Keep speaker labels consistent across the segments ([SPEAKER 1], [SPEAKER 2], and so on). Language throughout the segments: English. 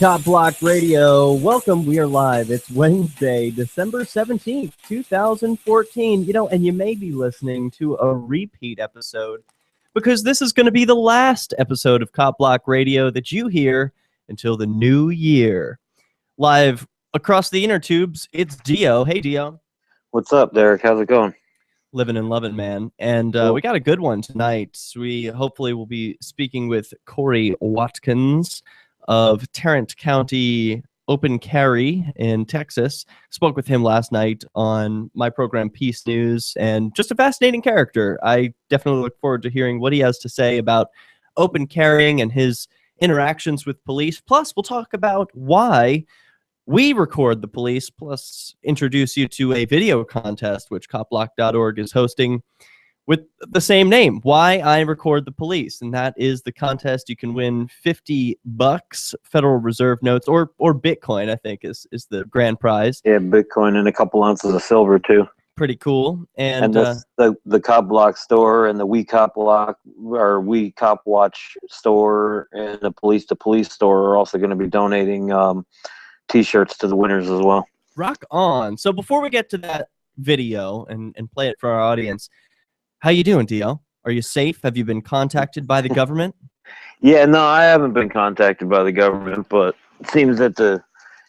[SPEAKER 1] Cop Block Radio. Welcome. We are live. It's Wednesday, December 17th, 2014. And you may be listening to a repeat episode because this is going to be the last episode of Cop Block Radio that you hear until the new year. Live across the inner tubes, it's Dio. Hey, Dio.
[SPEAKER 2] What's up, Derek? How's it going?
[SPEAKER 1] Living and loving, man. And
[SPEAKER 2] Cool.
[SPEAKER 1] we got a good one tonight. We hopefully will be speaking with Corey Watkins of Tarrant County Open Carry in Texas. Spoke with him last night on my program Peace News, and just a fascinating character. I definitely look forward to hearing what he has to say about open carrying and his interactions with police. Plus, we'll talk about why we record the police, plus introduce you to a video contest which copblock.org is hosting with the same name, Why I Record the Police. And that is the contest. You can win $50 Federal Reserve notes or Bitcoin, I think is the grand prize.
[SPEAKER 2] Yeah, Bitcoin and a couple ounces of silver too.
[SPEAKER 1] Pretty cool. And
[SPEAKER 2] the Cop Block store and the We Cop Block or We Cop Watch store and the Police to Police store are also going to be donating T-shirts to the winners as well.
[SPEAKER 1] Rock on. So before we get to that video and play it for our audience, how you doing, Dio? Are you safe? Have you been contacted by the government?
[SPEAKER 2] Yeah, no, I haven't been contacted by the government, but it seems that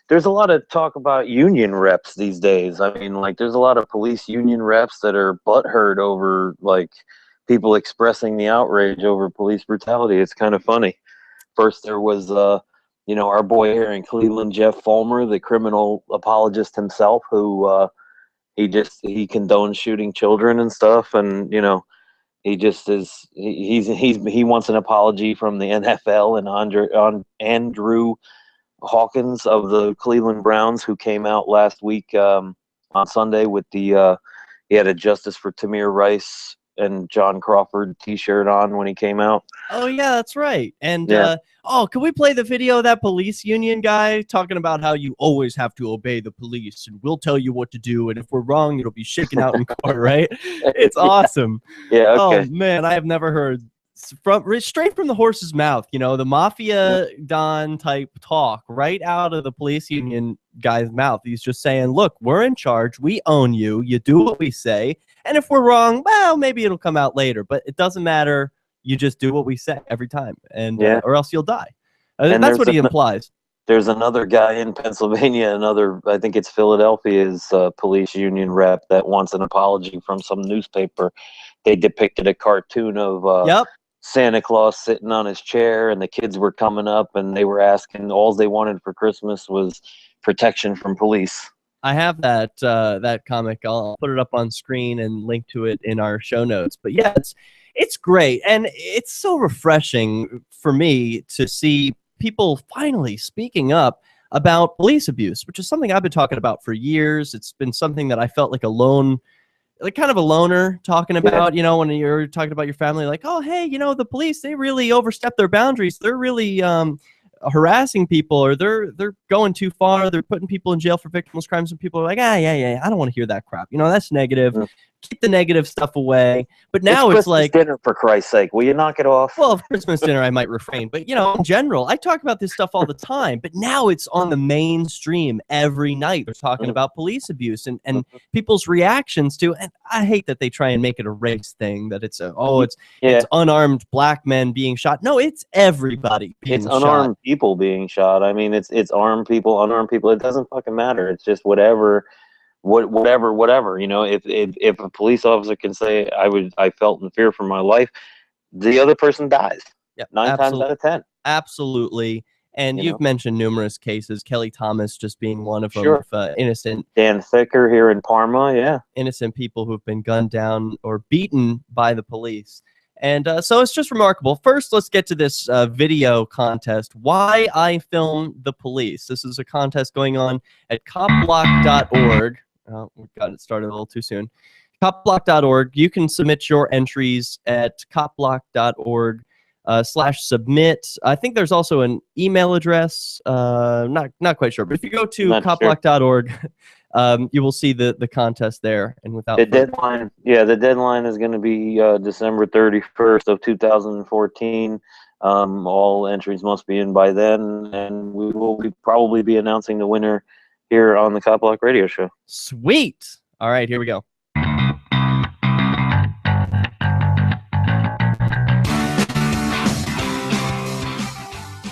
[SPEAKER 2] there's a lot of talk about union reps these days. I mean, like, there's a lot of police union reps that are butthurt over, like, people expressing the outrage over police brutality. It's kind of funny. First, there was, our boy here in Cleveland, Jeff Fulmer, the criminal apologist himself, who he condones shooting children and stuff, and he just is he wants an apology from the NFL and Andrew Hawkins of the Cleveland Browns, who came out last week on Sunday with he had a Justice for Tamir Rice and John Crawford t-shirt on when he came out.
[SPEAKER 1] Oh yeah, that's right. And
[SPEAKER 2] yeah.
[SPEAKER 1] Can we play the video of that police union guy talking about how you always have to obey the police and we'll tell you what to do, and if we're wrong, it'll be shaken out in court, right? It's awesome.
[SPEAKER 2] Yeah, okay.
[SPEAKER 1] Oh man, I have never heard straight from the horse's mouth, the mafia don type talk right out of the police union guy's mouth. He's just saying, look, we're in charge. We own you. You do what we say. And if we're wrong, well, maybe it'll come out later, but it doesn't matter. You just do what we say every time, and or else you'll die. And that's what he implies.
[SPEAKER 2] There's another guy in Pennsylvania, I think it's Philadelphia's police union rep that wants an apology from some newspaper. They depicted a cartoon of Santa Claus sitting on his chair, and the kids were coming up, and they were asking, all they wanted for Christmas was protection from police.
[SPEAKER 1] I have that comic. I'll put it up on screen and link to it in our show notes. But yeah, it's great, and it's so refreshing for me to see people finally speaking up about police abuse, which is something I've been talking about for years. It's been something that I felt like kind of a loner talking about, when you're talking about your family, like, oh, hey, the police, they really overstep their boundaries. They're really harassing people, or they're going too far. They're putting people in jail for victimless crimes, and people are like, yeah, I don't want to hear that crap. That's negative. Keep the negative stuff away. But now it's like
[SPEAKER 2] dinner, for Christ's sake. Will you knock it off?
[SPEAKER 1] Well, Christmas dinner I might refrain, but in general, I talk about this stuff all the time. But now it's on the mainstream every night. They're talking about police abuse and people's reactions to. And I hate that they try and make it a race thing. That it's it's unarmed black men being shot. No, it's everybody being shot.
[SPEAKER 2] It's unarmed people being shot. I mean, it's armed people, unarmed people. It doesn't fucking matter. It's just whatever. If a police officer can say I felt in fear for my life, the other person dies.
[SPEAKER 1] Yeah,
[SPEAKER 2] 9 times out of 10.
[SPEAKER 1] Absolutely. And you've mentioned numerous cases, Kelly Thomas just being one of them.
[SPEAKER 2] Sure.
[SPEAKER 1] Innocent
[SPEAKER 2] Dan Thicker here in Parma,
[SPEAKER 1] innocent people who've been gunned down or beaten by the police. And so it's just remarkable. First, let's get to this video contest, Why I Film the Police. This is a contest going on at copblock.org. Oh, we got it started a little too soon. Copblock.org. You can submit your entries at copblock.org /submit. I think there's also an email address. Not quite sure. But if you go to copblock.org, you will see the contest there. And without
[SPEAKER 2] the deadline is going to be December 31st of 2014. All entries must be in by then, and we will probably be announcing the winner here on the Cop Block Radio Show.
[SPEAKER 1] Sweet. All right, here we go.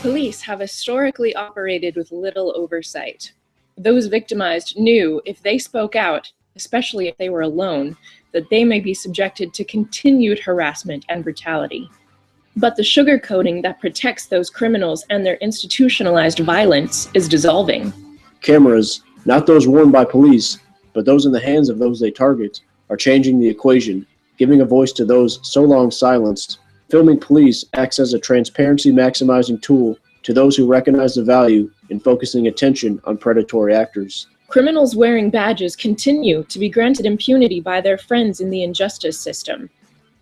[SPEAKER 3] Police have historically operated with little oversight. Those victimized knew if they spoke out, especially if they were alone, that they may be subjected to continued harassment and brutality. But the sugarcoating that protects those criminals and their institutionalized violence is dissolving.
[SPEAKER 4] Cameras, not those worn by police, but those in the hands of those they target, are changing the equation, giving a voice to those so long silenced. Filming police acts as a transparency-maximizing tool to those who recognize the value in focusing attention on predatory actors.
[SPEAKER 3] Criminals wearing badges continue to be granted impunity by their friends in the injustice system.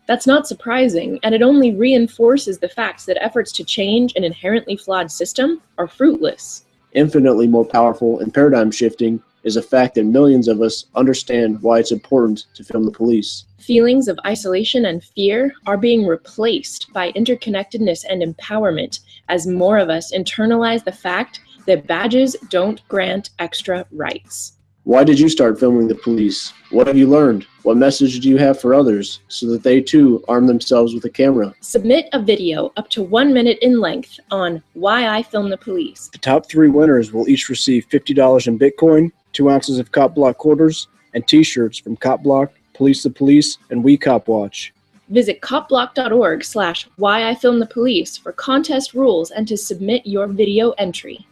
[SPEAKER 3] That's not surprising, and it only reinforces the fact that efforts to change an inherently flawed system are fruitless.
[SPEAKER 4] Infinitely more powerful and paradigm-shifting is the fact that millions of us understand why it's important to film the police.
[SPEAKER 3] Feelings of isolation and fear are being replaced by interconnectedness and empowerment as more of us internalize the fact that badges don't grant extra rights.
[SPEAKER 4] Why did you start filming the police? What have you learned? What message do you have for others so that they too arm themselves with a camera?
[SPEAKER 3] Submit a video up to 1 minute in length on Why I Film the Police.
[SPEAKER 4] The top 3 winners will each receive $50 in Bitcoin, 2 ounces of Cop Block quarters, and t-shirts from Cop Block, Police the Police, and We Cop Watch.
[SPEAKER 3] Visit copblock.org/whyifilmthepolice for contest rules and to submit your video entry.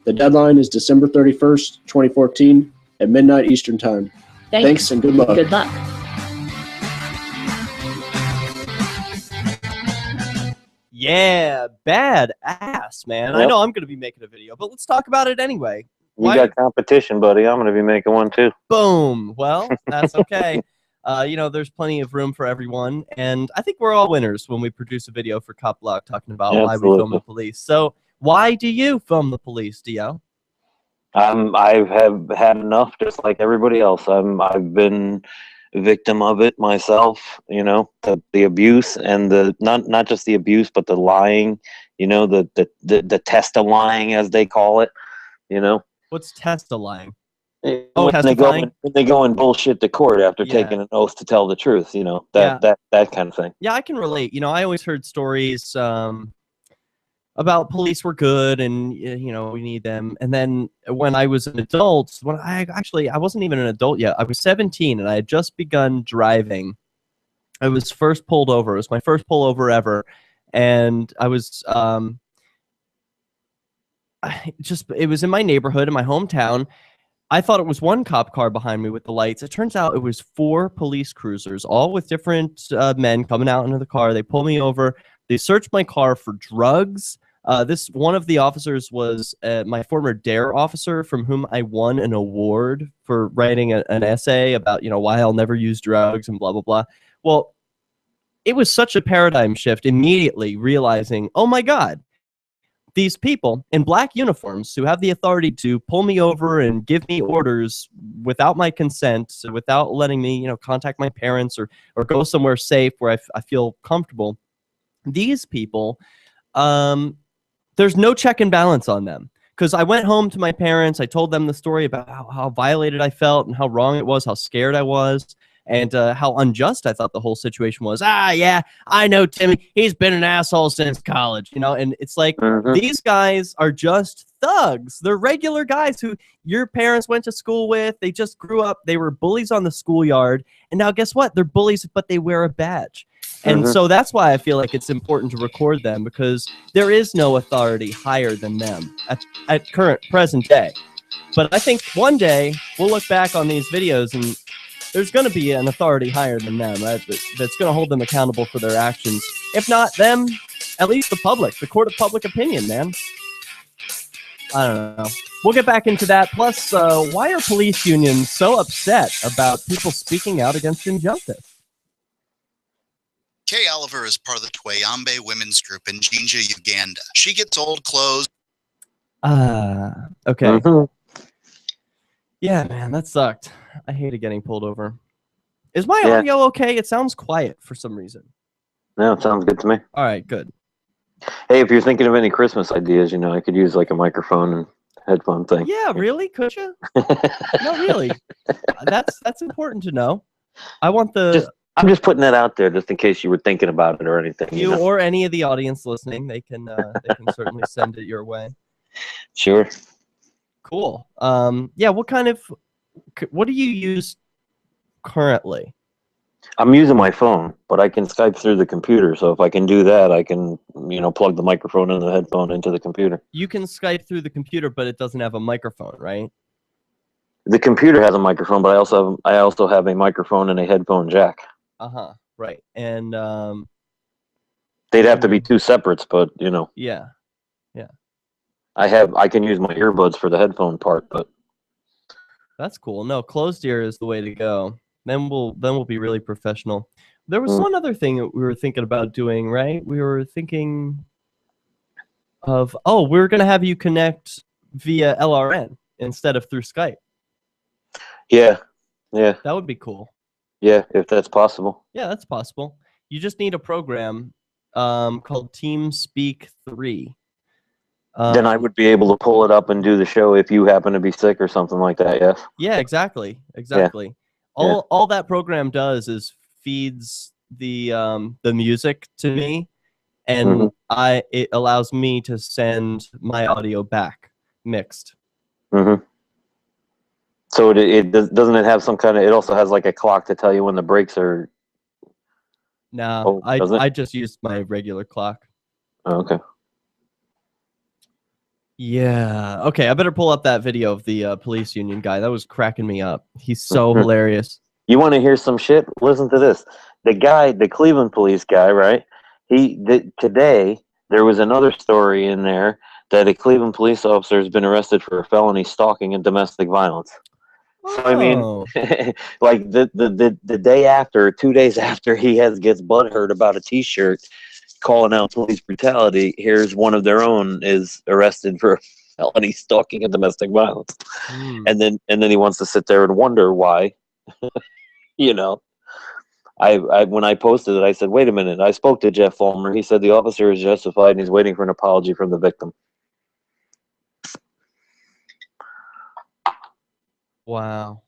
[SPEAKER 4] The deadline is December 31st, 2014 at midnight Eastern Time. Thanks and good luck.
[SPEAKER 3] Good luck.
[SPEAKER 1] Yeah, bad ass, man. I
[SPEAKER 2] Yep.
[SPEAKER 1] know I'm going to be making a video, but let's talk about it anyway.
[SPEAKER 2] We
[SPEAKER 1] Why-
[SPEAKER 2] got competition, buddy. I'm going to be making one too.
[SPEAKER 1] Boom. Well, that's okay. There's plenty of room for everyone, and I think we're all winners when we produce a video for Cop Block talking about why we film
[SPEAKER 2] Absolutely.
[SPEAKER 1] the police. So, why do you film the police, Dio?
[SPEAKER 2] I have had enough, just like everybody else. I've been a victim of it myself. You know, the abuse and the not just the abuse, but the lying. You know, the test of lying, as they call it. You know,
[SPEAKER 1] What's Testa lying?
[SPEAKER 2] when
[SPEAKER 1] testifying?
[SPEAKER 2] they go and bullshit the court after
[SPEAKER 1] Yeah.
[SPEAKER 2] taking an oath to tell the truth. You know, that kind of thing.
[SPEAKER 1] Yeah, I can relate. I always heard stories about police were good and we need them. And then when I was an adult, I wasn't even an adult yet. I was 17 and I had just begun driving. I was first pulled over. It was my first pullover ever, and I was it was in my neighborhood in my hometown. I thought it was one cop car behind me with the lights. It turns out it was 4 police cruisers, all with different men coming out into the car. They pull me over. They searched my car for drugs. One of the officers was my former DARE officer, from whom I won an award for writing an essay about why I'll never use drugs and blah blah blah. Well, it was such a paradigm shift. Immediately realizing, oh my God, these people in black uniforms who have the authority to pull me over and give me orders without my consent, without letting me contact my parents or go somewhere safe where I feel comfortable. These people, there's no check and balance on them. Because I went home to my parents, I told them the story about how violated I felt and how wrong it was, how scared I was, and how unjust I thought the whole situation was. Yeah, I know Timmy. He's been an asshole since college, and it's like these guys are just thugs. They're regular guys who your parents went to school with. They just grew up. They were bullies on the schoolyard. And now guess what? They're bullies, but they wear a badge. And so that's why I feel like it's important to record them, because there is no authority higher than them at present day. But I think one day we'll look back on these videos and there's going to be an authority higher than them, right? That's going to hold them accountable for their actions. If not them, at least the public, the court of public opinion, man. I don't know. We'll get back into that. Plus, why are police unions so upset about people speaking out against injustice?
[SPEAKER 5] Kay Oliver is part of the Twayambe women's group in Jinja, Uganda. She gets old clothes.
[SPEAKER 1] Okay. Yeah, man, that sucked. I hated getting pulled over. Is my audio okay? It sounds quiet for some reason.
[SPEAKER 2] No, it sounds good to me.
[SPEAKER 1] All right, good.
[SPEAKER 2] Hey, if you're thinking of any Christmas ideas, I could use like a microphone and headphone thing.
[SPEAKER 1] Yeah, really? Could you? No, really. That's important to know. I want
[SPEAKER 2] I'm just putting that out there just in case you were thinking about it or anything.
[SPEAKER 1] you or any of the audience listening, they can certainly send it your way.
[SPEAKER 2] Sure.
[SPEAKER 1] Cool. Yeah, what do you use currently?
[SPEAKER 2] I'm using my phone, but I can Skype through the computer. So if I can do that, I can, plug the microphone and the headphone into the computer.
[SPEAKER 1] You can Skype through the computer, but it doesn't have a microphone, right?
[SPEAKER 2] The computer has a microphone, but I also have a microphone and a headphone jack.
[SPEAKER 1] Right. And
[SPEAKER 2] they'd have to be two separates, but
[SPEAKER 1] yeah.
[SPEAKER 2] I can use my earbuds for the headphone part, but
[SPEAKER 1] That's cool. No, closed ear is the way to go. Then we'll be really professional. There was one other thing that we were thinking about doing, right? We were thinking of we were gonna have you connect via LRN instead of through Skype.
[SPEAKER 2] yeah,
[SPEAKER 1] That would be cool.
[SPEAKER 2] yeah, if that's possible.
[SPEAKER 1] Yeah, that's possible. You just need a program called TeamSpeak 3.
[SPEAKER 2] Then I would be able to pull it up and do the show if you happen to be sick or something like that. Yes.
[SPEAKER 1] Yeah, exactly. All that program does is feeds the music to me, and it allows me to send my audio back mixed.
[SPEAKER 2] Mm-hmm. So doesn't it have some kind of? It also has like a clock to tell you when the breaks are.
[SPEAKER 1] No, I just used my regular clock.
[SPEAKER 2] Oh, okay.
[SPEAKER 1] Yeah. Okay, I better pull up that video of the police union guy. That was cracking me up. He's so hilarious.
[SPEAKER 2] You want to hear some shit? Listen to this. The guy, the Cleveland police guy, right? Today there was another story in there that a Cleveland police officer has been arrested for felony stalking and domestic violence. So I mean, like the day after, 2 days after he gets butthurt about a T-shirt calling out police brutality, here's one of their own is arrested for felony stalking and domestic violence, and then he wants to sit there and wonder why. I when I posted it, I said, wait a minute. I spoke to Jeff Fulmer. He said the officer is justified and he's waiting for an apology from the victim.
[SPEAKER 1] Wow.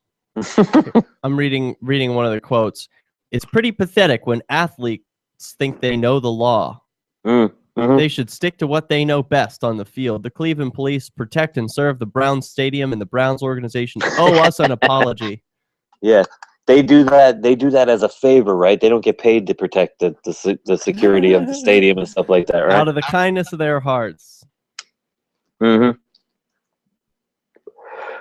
[SPEAKER 1] I'm reading one of the quotes. It's pretty pathetic when athletes think they know the law. They should stick to what they know best on the field. The Cleveland police protect and serve the Browns stadium, and the Browns organization owe us an apology.
[SPEAKER 2] Yeah, they do that. They do that as a favor, right? They don't get paid to protect the security of the stadium and stuff like that, right?
[SPEAKER 1] Out of the kindness of their hearts.
[SPEAKER 2] Mm-hmm.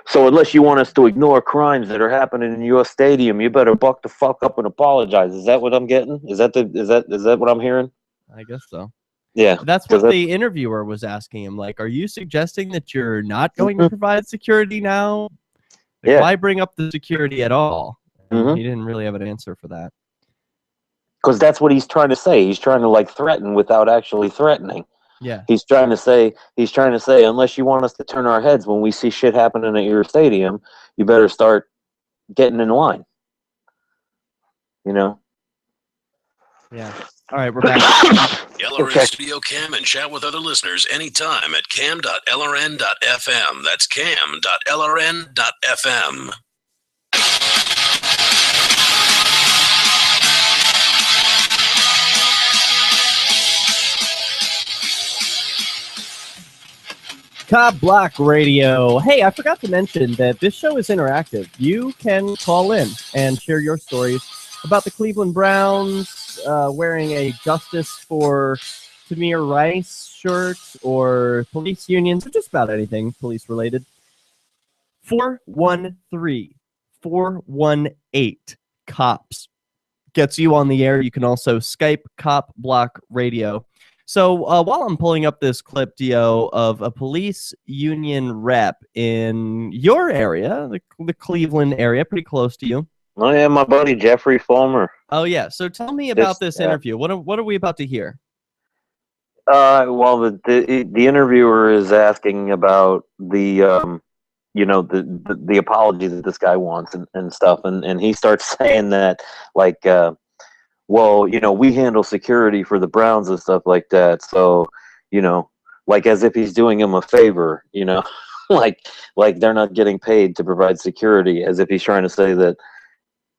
[SPEAKER 2] So unless you want us to ignore crimes that are happening in your stadium, you better buck the fuck up and apologize. Is that what I'm getting? Is that what I'm hearing?
[SPEAKER 1] I guess so.
[SPEAKER 2] Yeah.
[SPEAKER 1] That's what the interviewer was asking him. Like, are you suggesting that you're not going to provide security now? Like, why bring up the security at all? He didn't really have an answer for that.
[SPEAKER 2] Because that's what he's trying to say. He's trying to like threaten without actually threatening.
[SPEAKER 1] Yeah.
[SPEAKER 2] He's trying to say, unless you want us to turn our heads when we see shit happening at your stadium, you better start getting in line.
[SPEAKER 1] Yeah. All right, we're back.
[SPEAKER 6] LRN Studio Cam and chat with other listeners anytime at cam.lrn.fm. That's cam.lrn.fm.
[SPEAKER 1] Cop Block Radio. Hey, I forgot to mention that this show is interactive. You can call in and share your stories about the Cleveland Browns wearing a Justice for Tamir Rice shirt, or police unions, or just about anything police related. 413-418-COPS gets you on the air. You can also Skype Cop Block Radio. So while I'm pulling up this clip, Dio, of a police union rep in your area, the Cleveland area, pretty close to you.
[SPEAKER 2] Oh yeah, my buddy Jeffrey Fulmer.
[SPEAKER 1] Oh yeah. So tell me about this interview. What are we about to hear?
[SPEAKER 2] Well, the interviewer is asking about the apology that this guy wants and stuff, and he starts saying that well, we handle security for the Browns and stuff like that, so you know, like as if he's doing him a favor, you know, like they're not getting paid to provide security, as if he's trying to say that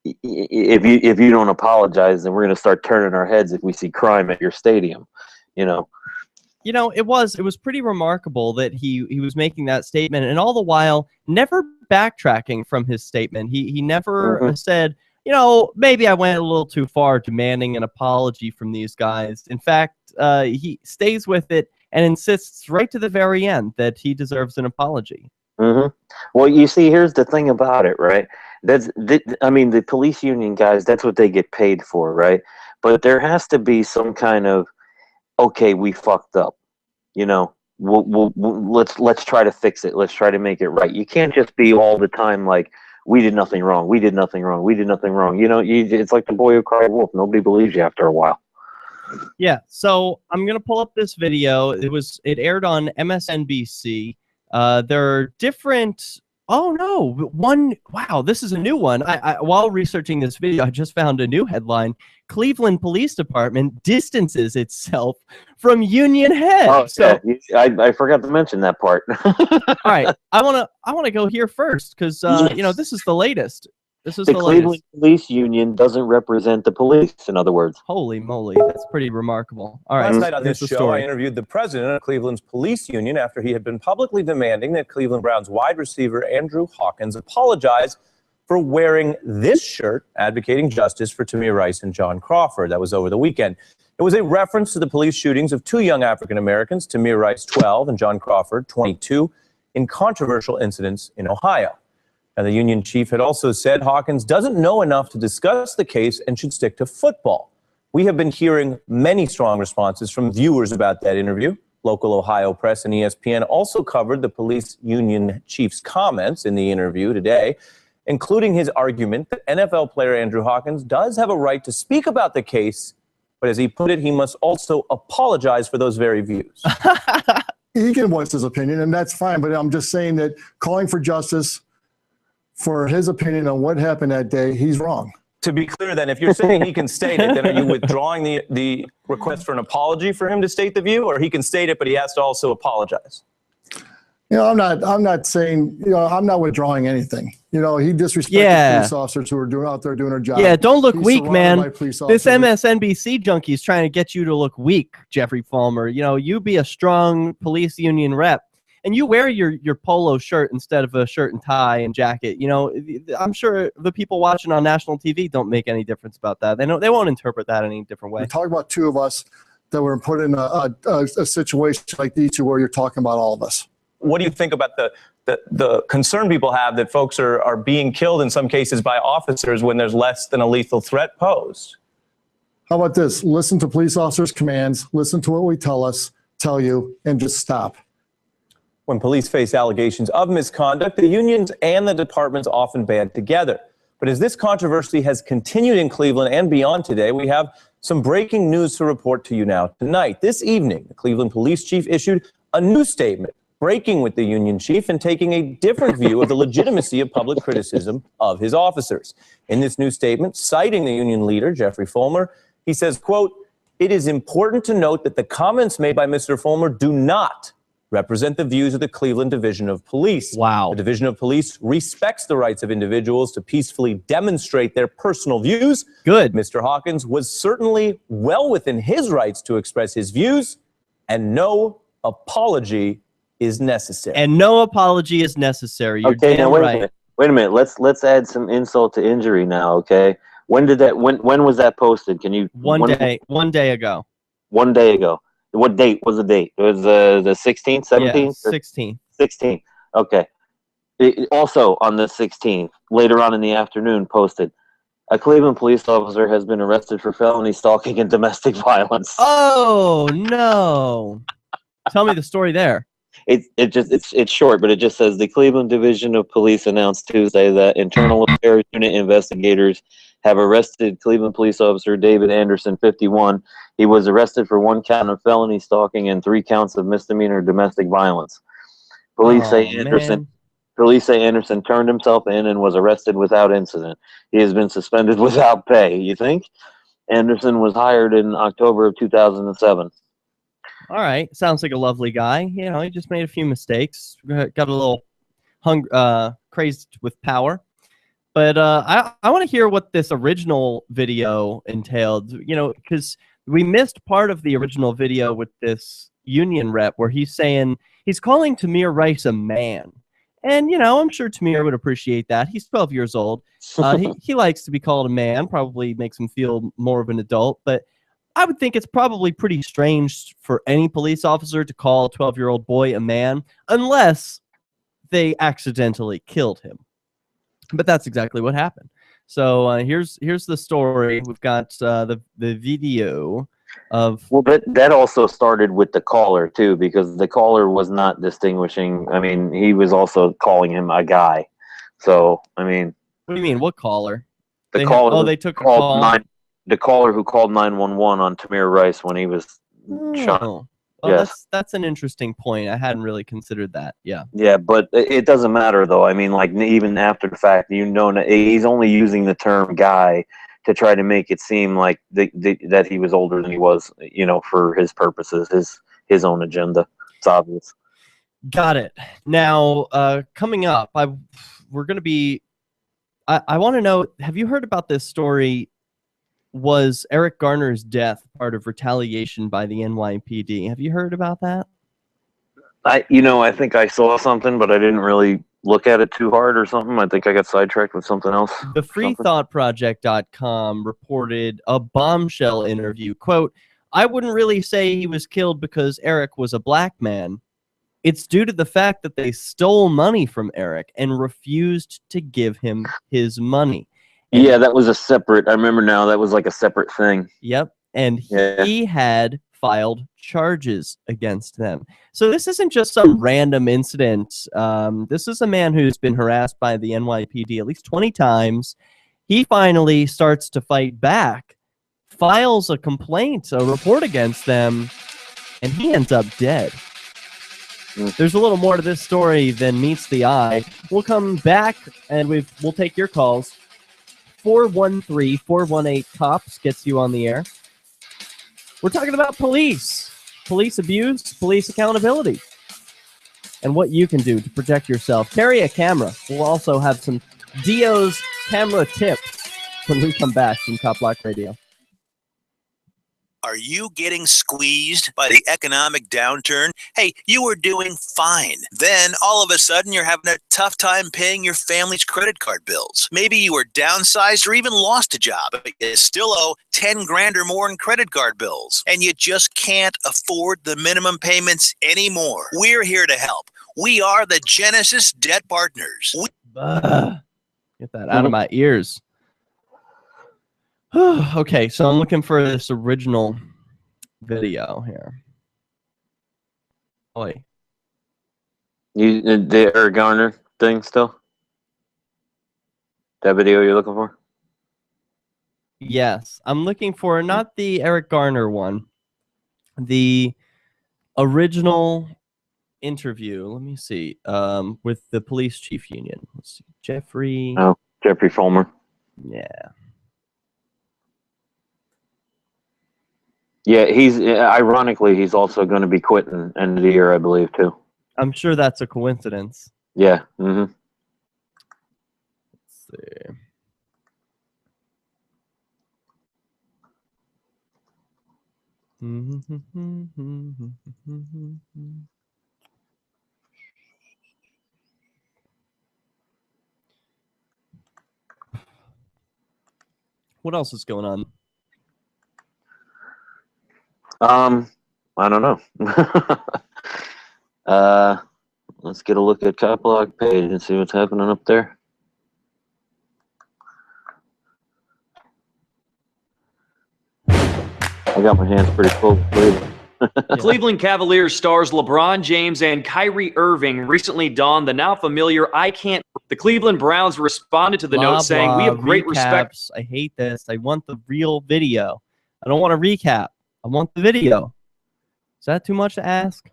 [SPEAKER 2] if you don't apologize, then we're going to start turning our heads if we see crime at your stadium, you know.
[SPEAKER 1] You know, it was pretty remarkable that he was making that statement, and all the while never backtracking from his statement. He never said, you know, maybe I went a little too far demanding an apology from these guys. In fact, he stays with it and insists right to the very end that he deserves an apology.
[SPEAKER 2] Well, you see, here's the thing about it, right? I mean, the police union guys, that's what they get paid for, right? But there has to be some kind of, okay, we fucked up, you know, let's try to fix it. Let's try to make it right. You can't just be all the time like, we did nothing wrong. We did nothing wrong. We did nothing wrong. You know, it's like the boy who cried wolf. Nobody believes you after a while.
[SPEAKER 1] Yeah. So I'm going to pull up this video. It aired on MSNBC. There are different. Oh no! Wow, this is a new one. While researching this video, I just found a new headline: Cleveland Police Department distances itself from union head.
[SPEAKER 2] Oh,
[SPEAKER 1] so
[SPEAKER 2] yeah. I forgot to mention that part.
[SPEAKER 1] all right, I wanna go here first because you know, this is the latest. This is
[SPEAKER 2] the
[SPEAKER 1] latest.
[SPEAKER 2] Cleveland Police Union doesn't represent the police, in other words.
[SPEAKER 1] Holy moly, that's pretty remarkable. All right,
[SPEAKER 7] last night on this
[SPEAKER 1] here's the
[SPEAKER 7] show,
[SPEAKER 1] story.
[SPEAKER 7] I interviewed the president of Cleveland's police union after he had been publicly demanding that Cleveland Browns wide receiver Andrew Hawkins apologize for wearing this shirt advocating justice for Tamir Rice and John Crawford. That was over the weekend. It was a reference to the police shootings of two young African Americans, Tamir Rice, 12, and John Crawford, 22, in controversial incidents in Ohio. And the union chief had also said Hawkins doesn't know enough to discuss the case and should stick to football. We have been hearing many strong responses from viewers about that interview. Local Ohio press and ESPN also covered the police union chief's comments in the interview today, including his argument that NFL player Andrew Hawkins does have a right to speak about the case, but as he put it, he must also apologize for those very views.
[SPEAKER 8] He can voice his opinion, and that's fine, but I'm just saying that calling for justice for his opinion on what happened that day, he's wrong.
[SPEAKER 7] To be clear, then, if you're saying he can state it, then are you withdrawing the request for an apology for him to state the view, or he can state it, but he has to also apologize?
[SPEAKER 8] You know, I'm not saying, you know, I'm not withdrawing anything. You know, he disrespected police officers who are out there doing their job.
[SPEAKER 1] Yeah, don't look
[SPEAKER 8] He's
[SPEAKER 1] weak, man. This
[SPEAKER 8] officers.
[SPEAKER 1] MSNBC junkie is trying to get you to look weak, Jeffrey Fulmer. You know, you be a strong police union rep. And you wear your polo shirt instead of a shirt and tie and jacket. You know, I'm sure the people watching on national TV don't make any difference about that. They won't interpret that any different way.
[SPEAKER 8] You're talking about two of us that were put in a situation like these two where you're talking about all of us.
[SPEAKER 7] What do you think about the concern people have that folks are being killed in some cases by officers when there's less than a lethal threat posed?
[SPEAKER 8] How about this? Listen to police officers' commands, listen to what we tell you, and just stop.
[SPEAKER 7] When police face allegations of misconduct, the unions and the departments often band together. But as this controversy has continued in Cleveland and beyond today, we have some breaking news to report to you now. Tonight, this evening, the Cleveland police chief issued a new statement, breaking with the union chief and taking a different view of the legitimacy of public criticism of his officers. In this new statement, citing the union leader, Jeffrey Fulmer, he says, quote, "It is important to note that the comments made by Mr. Fulmer do not represent the views of the Cleveland Division of Police.
[SPEAKER 1] Wow.
[SPEAKER 7] The Division of Police respects the rights of individuals to peacefully demonstrate their personal views.
[SPEAKER 1] Good.
[SPEAKER 7] Mr. Hawkins was certainly well within his rights to express his views, and no apology is necessary."
[SPEAKER 1] And no apology is necessary. You're
[SPEAKER 2] Okay, now
[SPEAKER 1] damn
[SPEAKER 2] wait
[SPEAKER 1] right.
[SPEAKER 2] a minute. Wait a minute. Let's add some insult to injury now. Okay. When was that posted? Can you?
[SPEAKER 1] One day ago.
[SPEAKER 2] 1 day ago. What date was the date? It was the 16th, 17th?
[SPEAKER 1] Yeah, 16th.
[SPEAKER 2] 16th. Okay. Also on the 16th, later on in the afternoon, posted, a Cleveland police officer has been arrested for felony stalking and domestic violence.
[SPEAKER 1] Oh no! Tell me the story there.
[SPEAKER 2] It's short, but it just says the Cleveland Division of Police announced Tuesday that Internal Affairs Unit investigators have arrested Cleveland police officer David Anderson, 51. He was arrested for 1 count of felony stalking and 3 counts of misdemeanor domestic violence. Police say Anderson turned himself in and was arrested without incident. He has been suspended without pay. You think? Anderson was hired in October of 2007.
[SPEAKER 1] all right. Sounds like a lovely guy. You know, he just made a few mistakes. Got a little crazed with power. But I want to hear what this original video entailed. You know, because we missed part of the original video with this union rep where he's saying he's calling Tamir Rice a man. And, you know, I'm sure Tamir would appreciate that. He's 12 years old. He likes to be called a man, probably makes him feel more of an adult. But I would think it's probably pretty strange for any police officer to call a 12-year-old boy a man, unless they accidentally killed him. But that's exactly what happened. So here's the story. We've got the video of...
[SPEAKER 2] Well, that also started with the caller, too, because the caller was not distinguishing. I mean, he was also calling him a guy. So, I mean...
[SPEAKER 1] What do you mean? What caller?
[SPEAKER 2] The caller
[SPEAKER 1] they took a call.
[SPEAKER 2] The caller who called 911 on Tamir Rice when he was shot.
[SPEAKER 1] Oh. Well, yes. That's an interesting point. I hadn't really considered that. Yeah.
[SPEAKER 2] Yeah, but it doesn't matter, though. I mean, like, even after the fact, you know, he's only using the term guy to try to make it seem like that he was older than he was, you know, for his purposes, his own agenda. It's obvious.
[SPEAKER 1] Got it. Now, coming up, we're going to be... I want to know, have you heard about this story? Was Eric Garner's death part of retaliation by the NYPD? Have you heard about that?
[SPEAKER 2] I think I saw something, but I didn't really look at it too hard or something. I think I got sidetracked with something else.
[SPEAKER 1] The freethoughtproject.com reported a bombshell interview. Quote, I wouldn't really say he was killed because Eric was a black man. It's due to the fact that they stole money from Eric and refused to give him his money. And
[SPEAKER 2] yeah, that was a separate, I remember now, that was like a separate thing.
[SPEAKER 1] Yep, and he had filed charges against them. So this isn't just some random incident. This is a man who's been harassed by the NYPD at least 20 times. He finally starts to fight back, files a complaint, a report against them, and he ends up dead. There's a little more to this story than meets the eye. We'll come back and we'll take your calls. 413-418-COPS gets you on the air. We're talking about police abuse, police accountability, and what you can do to protect yourself. Carry a camera. We'll also have some Dio's camera tips when we come back from Cop Block Radio.
[SPEAKER 9] Are you getting squeezed by the economic downturn? Hey, you were doing fine. Then, all of a sudden, you're having a tough time paying your family's credit card bills. Maybe you were downsized or even lost a job, but you still owe 10 grand or more in credit card bills. And you just can't afford the minimum payments anymore. We're here to help. We are the Genesis Debt Partners.
[SPEAKER 1] Get that out of my ears. Okay, so I'm looking for this original video here. Boy.
[SPEAKER 2] The Eric Garner thing still? That video you're looking for?
[SPEAKER 1] Yes, I'm looking for not the Eric Garner one. The original interview. Let me see. With the police chief union. Let's see. Jeffrey
[SPEAKER 2] Fulmer.
[SPEAKER 1] Yeah.
[SPEAKER 2] Yeah, ironically, he's also going to be quitting end of the year, I believe, too.
[SPEAKER 1] I'm sure that's a coincidence.
[SPEAKER 2] Yeah. Mm-hmm.
[SPEAKER 1] Let's see. What else is going on?
[SPEAKER 2] I don't know. Let's get a look at Cop Block page and see what's happening up there. I got my hands pretty full.
[SPEAKER 10] Cleveland Cavaliers stars LeBron James and Kyrie Irving recently donned the now familiar I Can't. The Cleveland Browns responded to the note saying, we have great respect.
[SPEAKER 1] I hate this. I want the real video. I don't want a recap. I want the video. Is that too much to ask?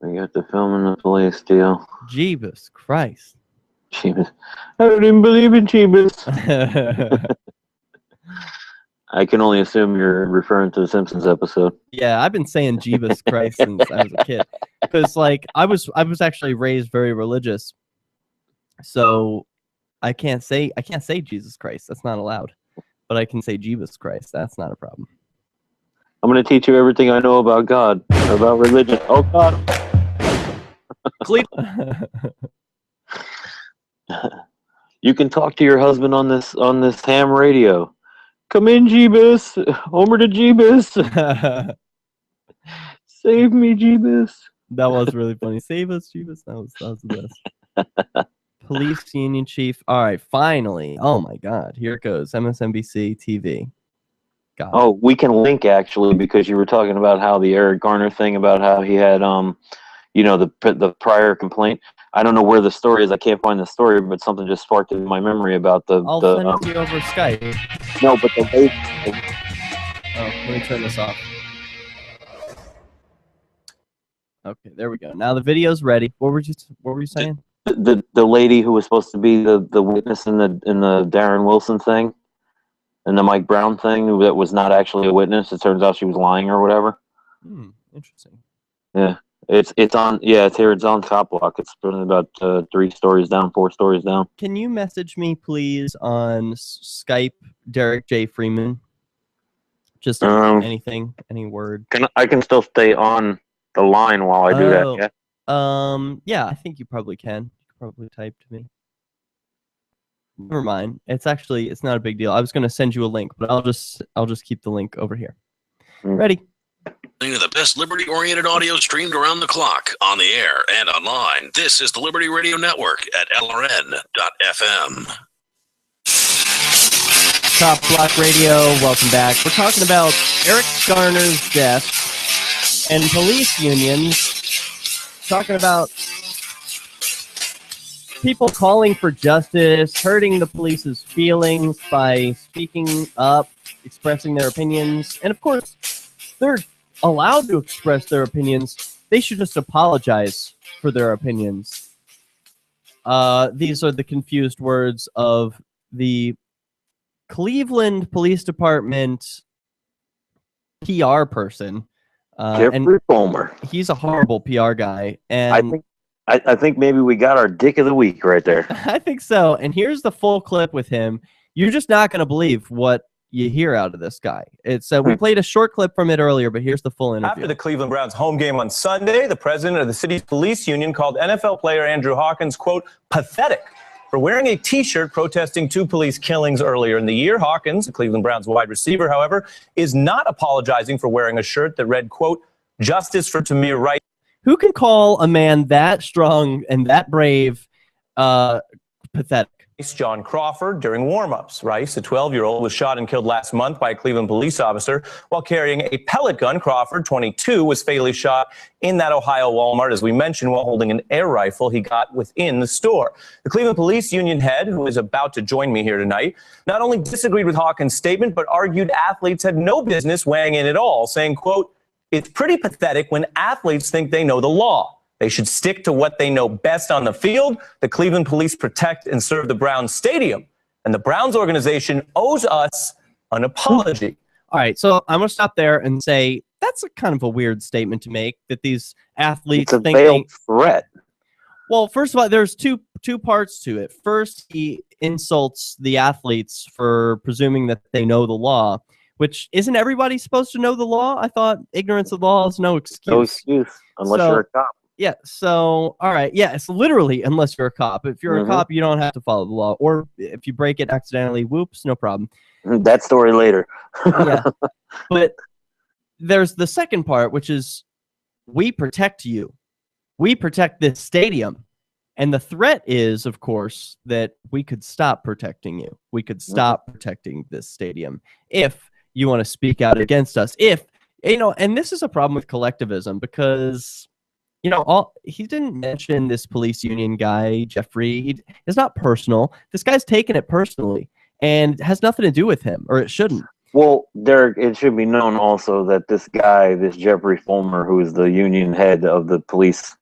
[SPEAKER 2] I got the film in the police deal.
[SPEAKER 1] Jeebus Christ.
[SPEAKER 2] Jeebus. I don't even believe in Jeebus. I can only assume you're referring to the Simpsons episode.
[SPEAKER 1] Yeah, I've been saying Jesus Christ since I was a kid, because like I was actually raised very religious, so I can't say Jesus Christ. That's not allowed, but I can say Jesus Christ. That's not a problem.
[SPEAKER 2] I'm going to teach you everything I know about God, about religion. Oh God. You can talk to your husband on this ham radio. Come in, Jeebus. Homer to Jeebus. Save me, Jeebus.
[SPEAKER 1] That was really funny. Save us, Jeebus. That was the best. Police union chief. All right, finally. Oh my God, here it goes. MSNBC TV. God.
[SPEAKER 2] Oh, we can link actually, because you were talking about how the Eric Garner thing about how he had the prior complaint. I don't know where the story is. I can't find the story, but something just sparked in my memory about
[SPEAKER 1] I'll send it to you over Skype.
[SPEAKER 2] No, but the lady.
[SPEAKER 1] Oh, let me turn this off. Okay, there we go. Now the video's ready. What were you saying?
[SPEAKER 2] The lady who was supposed to be the witness in the Darren Wilson thing, and the Mike Brown thing, that was not actually a witness. It turns out she was lying or whatever.
[SPEAKER 1] Interesting.
[SPEAKER 2] Yeah. It's on. Yeah, it's here. It's on Top Block. It's been about 4 stories down.
[SPEAKER 1] Can you message me, please, on Skype, Derek J. Freeman? Just anything, any word.
[SPEAKER 2] I can still stay on the line while I do that. Yeah.
[SPEAKER 1] Yeah, I think you probably can. You can probably type to me. Never mind. It's not a big deal. I was going to send you a link, but I'll just keep the link over here. Ready?
[SPEAKER 6] To the best liberty-oriented audio streamed around the clock, on the air and online. This is the Liberty Radio Network at LRN.FM.
[SPEAKER 1] Top Block Radio, welcome back. We're talking about Eric Garner's death and police unions. Talking about people calling for justice, hurting the police's feelings by speaking up, expressing their opinions, and of course, they're allowed to express their opinions. They should just apologize for their opinions. These are the confused words of the Cleveland Police Department PR person.
[SPEAKER 2] Jeffrey Fulmer.
[SPEAKER 1] He's a horrible PR guy. And
[SPEAKER 2] I think maybe we got our dick of the week right there.
[SPEAKER 1] I think so. And here's the full clip with him. You're just not going to believe what you hear out of this guy. It's we played a short clip from it earlier, but here's the full interview.
[SPEAKER 7] After the Cleveland Browns home game on Sunday, the president of the city's police union called NFL player Andrew Hawkins, quote, pathetic for wearing a T-shirt protesting 2 police killings earlier in the year. Hawkins, the Cleveland Browns wide receiver, however, is not apologizing for wearing a shirt that read, quote, justice for Tamir Rice.
[SPEAKER 1] Who can call a man that strong and that brave pathetic?
[SPEAKER 7] John Crawford during warm-ups. Rice, a 12-year-old, was shot and killed last month by a Cleveland police officer while carrying a pellet gun. Crawford, 22, was fatally shot in that Ohio Walmart, as we mentioned, while holding an air rifle he got within the store. The Cleveland Police Union head, who is about to join me here tonight, not only disagreed with Hawkins' statement, but argued athletes had no business weighing in at all, saying, quote, it's pretty pathetic when athletes think they know the law. They should stick to what they know best on the field. The Cleveland police protect and serve the Browns stadium, and the Browns organization owes us an apology.
[SPEAKER 1] All right, so I'm going to stop there and say that's a kind of a weird statement to make, that these athletes
[SPEAKER 2] think a veiled threat.
[SPEAKER 1] Well, first of all, there's two parts to it. First, he insults the athletes for presuming that they know the law, which isn't everybody supposed to know the law? I thought ignorance of the law is no excuse.
[SPEAKER 2] No excuse, unless you're a cop.
[SPEAKER 1] Yeah, so, all right, yeah, it's literally unless you're a cop. If you're a cop, you don't have to follow the law. Or if you break it accidentally, whoops, no problem.
[SPEAKER 2] That story later.
[SPEAKER 1] Yeah, but there's the second part, which is we protect you. We protect this stadium. And the threat is, of course, that we could stop protecting you. We could stop protecting this stadium if you want to speak out against us. If, and this is a problem with collectivism because... he didn't mention this police union guy, Jeffrey. It's not personal. This guy's taken it personally, and it has nothing to do with him, or it shouldn't.
[SPEAKER 2] Well, Derek, it should be known also that this guy, this Jeffrey Fulmer, who is the union head of the police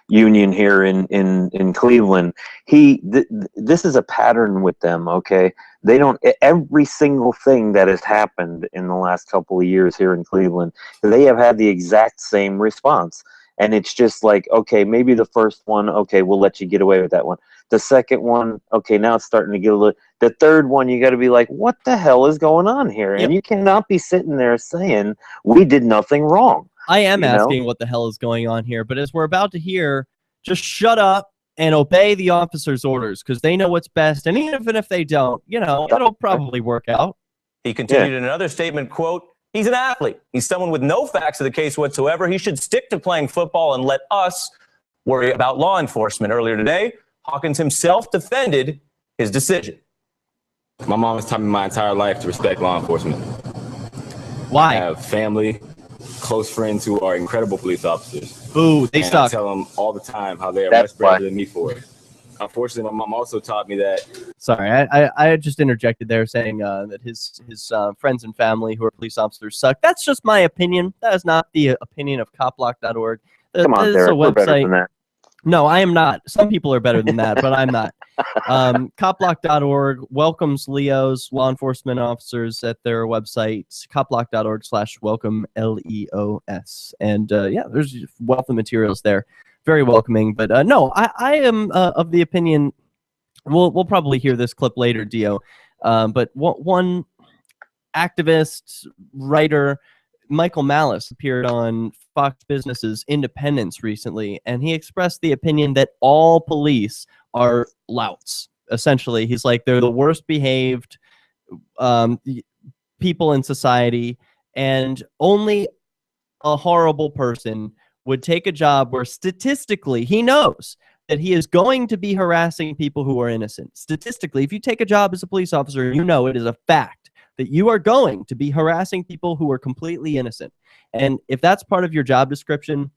[SPEAKER 2] union here in Cleveland. This is a pattern with them. Okay, they don't, every single thing that has happened in the last couple of years here in Cleveland, they have had the exact same response. And it's just like, okay, maybe the first one, okay, we'll let you get away with that one. The second one, okay, now it's starting to get a little. The third one, you got to be like, what the hell is going on here?
[SPEAKER 1] Yep.
[SPEAKER 2] And you cannot be sitting there saying we did nothing wrong.
[SPEAKER 1] I am asking what the hell is going on here, but as we're about to hear, just shut up and obey the officer's orders because they know what's best. And even if they don't, it'll probably work out.
[SPEAKER 7] He continued in another statement, quote, "He's an athlete. He's someone with no facts of the case whatsoever. He should stick to playing football and let us worry about law enforcement." Earlier today, Hawkins himself defended his decision.
[SPEAKER 11] My mom has taught me my entire life to respect law enforcement.
[SPEAKER 1] Why?
[SPEAKER 11] I have family, close friends who are incredible police officers.
[SPEAKER 1] Ooh, they suck.
[SPEAKER 11] I tell them all the time how they are much better than me for it. Unfortunately, my mom also taught me that.
[SPEAKER 1] Sorry, I just interjected there saying that his friends and family who are police officers suck. That's just my opinion. That is not the opinion of copblock.org.
[SPEAKER 2] Come on, Derek, we're better than that.
[SPEAKER 1] No, I am not. Some people are better than that, but I'm not. Copblock.org welcomes Leos, law enforcement officers at their website, copblock.org/welcome, LEOS. And there's a wealth of materials there. Very welcoming. But no, I am of the opinion, we'll probably hear this clip later, Dio, but one activist, writer, Michael Malice, appeared on Fox Business's Independence recently, and he expressed the opinion that all police are louts. Essentially, he's like, they're the worst behaved people in society, and only a horrible person would take a job where statistically he knows that he is going to be harassing people who are innocent. Statistically, if you take a job as a police officer, you know it is a fact that you are going to be harassing people who are completely innocent. And if that's part of your job description,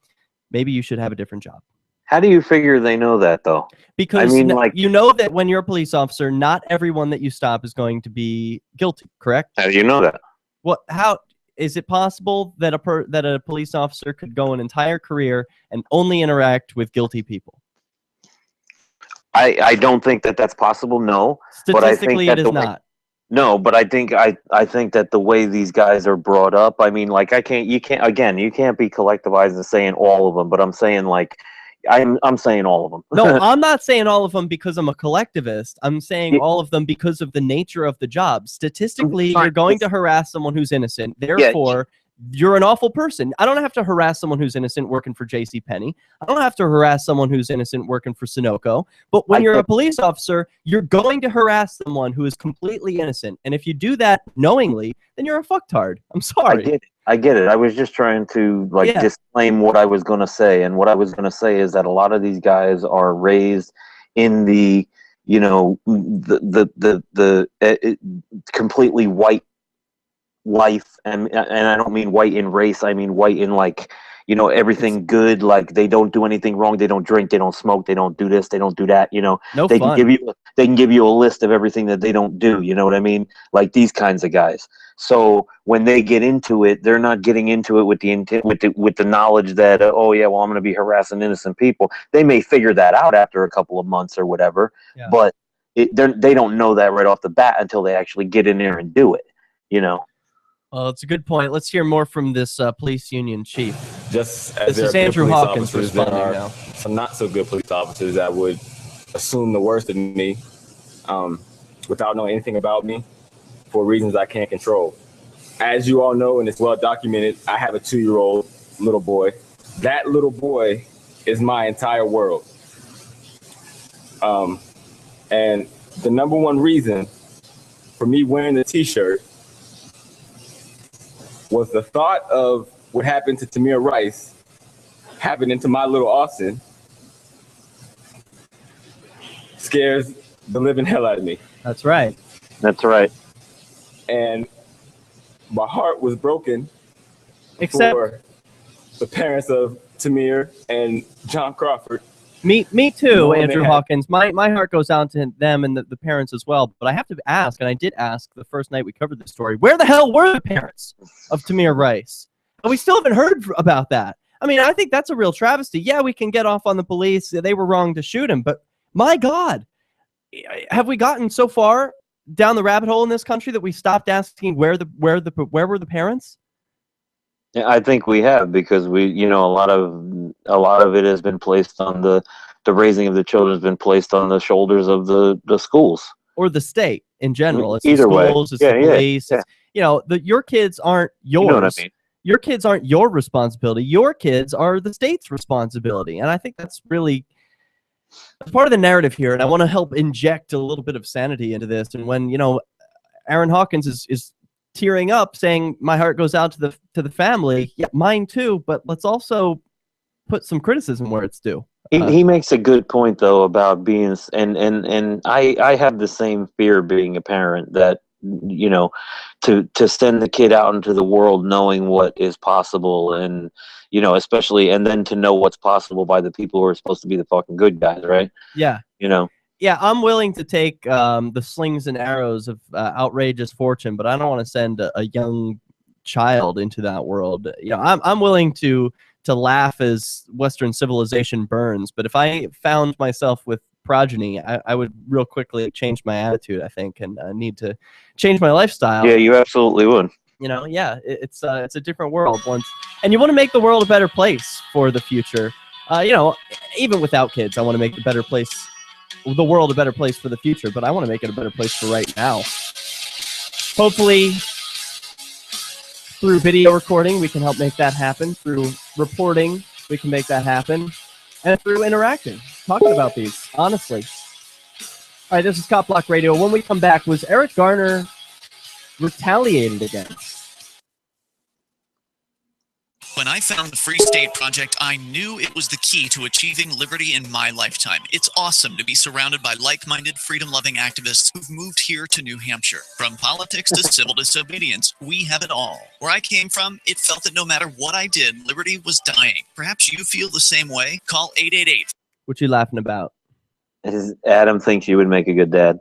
[SPEAKER 1] maybe you should have a different job.
[SPEAKER 2] How do you figure they know that, though?
[SPEAKER 1] Because you know that when you're a police officer, not everyone that you stop is going to be guilty, correct?
[SPEAKER 2] How do you know that?
[SPEAKER 1] How is it possible that a police officer could go an entire career and only interact with guilty people?
[SPEAKER 2] I don't think that that's possible, no.
[SPEAKER 1] Statistically, it is not.
[SPEAKER 2] No, but I think that the way these guys are brought up, I mean, like, you can't be collectivizing and saying all of them, but I'm saying, like, I'm saying all of them.
[SPEAKER 1] No, I'm not saying all of them because I'm a collectivist. I'm saying all of them because of the nature of the job. Statistically, you're going to harass someone who's innocent. Therefore, you're an awful person. I don't have to harass someone who's innocent working for JCPenney. I don't have to harass someone who's innocent working for Sunoco. But when you're a police officer, you're going to harass someone who is completely innocent. And if you do that knowingly, then you're a fucktard. I'm sorry.
[SPEAKER 2] I get it. I was just trying to disclaim what I was going to say. And what I was going to say is that a lot of these guys are raised in the, the completely white life, and I don't mean white in race, I mean white in, like, everything good, like they don't do anything wrong, they don't drink, they don't smoke, they don't do this, they don't do that, they can give you a list of everything that they don't do, you know what I mean, like these kinds of guys. So when they get into it, they're not getting into it with the intent, with the knowledge that oh yeah, well, I'm going to be harassing innocent people. They may figure that out after a couple of months or whatever, but they don't know that right off the bat until they actually get in there and do it,
[SPEAKER 1] Well, it's a good point. Let's hear more from this police union chief.
[SPEAKER 11] Just as
[SPEAKER 1] this is Andrew Hawkins responding now.
[SPEAKER 11] Some not so good police officers that would assume the worst of me without knowing anything about me for reasons I can't control. As you all know, and it's well documented, I have a 2-year-old little boy. That little boy is my entire world. And the number one reason for me wearing the T-shirt was the thought of what happened to Tamir Rice happening to my little Austin scares the living hell out of me.
[SPEAKER 1] That's right.
[SPEAKER 2] That's right.
[SPEAKER 11] And my heart was broken
[SPEAKER 1] for
[SPEAKER 11] the parents of Tamir and John Crawford.
[SPEAKER 1] Me too, Andrew Hawkins. My heart goes out to them and the parents as well. But I have to ask, and I did ask the first night we covered this story, where the hell were the parents of Tamir Rice? And we still haven't heard about that. I mean, I think that's a real travesty. Yeah, we can get off on the police. They were wrong to shoot him, but my God, have we gotten so far down the rabbit hole in this country that we stopped asking where were the parents?
[SPEAKER 2] Yeah, I think we have, because we, a lot of it has been placed on the raising of the children has been placed on the shoulders of the schools
[SPEAKER 1] or the state in general. It's
[SPEAKER 2] either
[SPEAKER 1] the schools,
[SPEAKER 2] way.
[SPEAKER 1] it's the police. It's, your kids aren't yours.
[SPEAKER 2] You know what I mean?
[SPEAKER 1] Your kids aren't your responsibility. Your kids are the state's responsibility. And I think that's really part of the narrative here. And I want to help inject a little bit of sanity into this. And when, Aaron Hawkins is tearing up saying, my heart goes out to the family. Yeah, mine too. But let's also put some criticism where it's due.
[SPEAKER 2] He makes a good point, though, about being, and I have the same fear being a parent, that, to send the kid out into the world knowing what is possible, and, especially, and then to know what's possible by the people who are supposed to be the fucking good guys, right?
[SPEAKER 1] Yeah. Yeah, I'm willing to take the slings and arrows of outrageous fortune, but I don't want to send a young child into that world. I'm willing to laugh as Western civilization burns, but if I found myself with progeny, I would real quickly change my attitude, I think, and need to change my lifestyle.
[SPEAKER 2] Yeah, you absolutely would.
[SPEAKER 1] It's a different world once, and you want to make the world a better place for the future. Even without kids, I want to make the world a better place for the future, but I want to make it a better place for right now. Hopefully, through video recording, we can help make that happen. Through reporting, we can make that happen. And through interacting, talking about these, honestly. All right, this is Cop Block Radio. When we come back, was Eric Garner retaliated against?
[SPEAKER 12] When I found the Free State Project, I knew it was the key to achieving liberty in my lifetime. It's awesome to be surrounded by like-minded, freedom-loving activists who've moved here to New Hampshire. From politics to civil disobedience, we have it all. Where I came from, it felt that no matter what I did, liberty was dying. Perhaps you feel the same way? Call 888.
[SPEAKER 1] What you laughing about?
[SPEAKER 2] Adam thinks you would make a good dad.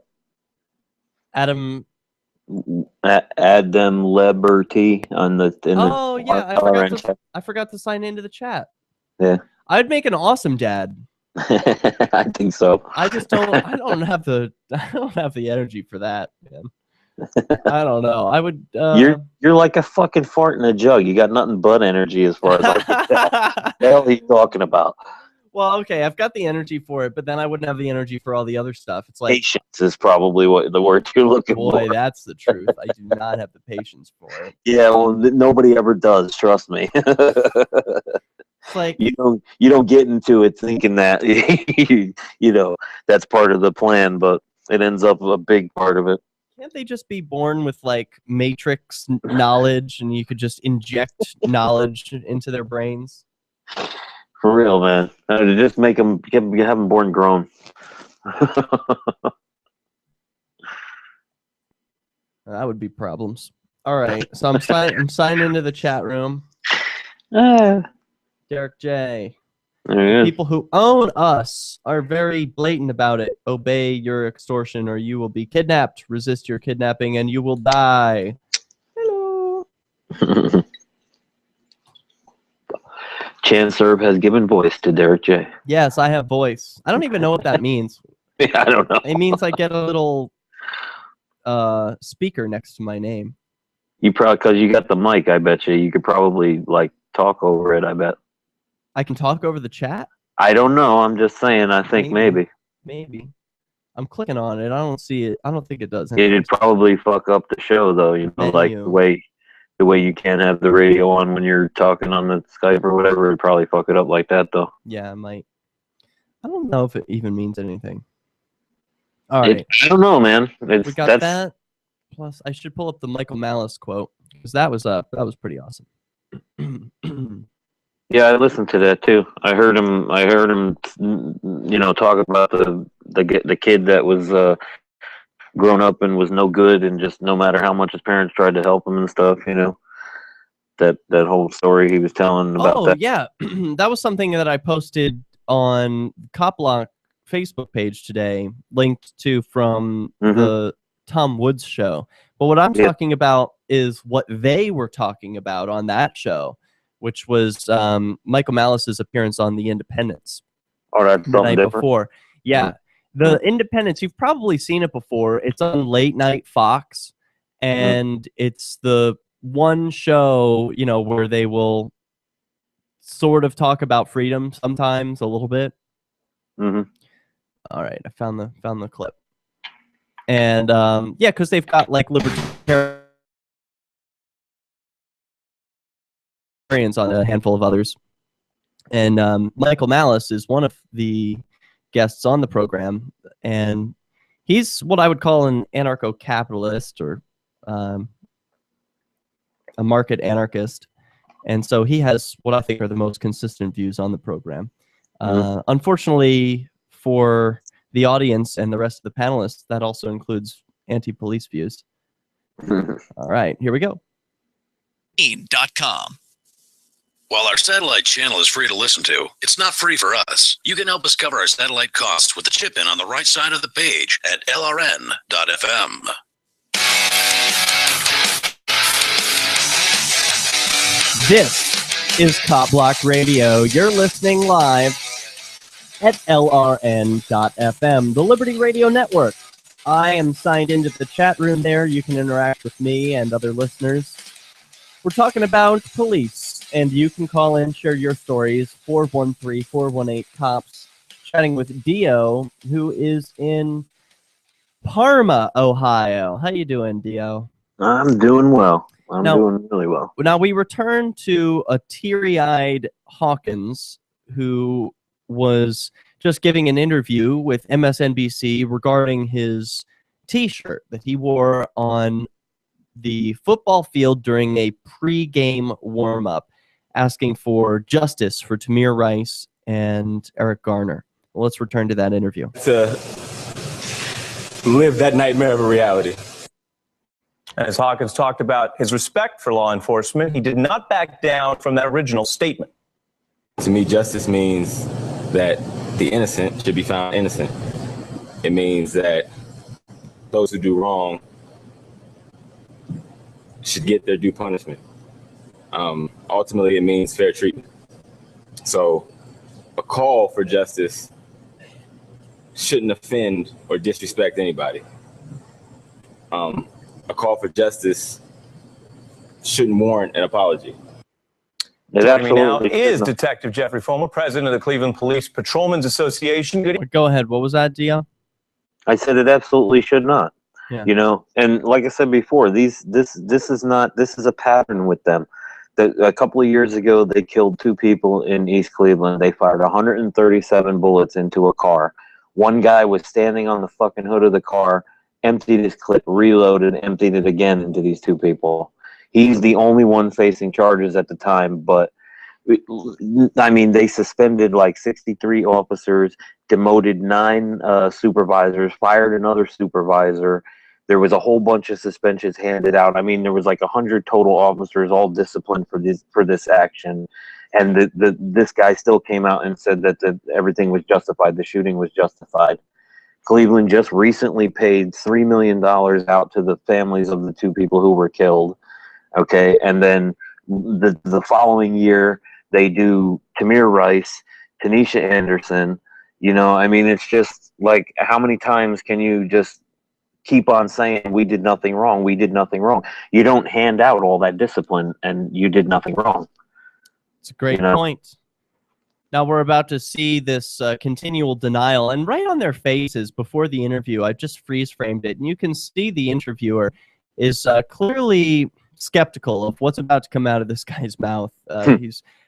[SPEAKER 1] Adam
[SPEAKER 2] Liberty on the.
[SPEAKER 1] I forgot to sign into the chat.
[SPEAKER 2] Yeah,
[SPEAKER 1] I'd make an awesome dad.
[SPEAKER 2] I think so.
[SPEAKER 1] I just don't. I don't have the energy for that, man. I don't know. I would.
[SPEAKER 2] You're like a fucking fart in a jug. You got nothing but energy as far as I can tell. What the hell are you talking about?
[SPEAKER 1] Well, okay, I've got the energy for it, but then I wouldn't have the energy for all the other stuff. It's like
[SPEAKER 2] patience is probably what the word you're looking for.
[SPEAKER 1] Boy, that's the truth. I do not have the patience for it.
[SPEAKER 2] Yeah, well, nobody ever does. Trust me.
[SPEAKER 1] It's like
[SPEAKER 2] you don't get into it thinking that that's part of the plan, but it ends up a big part of it.
[SPEAKER 1] Can't they just be born with like matrix knowledge, and you could just inject knowledge into their brains?
[SPEAKER 2] For real, man. Just have them born grown.
[SPEAKER 1] That would be problems. All right, so I'm signed into the chat room. Derek J. People who own us are very blatant about it. Obey your extortion, or you will be kidnapped. Resist your kidnapping, and you will die. Hello.
[SPEAKER 2] Chan Serb has given voice to Derek J.
[SPEAKER 1] Yes, I have voice. I don't even know what that means.
[SPEAKER 2] Yeah, I don't know.
[SPEAKER 1] It means I get a little speaker next to my name.
[SPEAKER 2] You probably, because you got the mic, I bet you could probably like talk over it. I bet.
[SPEAKER 1] I can talk over the chat? I
[SPEAKER 2] don't know. I'm just saying. I think maybe.
[SPEAKER 1] I'm clicking on it. I don't see it. I don't think it does.
[SPEAKER 2] It'd probably fuck up the show, though. Like the way you can't have the radio on when you're talking on the Skype or whatever. It'd probably fuck it up like that, though.
[SPEAKER 1] Yeah, it might. I don't know if it even means anything. All right.
[SPEAKER 2] I don't know, man.
[SPEAKER 1] We got that. Plus, I should pull up the Michael Malice quote, because that was pretty awesome.
[SPEAKER 2] Yeah, I listened to that too. I heard him, talk about the kid that was grown up and was no good, and just no matter how much his parents tried to help him and stuff, that whole story he was telling about that. Oh,
[SPEAKER 1] yeah. That was something that I posted on Cop Block Facebook page today, linked to from the Tom Woods show. But what I'm talking about is what they were talking about on that show. which was Michael Malice's appearance on The Independence.
[SPEAKER 2] Oh, that's
[SPEAKER 1] the
[SPEAKER 2] something
[SPEAKER 1] night
[SPEAKER 2] different.
[SPEAKER 1] before. Yeah. The Independence, you've probably seen it before. It's on late night Fox, and it's the one show, you know, where they will sort of talk about freedom sometimes a little bit.
[SPEAKER 2] Mm-hmm.
[SPEAKER 1] All right, I found the clip. And yeah, because they've got like libertarians on a handful of others. And Michael Malice is one of the guests on the program, and he's what I would call an anarcho-capitalist or a market anarchist. And so he has what I think are the most consistent views on the program. Unfortunately for the audience and the rest of the panelists, that also includes anti-police views. All right, here we go.
[SPEAKER 12] .com.
[SPEAKER 6] While our satellite channel is free to listen to, it's not free for us. You can help us cover our satellite costs with the chip-in on the right side of the page at lrn.fm.
[SPEAKER 1] This is Cop Block Radio. You're listening live at lrn.fm, the Liberty Radio Network. I am signed into the chat room there. You can interact with me and other listeners. We're talking about police, and you can call in, share your stories, 413-418-COPS. Chatting with Dio, who is in Parma, Ohio. How you doing, Dio?
[SPEAKER 2] I'm doing well. I'm doing really well.
[SPEAKER 1] Now, we return to a teary-eyed Hawkins, who was just giving an interview with MSNBC regarding his T-shirt that he wore on the football field during a pre-game warm-up, asking for justice for Tamir Rice and Eric Garner. Well, let's return to that interview.
[SPEAKER 11] To live that nightmare of a reality.
[SPEAKER 7] As Hawkins talked about his respect for law enforcement, he did not back down from that original statement.
[SPEAKER 11] To me, justice means that the innocent should be found innocent. It means that those who do wrong should get their due punishment. Ultimately, it means fair treatment. So a call for justice shouldn't offend or disrespect anybody. A call for justice shouldn't warrant an apology.
[SPEAKER 7] Joining me now is Detective Jeffrey Fulmer, president of the Cleveland Police Patrolmen's Association.
[SPEAKER 1] Go ahead. What was that, Dio?
[SPEAKER 2] I said it absolutely should not.
[SPEAKER 1] Yeah.
[SPEAKER 2] You know, and like I said before, this is a pattern with them. A couple of years ago, they killed 2 people in East Cleveland. They fired 137 bullets into a car. One guy was standing on the fucking hood of the car, emptied his clip, reloaded, emptied it again into these 2 people. He's the only one facing charges at the time, but I mean, they suspended like 63 officers, demoted 9 supervisors, fired another supervisor. There was a whole bunch of suspensions handed out. I mean, there was like 100 total officers all disciplined for this action, and this guy still came out and said that everything was justified. The shooting was justified. Cleveland just recently paid $3 million out to the families of the 2 people who were killed. Okay, and then the following year they do Tamir Rice, Tanisha Anderson. You know, I mean, it's just like, how many times can you just keep on saying we did nothing wrong? We did nothing wrong. You don't hand out all that discipline and you did nothing wrong.
[SPEAKER 1] It's a great point. Now we're about to see this continual denial, and right on their faces before the interview, I just freeze framed it, and you can see the interviewer is clearly skeptical of what's about to come out of this guy's mouth.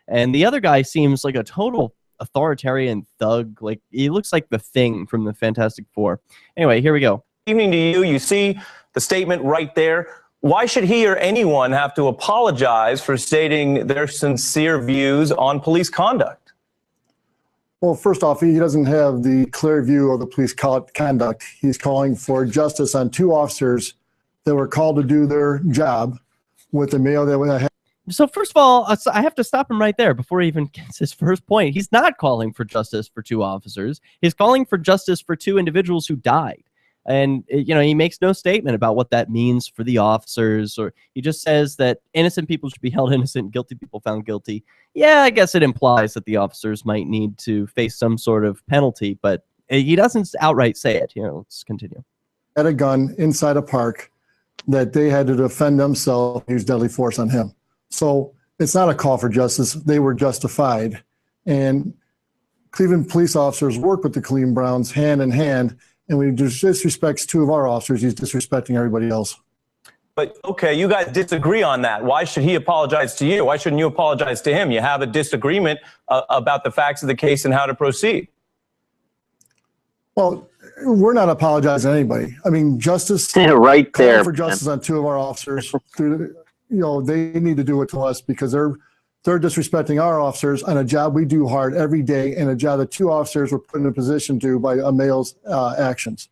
[SPEAKER 1] And the other guy seems like a total authoritarian thug. Like, he looks like the Thing from the Fantastic Four. Anyway, here we go.
[SPEAKER 7] Evening to you. You see the statement right there. Why should he or anyone have to apologize for stating their sincere views on police conduct?
[SPEAKER 8] Well, first off, he doesn't have the clear view of the police conduct. He's calling for justice on 2 officers that were called to do their job with the mail that we had.
[SPEAKER 1] So first of all, I have to stop him right there before he even gets his first point. He's not calling for justice for 2 officers. He's calling for justice for 2 individuals who died. And, he makes no statement about what that means for the officers, or he just says that innocent people should be held innocent, guilty people found guilty. Yeah, I guess it implies that the officers might need to face some sort of penalty, but he doesn't outright say it. Let's continue.
[SPEAKER 8] Had a gun inside a park that they had to defend themselves, use deadly force on him. So it's not a call for justice. They were justified. And Cleveland police officers work with the Cleveland Browns hand in hand. And when he disrespects two of our officers, he's disrespecting everybody else.
[SPEAKER 7] But, okay, you guys disagree on that. Why should he apologize to you? Why shouldn't you apologize to him? You have a disagreement about the facts of the case and how to proceed.
[SPEAKER 8] Well, we're not apologizing to anybody. I mean, justice.
[SPEAKER 2] Right there.
[SPEAKER 8] For justice on two of our officers. They need to do it to us because they're disrespecting our officers on a job we do hard every day, and a job that two officers were put in a position to by a male's actions.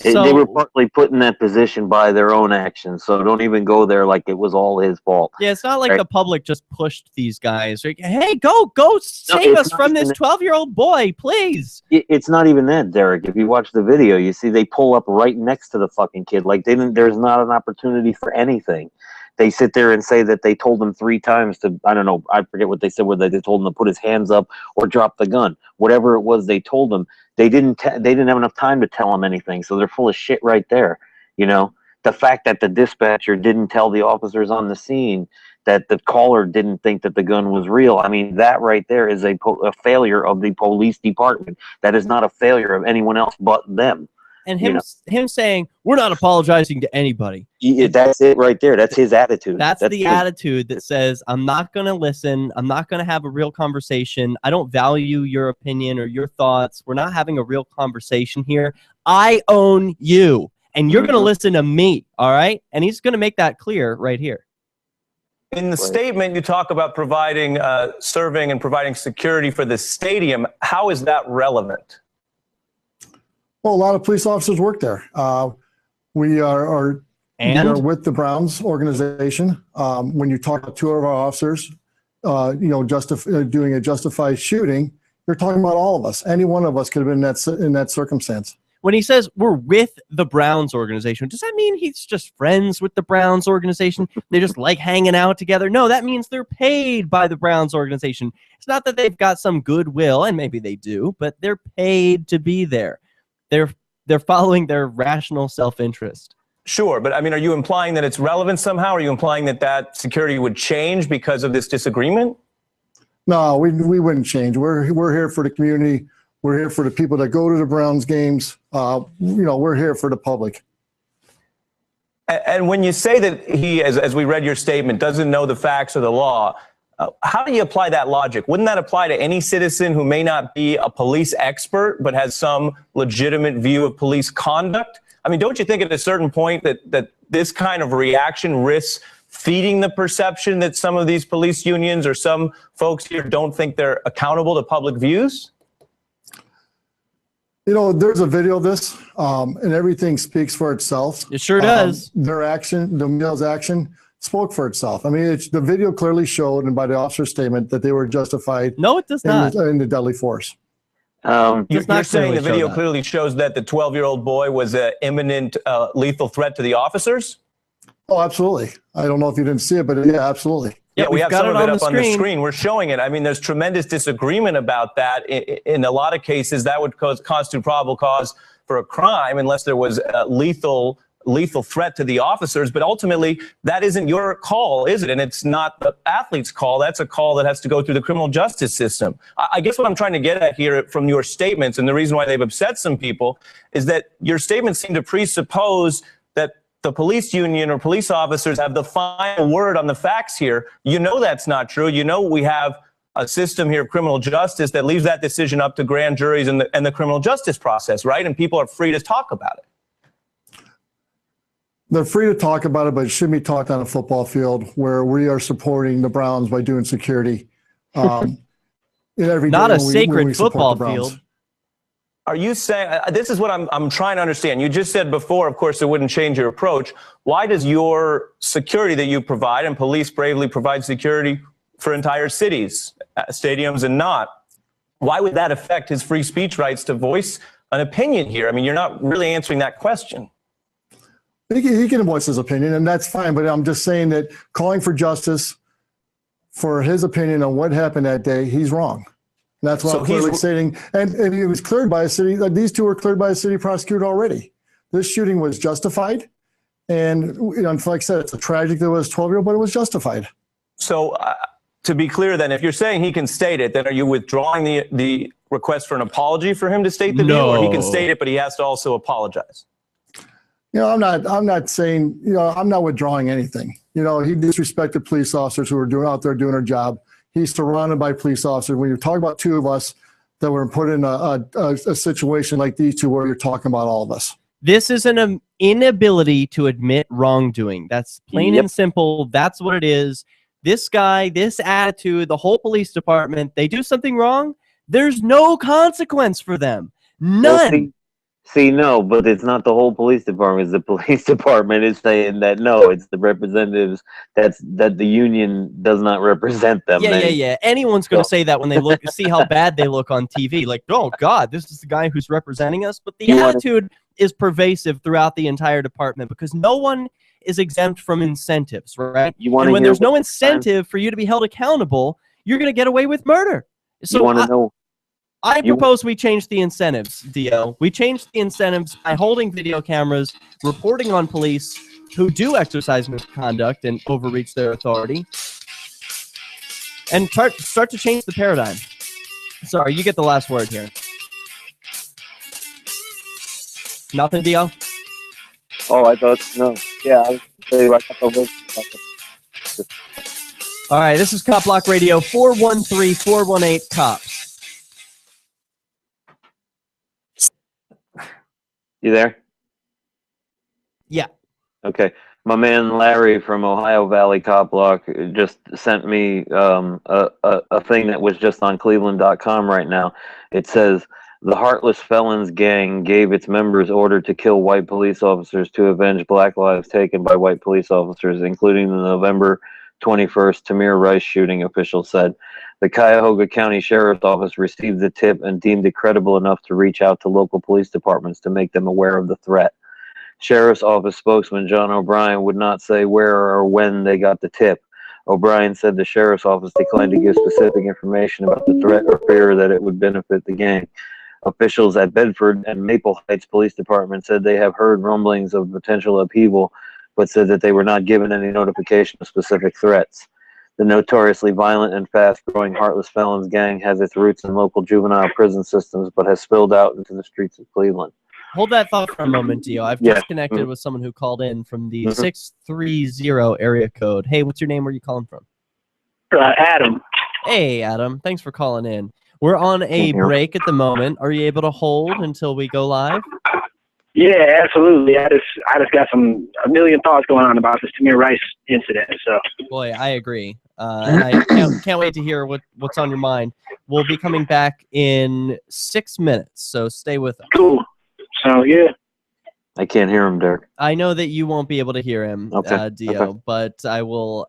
[SPEAKER 2] They were partly put in that position by their own actions, so don't even go there like it was all his fault.
[SPEAKER 1] Yeah, it's not like the public just pushed these guys. Like, hey, go save us from this 12-year-old boy, please.
[SPEAKER 2] It's not even that, Derek. If you watch the video, you see they pull up right next to the fucking kid. Like, there's not an opportunity for anything. They sit there and say that they told him 3 times to, I don't know, I forget what they said, whether they told him to put his hands up or drop the gun. Whatever it was they told him, they didn't have enough time to tell him anything, so they're full of shit right there. The fact that the dispatcher didn't tell the officers on the scene, that the caller didn't think that the gun was real. I mean, that right there is a failure of the police department. That is not a failure of anyone else but them.
[SPEAKER 1] And him saying, we're not apologizing to anybody.
[SPEAKER 2] That's it right there. That's his attitude.
[SPEAKER 1] That's the attitude that says, I'm not going to listen. I'm not going to have a real conversation. I don't value your opinion or your thoughts. We're not having a real conversation here. I own you, and you're going to listen to me, all right? And he's going to make that clear right here.
[SPEAKER 7] In the statement, you talk about providing, serving and providing security for the stadium. How is that relevant?
[SPEAKER 8] Well, a lot of police officers work there. We are with the Browns organization. When you talk to 2 of our officers, doing a justified shooting, you're talking about all of us. Any one of us could have been in that circumstance.
[SPEAKER 1] When he says we're with the Browns organization, does that mean he's just friends with the Browns organization? They just like hanging out together? No, that means they're paid by the Browns organization. It's not that they've got some goodwill, and maybe they do, but they're paid to be there. They're following their rational self-interest.
[SPEAKER 7] Sure, but I mean, are you implying that it's relevant somehow? Are you implying that security would change because of this disagreement?
[SPEAKER 8] No, we wouldn't change. We're here for the community. We're here for the people that go to the Browns games. We're here for the public.
[SPEAKER 7] And when you say that he, as we read your statement, doesn't know the facts or the law, how do you apply that logic? Wouldn't that apply to any citizen who may not be a police expert but has some legitimate view of police conduct? I mean, don't you think at a certain point that this kind of reaction risks feeding the perception that some of these police unions or some folks here don't think they're accountable to public views?
[SPEAKER 8] There's a video of this, and everything speaks for itself.
[SPEAKER 1] It sure does.
[SPEAKER 8] Their action, the male's action, spoke for itself. I mean, the video clearly showed, and by the officer's statement, that they were justified.
[SPEAKER 1] No, it does not.
[SPEAKER 8] In the deadly force.
[SPEAKER 7] You're saying the video clearly shows that the 12-year-old boy was an imminent lethal threat to the officers?
[SPEAKER 8] Oh, absolutely. I don't know if you didn't see it, but yeah, absolutely.
[SPEAKER 7] Yeah, we have some of it up on the screen. We're showing it. I mean, there's tremendous disagreement about that. In a lot of cases, that would constitute probable cause for a crime unless there was a lethal threat to the officers. But ultimately, that isn't your call, is it? And it's not the athlete's call. That's a call that has to go through the criminal justice system. I guess what I'm trying to get at here from your statements, and the reason why they've upset some people, is that your statements seem to presuppose that the police union or police officers have the final word on the facts here. That's not true. We have a system here of criminal justice that leaves that decision up to grand juries and the criminal justice process, right? And people are free to talk about it.
[SPEAKER 8] They're free to talk about it, but it shouldn't be talked on a football field where we are supporting the Browns by doing security.
[SPEAKER 1] Not a sacred football field.
[SPEAKER 7] Are you saying, this is what I'm trying to understand. You just said before, of course, it wouldn't change your approach. Why does your security that you provide, and police bravely provide security for entire cities, stadiums and not, why would that affect his free speech rights to voice an opinion here. I mean, you're not really answering that question.
[SPEAKER 8] He can voice his opinion, and that's fine. But I'm just saying that calling for justice for his opinion on what happened that day, he's wrong. And that's what I'm clearly stating. And it was cleared by a city. These two were cleared by a city prosecutor already. This shooting was justified. And like I said, it's a tragic that it was 12-year-old, but it was justified.
[SPEAKER 7] So to be clear, then, if you're saying he can state it, then are you withdrawing the request for an apology for him to state the view, or he can state it, but he has to also apologize?
[SPEAKER 8] I'm not saying, I'm not withdrawing anything. He disrespected police officers who were out there doing their job. He's surrounded by police officers. When you talk about two of us that were put in a situation like these two, where you're talking about all of us.
[SPEAKER 1] This is an inability to admit wrongdoing. That's plain and simple. That's what it is. This guy, this attitude, the whole police department, they do something wrong, there's no consequence for them. None.
[SPEAKER 2] See, no, but it's not the whole police department. It's the police department is saying that no, it's the representatives that the union does not represent them.
[SPEAKER 1] Yeah. Anyone's going to say that when they see how bad they look on TV. Like, oh God, this is the guy who's representing us. But the attitude is pervasive throughout the entire department because no one is exempt from incentives, right? And when there's no incentive for you to be held accountable, you're going to get away with murder. So
[SPEAKER 2] you want to know?
[SPEAKER 1] I propose we change the incentives, Dio. We change the incentives by holding video cameras, reporting on police who do exercise misconduct and overreach their authority, and start to change the paradigm. Sorry, you get the last word here. Nothing, Dio?
[SPEAKER 2] Oh, I thought, no. Yeah, I was
[SPEAKER 1] all right, this is Cop Block Radio, 413-418-COPS.
[SPEAKER 2] You there?
[SPEAKER 1] Yeah.
[SPEAKER 2] Okay. My man Larry from Ohio Valley Cop Block just sent me a thing that was just on Cleveland.com right now. It says, the Heartless Felons gang gave its members order to kill white police officers to avenge black lives taken by white police officers, including the November 21st Tamir Rice shooting, officials said. The Cuyahoga County Sheriff's Office received the tip and deemed it credible enough to reach out to local police departments to make them aware of the threat. Sheriff's Office spokesman John O'Brien would not say where or when they got the tip. O'Brien said the Sheriff's Office declined to give specific information about the threat or fear that it would benefit the gang. Officials at Bedford and Maple Heights Police Department said they have heard rumblings of potential upheaval, but said that they were not given any notification of specific threats. The notoriously violent and fast-growing Heartless Felons gang has its roots in local juvenile prison systems, but has spilled out into the streets of Cleveland.
[SPEAKER 1] Hold that thought for a moment, Dio. I've just connected with someone who called in from the 630 area code. Hey, what's your name? Where are you calling from?
[SPEAKER 13] Adam.
[SPEAKER 1] Hey, Adam. Thanks for calling in. We're on a break at the moment. Are you able to hold until we go live?
[SPEAKER 13] Yeah, absolutely. I just got a million thoughts going on about this Tamir Rice incident. So,
[SPEAKER 1] boy, I agree. And I can't wait to hear what's on your mind. We'll be coming back in 6 minutes, so stay with us.
[SPEAKER 13] Cool. So, yeah.
[SPEAKER 2] I can't hear him, Derek.
[SPEAKER 1] I know that you won't be able to hear him, Dio,
[SPEAKER 2] okay.
[SPEAKER 1] but I will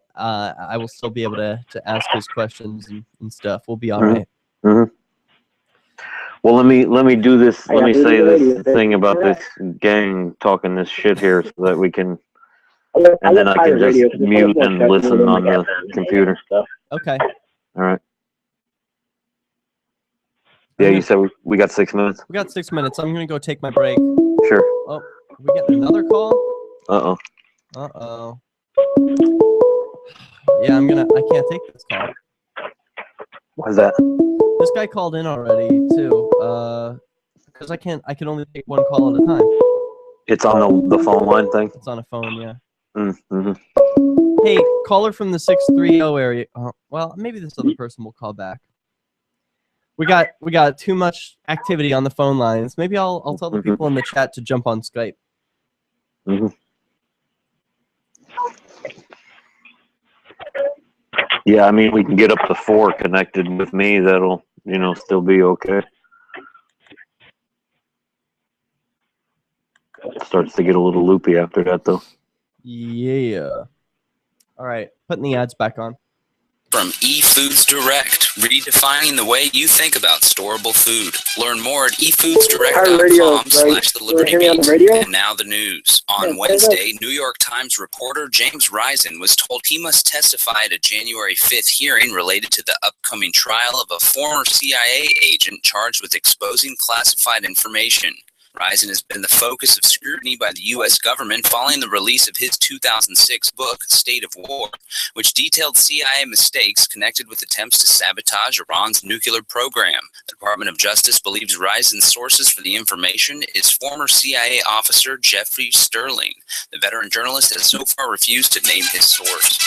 [SPEAKER 1] still be able to ask his questions and stuff. We'll be all right.
[SPEAKER 2] Mm-hmm. Well, let me do this. Let me say this thing about this gang talking this shit here, so that we can, and then I can just mute and listen on the computer.
[SPEAKER 1] Okay.
[SPEAKER 2] All right. Yeah, you said we got 6 minutes.
[SPEAKER 1] We got 6 minutes. I'm gonna go take my break.
[SPEAKER 2] Sure.
[SPEAKER 1] Oh, we get another call.
[SPEAKER 2] Uh-oh.
[SPEAKER 1] Uh-oh. Yeah, I can't take this call.
[SPEAKER 2] Why's that?
[SPEAKER 1] This guy called in already too. Because I can only take one call at a time.
[SPEAKER 2] It's on the phone line thing?
[SPEAKER 1] It's on a phone, yeah.
[SPEAKER 2] Mm-hmm.
[SPEAKER 1] Hey, caller from the 630 area. Well, maybe this other person will call back. We got too much activity on the phone lines. Maybe I'll tell the people in the chat to jump on Skype.
[SPEAKER 2] Mm-hmm. Yeah, I mean, we can get up to 4 connected with me. That'll, still be okay. It starts to get a little loopy after that, though.
[SPEAKER 1] Yeah. All right, putting the ads back on.
[SPEAKER 14] From eFoods Direct, redefining the way you think about storable food. Learn more at efoodsdirect.com/thelibertybeat. And now the news. On Wednesday, New York Times reporter James Risen was told he must testify at a January 5th hearing related to the upcoming trial of a former CIA agent charged with exposing classified information. Risen has been the focus of scrutiny by the U.S. government following the release of his 2006 book, State of War, which detailed CIA mistakes connected with attempts to sabotage Iran's nuclear program. The Department of Justice believes Risen's sources for the information is former CIA officer Jeffrey Sterling. The veteran journalist has so far refused to name his source.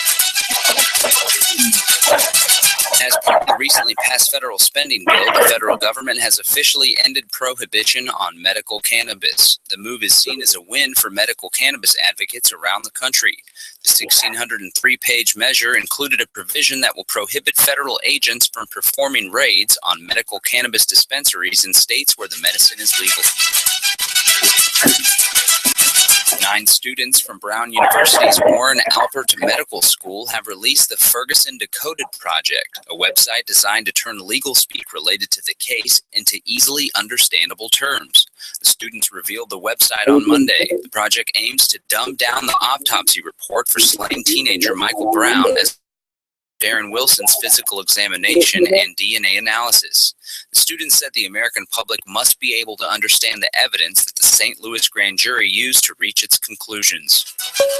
[SPEAKER 14] As part of the recently passed federal spending bill, the federal government has officially ended prohibition on medical cannabis. The move is seen as a win for medical cannabis advocates around the country. The 1,603-page measure included a provision that will prohibit federal agents from performing raids on medical cannabis dispensaries in states where the medicine is legal. 9 students from Brown University's Warren Alpert Medical School have released the Ferguson Decoded Project, a website designed to turn legal speak related to the case into easily understandable terms. The students revealed the website on Monday. The project aims to dumb down the autopsy report for slain teenager Michael Brown as Darren Wilson's physical examination and DNA analysis. The students said the American public must be able to understand the evidence that the St. Louis grand jury used to reach its conclusions.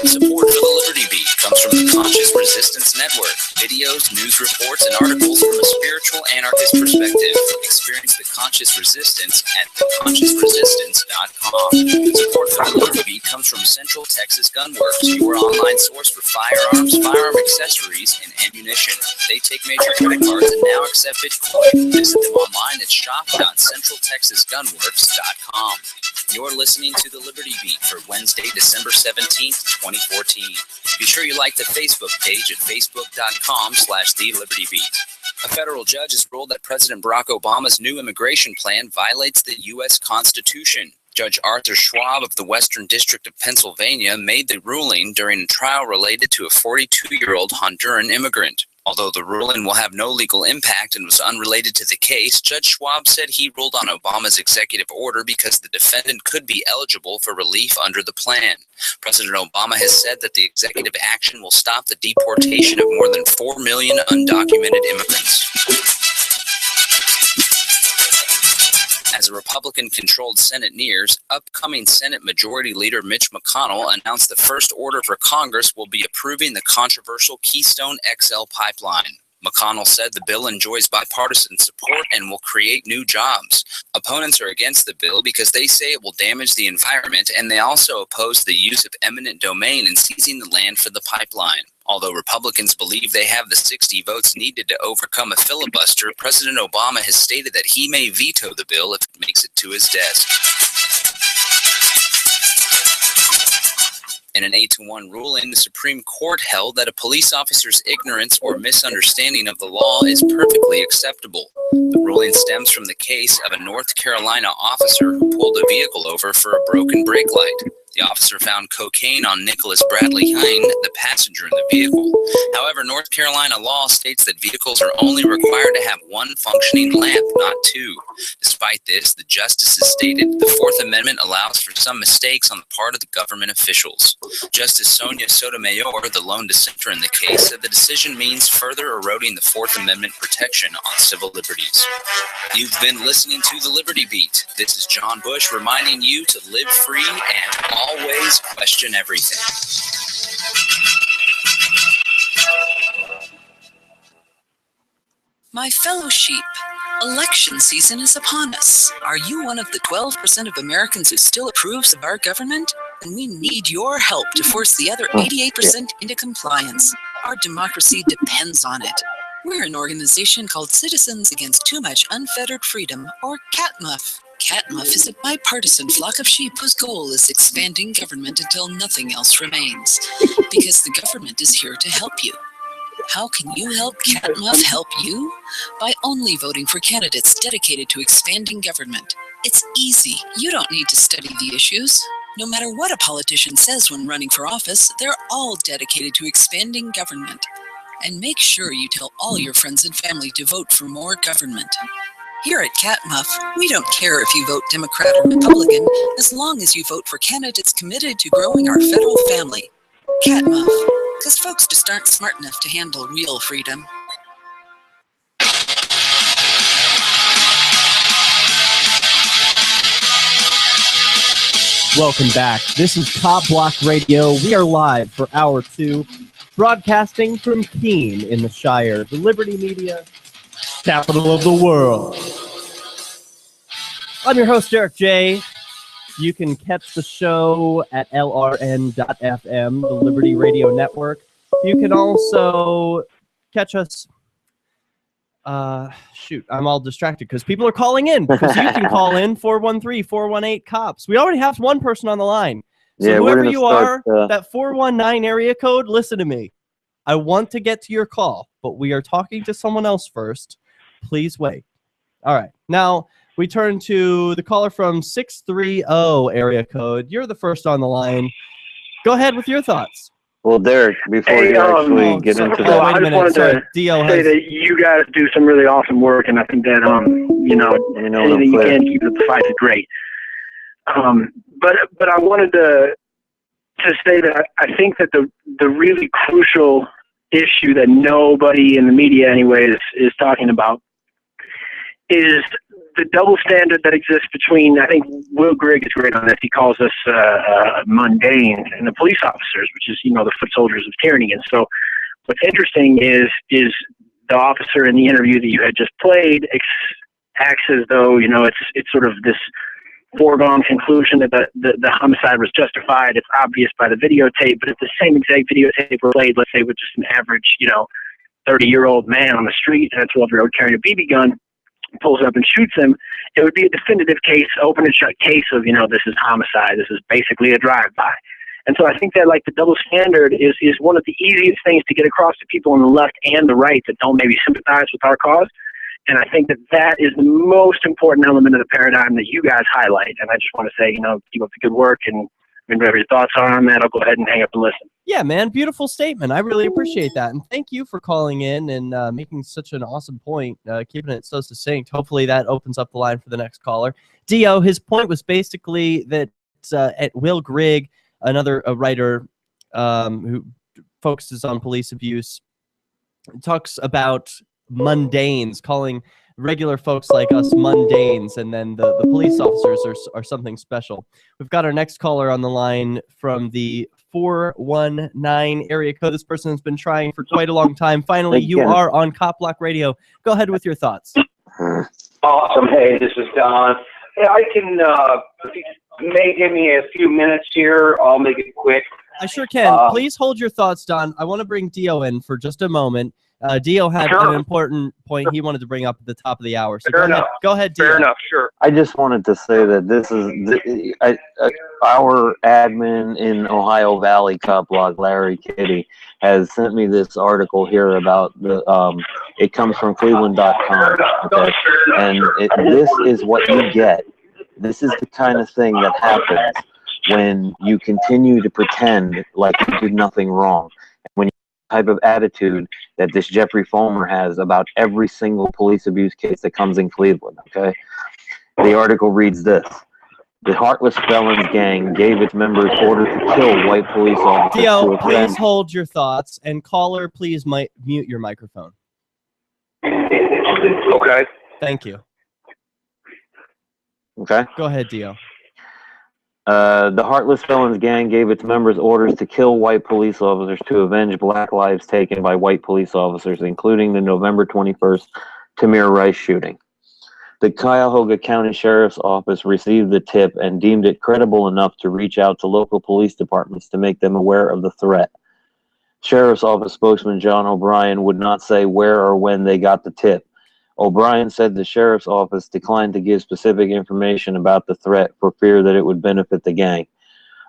[SPEAKER 14] Support for the Liberty Beat comes from the Conscious Resistance Network. Videos, news reports, and articles from a spiritual anarchist perspective. Experience the Conscious Resistance at theconsciousresistance.com. Support for the Liberty Beat comes from Central Texas Gunworks, your online source for firearms, firearm accessories, and ammunition. They take major credit cards and now accept Bitcoin. Visit them online at shop.centraltexasgunworks.com. You're listening to the Liberty Beat for Wednesday, December 17th, 2014. Be sure you like the Facebook page at facebook.com/thelibertybeat. A federal judge has ruled that President Barack Obama's new immigration plan violates the U.S. Constitution. Judge Arthur Schwab of the Western District of Pennsylvania made the ruling during a trial related to a 42-year-old Honduran immigrant. Although the ruling will have no legal impact and was unrelated to the case, Judge Schwab said he ruled on Obama's executive order because the defendant could be eligible for relief under the plan. President Obama has said that the executive action will stop the deportation of more than 4 million undocumented immigrants. As a Republican-controlled Senate nears, upcoming Senate Majority Leader Mitch McConnell announced the first order for Congress will be approving the controversial Keystone XL pipeline. McConnell said the bill enjoys bipartisan support and will create new jobs. Opponents are against the bill because they say it will damage the environment, and they also oppose the use of eminent domain in seizing the land for the pipeline. Although Republicans believe they have the 60 votes needed to overcome a filibuster, President Obama has stated that he may veto the bill if it makes it to his desk. In an 8-1 ruling, the Supreme Court held that a police officer's ignorance or misunderstanding of the law is perfectly acceptable. The ruling stems from the case of a North Carolina officer who pulled a vehicle over for a broken brake light. The officer found cocaine on Nicholas Bradley Hine, the passenger in the vehicle. However, North Carolina law states that vehicles are only required to have one functioning lamp, not 2. Despite this, the justices stated the Fourth Amendment allows for some mistakes on the part of the government officials. Justice Sonia Sotomayor, the lone dissenter in the case, said the decision means further eroding the Fourth Amendment protection on civil liberties. You've been listening to the Liberty Beat. This is John Bush reminding you to live free and always question everything.
[SPEAKER 15] My fellow sheep, election season is upon us. Are you one of the 12% of Americans who still approves of our government? Then we need your help to force the other 88% into compliance. Our democracy depends on it. We're an organization called Citizens Against Too Much Unfettered Freedom, or CATMUF. CATMUF is a bipartisan flock of sheep whose goal is expanding government until nothing else remains. Because the government is here to help you. How can you help CATMUF help you? By only voting for candidates dedicated to expanding government. It's easy. You don't need to study the issues. No matter what a politician says when running for office, they're all dedicated to expanding government. And make sure you tell all your friends and family to vote for more government. Here at Catmuff, we don't care if you vote Democrat or Republican, as long as you vote for candidates committed to growing our federal family. Catmuff, because folks just aren't smart enough to handle real freedom.
[SPEAKER 1] Welcome back. This is Cop Block Radio. We are live for Hour 2, broadcasting from Keene in the Shire, the Liberty Media capital of the world. I'm your host, Derek J. You can catch the show at LRN.FM, the Liberty Radio Network. You can also catch us. Shoot, I'm all distracted because people are calling in. Because you can call in 413-418-COPS. We already have one person on the line. So
[SPEAKER 2] yeah,
[SPEAKER 1] whoever you are, that 419 area code, listen to me. I want to get to your call, but we are talking to someone else first. Please wait. All right. Now, we turn to the caller from 630 area code. You're the first on the line. Go ahead with your thoughts.
[SPEAKER 2] Well, Derek, before you actually get into that,
[SPEAKER 13] I just wanted to say that you guys do some really awesome work, and I think that anything you can keep the fight is great. But I wanted to say that I think that the really crucial issue that nobody in the media, anyways, is talking about is the double standard that exists between, I think Will Grigg is great on this, he calls us mundane, and the police officers, which is, the foot soldiers of tyranny. And so what's interesting is the officer in the interview that you had just played acts as though, it's sort of this foregone conclusion that the homicide was justified. It's obvious by the videotape, but if the same exact videotape were played, let's say with just an average, 30-year-old man on the street and a 12-year-old carrying a BB gun, pulls up and shoots him, it would be a definitive case, open and shut case of, this is homicide. This is basically a drive-by. And so I think that the double standard is one of the easiest things to get across to people on the left and the right that don't maybe sympathize with our cause. And I think that is the most important element of the paradigm that you guys highlight. And I just want to say, keep up the good work, and whatever your thoughts are on that, I'll go ahead and hang up and listen.
[SPEAKER 1] Yeah, man, beautiful statement. I really appreciate that. And thank you for calling in and making such an awesome point, keeping it so succinct. Hopefully that opens up the line for the next caller. Dio, his point was basically that at Will Grigg, another writer who focuses on police abuse, talks about mundanes, calling regular folks like us mundanes, and then the police officers are something special. We've got our next caller on the line from the 419 area code. This person has been trying for quite a long time. Finally, you are on Cop Block Radio. Go ahead with your thoughts.
[SPEAKER 16] Awesome. Hey, this is Don. Hey, I can, if you may give me a few minutes here, I'll make it quick.
[SPEAKER 1] I sure can. Please hold your thoughts, Don. I want to bring Dio in for just a moment. Dio had an important point he wanted to bring up at the top of the hour. So go ahead, Dio.
[SPEAKER 16] Fair enough, sure.
[SPEAKER 2] I just wanted to say that this is our admin in Ohio Valley Cop Block, Larry Kitty, has sent me this article here about the it comes from Cleveland.com, okay? And this is what you get. This is the kind of thing that happens when you continue to pretend like you did nothing wrong. When you type of attitude that this Jeffrey Fulmer has about every single police abuse case that comes in Cleveland, okay? The article reads this. The Heartless Felons Gang gave its members orders to kill white police officers.
[SPEAKER 1] Dio, please hold your thoughts. And caller, please mute your microphone.
[SPEAKER 16] Okay.
[SPEAKER 1] Thank you.
[SPEAKER 2] Okay.
[SPEAKER 1] Go ahead, Dio.
[SPEAKER 2] The Heartless Felons Gang gave its members orders to kill white police officers to avenge black lives taken by white police officers, including the November 21st Tamir Rice shooting. The Cuyahoga County Sheriff's Office received the tip and deemed it credible enough to reach out to local police departments to make them aware of the threat. Sheriff's Office spokesman John O'Brien would not say where or when they got the tip. O'Brien said the Sheriff's Office declined to give specific information about the threat for fear that it would benefit the gang.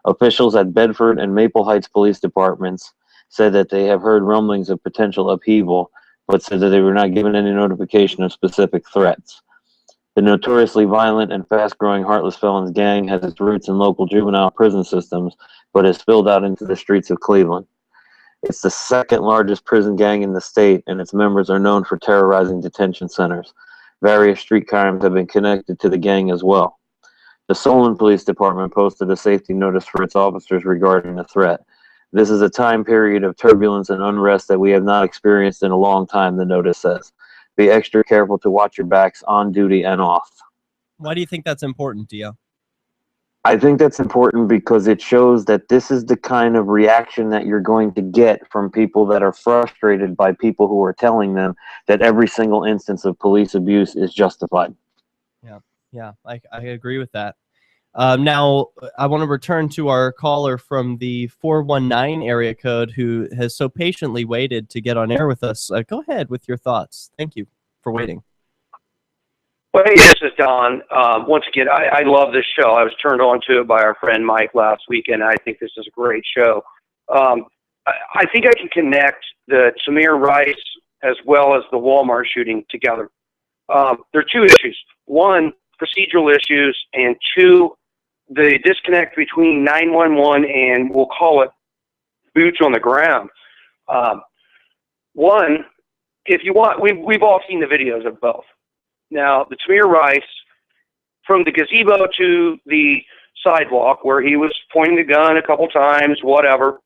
[SPEAKER 2] Officials at Bedford and Maple Heights Police Departments said that they have heard rumblings of potential upheaval, but said that they were not given any notification of specific threats. The notoriously violent and fast-growing Heartless Felons Gang has its roots in local juvenile prison systems, but has spilled out into the streets of Cleveland. It's the second largest prison gang in the state, and its members are known for terrorizing detention centers. Various street crimes have been connected to the gang as well. The Solon Police Department posted a safety notice for its officers regarding the threat. This is a time period of turbulence and unrest that we have not experienced in a long time, the notice says. Be extra careful to watch your backs on duty and off.
[SPEAKER 1] Why do you think that's important, Dio?
[SPEAKER 2] I think that's important because it shows that this is the kind of reaction that you're going to get from people that are frustrated by people who are telling them that every single instance of police abuse is justified.
[SPEAKER 1] Yeah, I agree with that. Now, I want to return to our caller from the 419 area code who has so patiently waited to get on air with us. Go ahead with your thoughts. Thank you for waiting.
[SPEAKER 17] Well, hey, this is Don. Once again, I love this show. I was turned on to it by our friend Mike last weekend. I think this is a great show. I think I can connect the Tamir Rice as well as the Walmart shooting together. There are two issues. One, procedural issues, and two, the disconnect between 911 and we'll call it boots on the ground. One, if you want, we've all seen the videos of both. Now, the Tamir Rice, from the gazebo to the sidewalk where he was pointing the gun a couple times, whatever,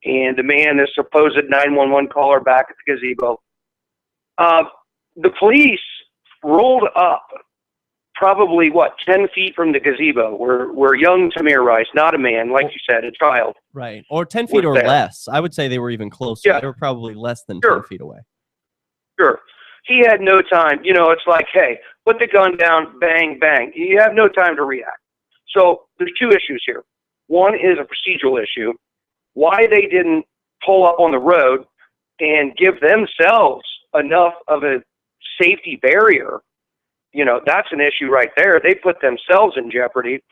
[SPEAKER 17] and the man, the supposed 911 caller back at the gazebo, the police rolled up probably, 10 feet from the gazebo where young Tamir Rice, not a man, like you said, a child.
[SPEAKER 1] Right, or 10 feet or less. I would say they were even closer. Yeah. They were probably less than 10 feet away.
[SPEAKER 17] Sure. He had no time. You know, it's like, hey, put the gun down, bang, bang. You have no time to react. So there's two issues here. One is a procedural issue. Why they didn't pull up on the road and give themselves enough of a safety barrier, you know, that's an issue right there. They put themselves in jeopardy.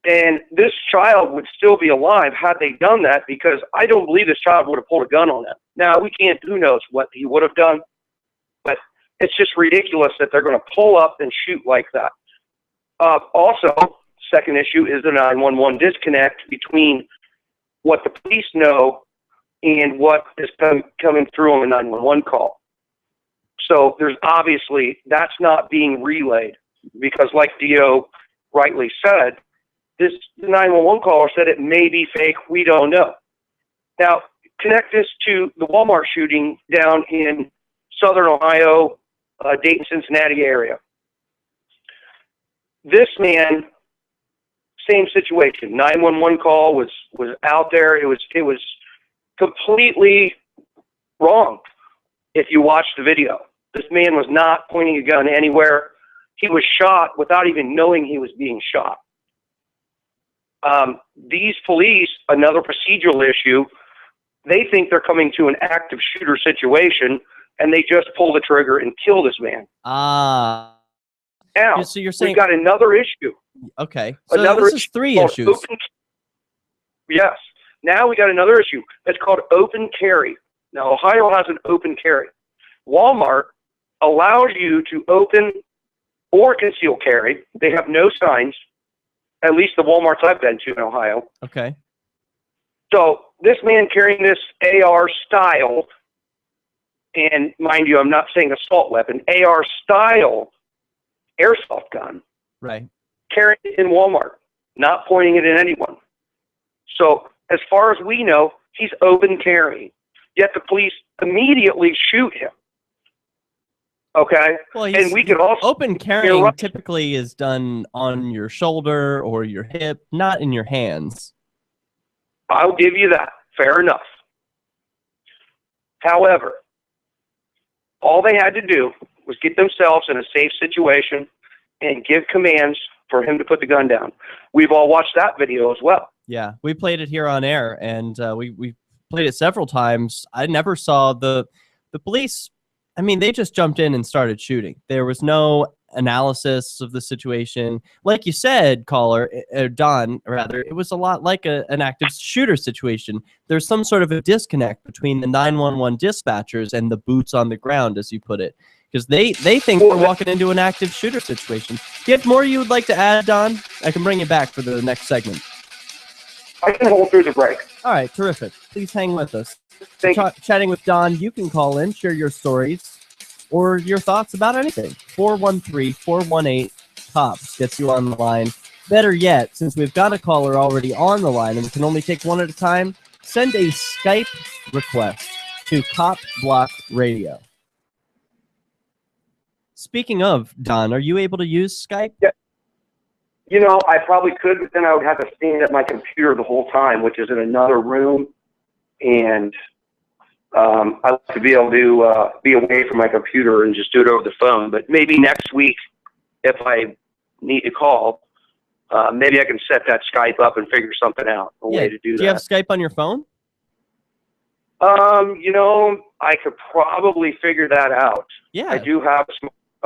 [SPEAKER 17] And this child would still be alive had they done that, because I don't believe this child would have pulled a gun on them. Now, we can't, who knows what he would have done. But it's just ridiculous that they're going to pull up and shoot like that. Also, second issue is the 911 disconnect between what the police know and what is coming through on the 911 call. So there's obviously, that's not being relayed, because like Dio rightly said, this 911 caller said it may be fake. We don't know. Now, connect this to the Walmart shooting down in Southern Ohio, Dayton, Cincinnati area. This man, same situation. 911 call was out there. It was completely wrong. If you watch the video, this man was not pointing a gun anywhere. He was shot without even knowing he was being shot. These police, another procedural issue, they think they're coming to an active shooter situation, and they just pull the trigger and kill this man. Now,
[SPEAKER 1] so you're saying
[SPEAKER 17] we've got another issue.
[SPEAKER 1] Okay, so this is three issues.
[SPEAKER 17] Yes. Now we got another issue. It's called open carry. Now, Ohio has an open carry. Walmart allows you to open or conceal carry. They have no signs, at least the Walmarts I've been to in Ohio.
[SPEAKER 1] Okay.
[SPEAKER 17] So this man carrying this AR style, and mind you, I'm not saying assault weapon, AR style airsoft gun.
[SPEAKER 1] Right.
[SPEAKER 17] Carrying it in Walmart, not pointing it at anyone. So as far as we know, he's open carry. Yet the police immediately shoot him. Okay?
[SPEAKER 1] Well,
[SPEAKER 17] and we could also...
[SPEAKER 1] Open carrying typically is done on your shoulder or your hip, not in your hands.
[SPEAKER 17] I'll give you that. Fair enough. However, all they had to do was get themselves in a safe situation and give commands for him to put the gun down. We've all watched that video as well.
[SPEAKER 1] Yeah, we played it here on air, and we played it several times. I never saw the police. I mean, they just jumped in and started shooting. There was no analysis of the situation. Like you said, caller, Don, rather, it was a lot like an active shooter situation. There's some sort of a disconnect between the 911 dispatchers and the boots on the ground, as you put it, because they think we're walking into an active shooter situation. Do you have more you would like to add, Don? I can bring you back for the next segment.
[SPEAKER 17] I can hold through the break.
[SPEAKER 1] All right, terrific. Please hang with us. Chatting with Don, you can call in, share your stories, or your thoughts about anything. 413-418-COPS gets you on the line. Better yet, since we've got a caller already on the line and we can only take one at a time, send a Skype request to Cop Block Radio. Speaking of, Don, are you able to use Skype?
[SPEAKER 17] Yeah. You know, I probably could, but then I would have to stand at my computer the whole time, which is in another room. And I'd like to be able to be away from my computer and just do it over the phone. But maybe next week, if I need to call, maybe I can set that Skype up and figure something out, a way to do that.
[SPEAKER 1] Do you have Skype on your phone?
[SPEAKER 17] You know, I could probably figure that out.
[SPEAKER 1] Yeah.
[SPEAKER 17] I do have a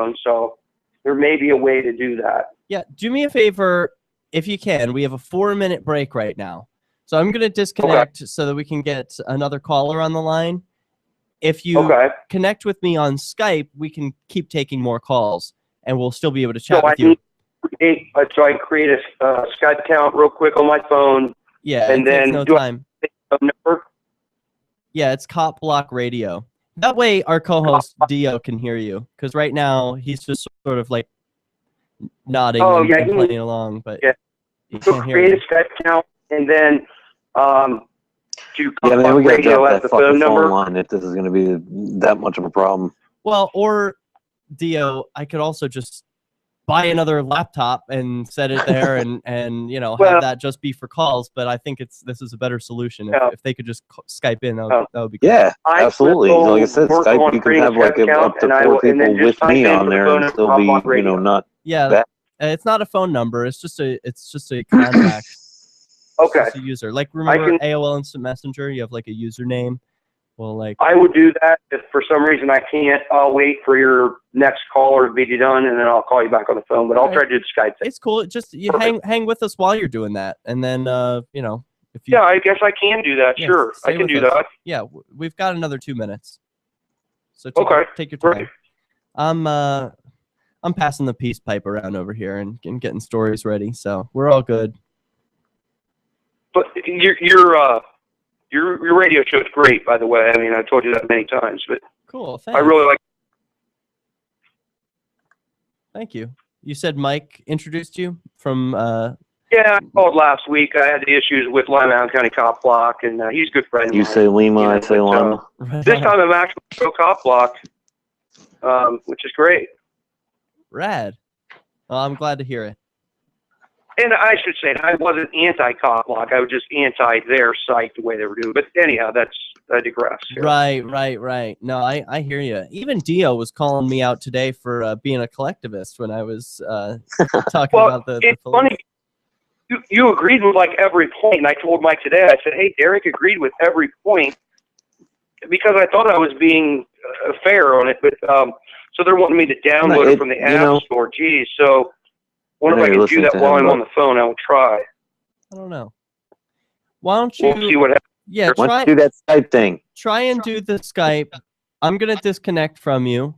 [SPEAKER 17] smartphone, so there may be a way to do that.
[SPEAKER 1] Yeah, do me a favor, if you can. We have a 4-minute break right now. So I'm going to disconnect so that we can get another caller on the line. If you connect with me on Skype, we can keep taking more calls, and we'll still be able to chat with you.
[SPEAKER 17] So I create a Skype account real quick on my phone.
[SPEAKER 1] Yeah,
[SPEAKER 17] and then
[SPEAKER 1] no
[SPEAKER 17] do
[SPEAKER 1] time.
[SPEAKER 17] I number?
[SPEAKER 1] Yeah, it's Cop Block Radio. That way our co-host Dio can hear you, because right now he's just sort of like nodding and playing along, but he
[SPEAKER 17] So
[SPEAKER 1] can't hear
[SPEAKER 17] create
[SPEAKER 1] you.
[SPEAKER 17] a Skype account and then do
[SPEAKER 2] Yeah, man,
[SPEAKER 17] Cop
[SPEAKER 2] we got to
[SPEAKER 17] Radio
[SPEAKER 2] drop
[SPEAKER 17] as
[SPEAKER 2] that
[SPEAKER 17] the
[SPEAKER 2] fucking
[SPEAKER 17] phone number.
[SPEAKER 2] phone line if this is going to be that much of a problem.
[SPEAKER 1] Well, or Dio, I could also just buy another laptop and set it there and you know, have that just be for calls. But I think this is a better solution if they could just Skype in. That would be great.
[SPEAKER 2] Yeah, absolutely. Like I said, Skype, you can have like up to 4 people with me on there and still be, you know, not
[SPEAKER 1] Yeah, it's not a phone number. It's just a contact.
[SPEAKER 17] Okay.
[SPEAKER 1] It's a user. Like remember AOL Instant Messenger? You have like a username. Well, like
[SPEAKER 17] I would do that. If for some reason I can't, I'll wait for your next caller to be done, and then I'll call you back on the phone. But I'll try to do the Skype thing.
[SPEAKER 1] it's cool. Just you hang with us while you're doing that, and then you know, if you
[SPEAKER 17] Yeah, I guess I can do that. Sure, I
[SPEAKER 1] stay
[SPEAKER 17] can
[SPEAKER 1] with
[SPEAKER 17] do
[SPEAKER 1] us.
[SPEAKER 17] that.
[SPEAKER 1] Yeah, we've got another 2 minutes. So take your time. I'm passing the peace pipe around over here and getting stories ready, so we're all good.
[SPEAKER 17] But your radio show is great, by the way. I mean, I've told you that many times, but
[SPEAKER 1] Cool.
[SPEAKER 17] I really like.
[SPEAKER 1] Thank you. You said Mike introduced you from.
[SPEAKER 17] Yeah, I called last week. I had the issues with Lima Mountain County Cop Block, and he's a good friend of
[SPEAKER 2] You
[SPEAKER 17] mine.
[SPEAKER 2] say Lima, I say Lima.
[SPEAKER 17] This time I'm actually pro Cop Block, which is great.
[SPEAKER 1] Rad. Well, I'm glad to hear it.
[SPEAKER 17] And I should say, I wasn't anti-Cop Block. I was just anti their site, the way they were doing. But anyhow, I digress. Here.
[SPEAKER 1] Right. No, I hear you. Even Dio was calling me out today for being a collectivist when I was talking about the
[SPEAKER 17] it's
[SPEAKER 1] police.
[SPEAKER 17] funny. You agreed with like every point, and I told Mike today. I said, "Hey, Derek agreed with every point," because I thought I was being fair on it. But so they're wanting me to download it from the App Store. Geez, so wonder if I can do that while I'm on the phone. I will try.
[SPEAKER 1] I don't know. Why don't you?
[SPEAKER 17] We'll see what happens.
[SPEAKER 1] Yeah,
[SPEAKER 2] Why don't you do that Skype thing?
[SPEAKER 1] Try and do the Skype. I'm gonna disconnect from you.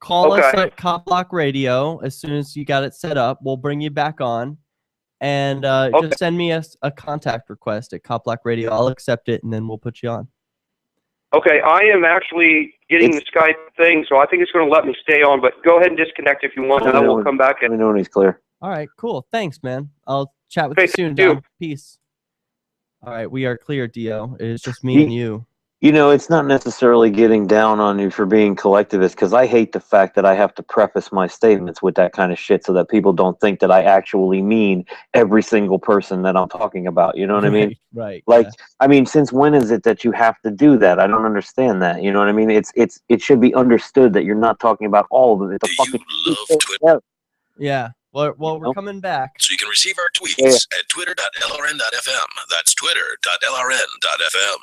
[SPEAKER 1] Call us at Cop Block Radio as soon as you got it set up. We'll bring you back on, and just send me a contact request at Cop Block Radio. I'll accept it, and then we'll put you on.
[SPEAKER 17] Okay, I am actually getting the Skype thing, so I think it's going to let me stay on. But go ahead and disconnect if you want, and I will come back.
[SPEAKER 2] Let me know when he's clear.
[SPEAKER 1] All right, cool. Thanks, man. I'll chat with you soon, Don. Peace. All right, we are clear, Dio. It's just me and you.
[SPEAKER 2] You know, it's not necessarily getting down on you for being collectivist, because I hate the fact that I have to preface my statements with that kind of shit so that people don't think that I actually mean every single person that I'm talking about. You know what I mean?
[SPEAKER 1] Right.
[SPEAKER 2] Like, I mean, since when is it that you have to do that? I don't understand that. You know what I mean? It should be understood that you're not talking about all of it. The fucking
[SPEAKER 1] Yeah. Well, we're coming back.
[SPEAKER 6] So you can receive our tweets at twitter.lrn.fm. That's twitter.lrn.fm.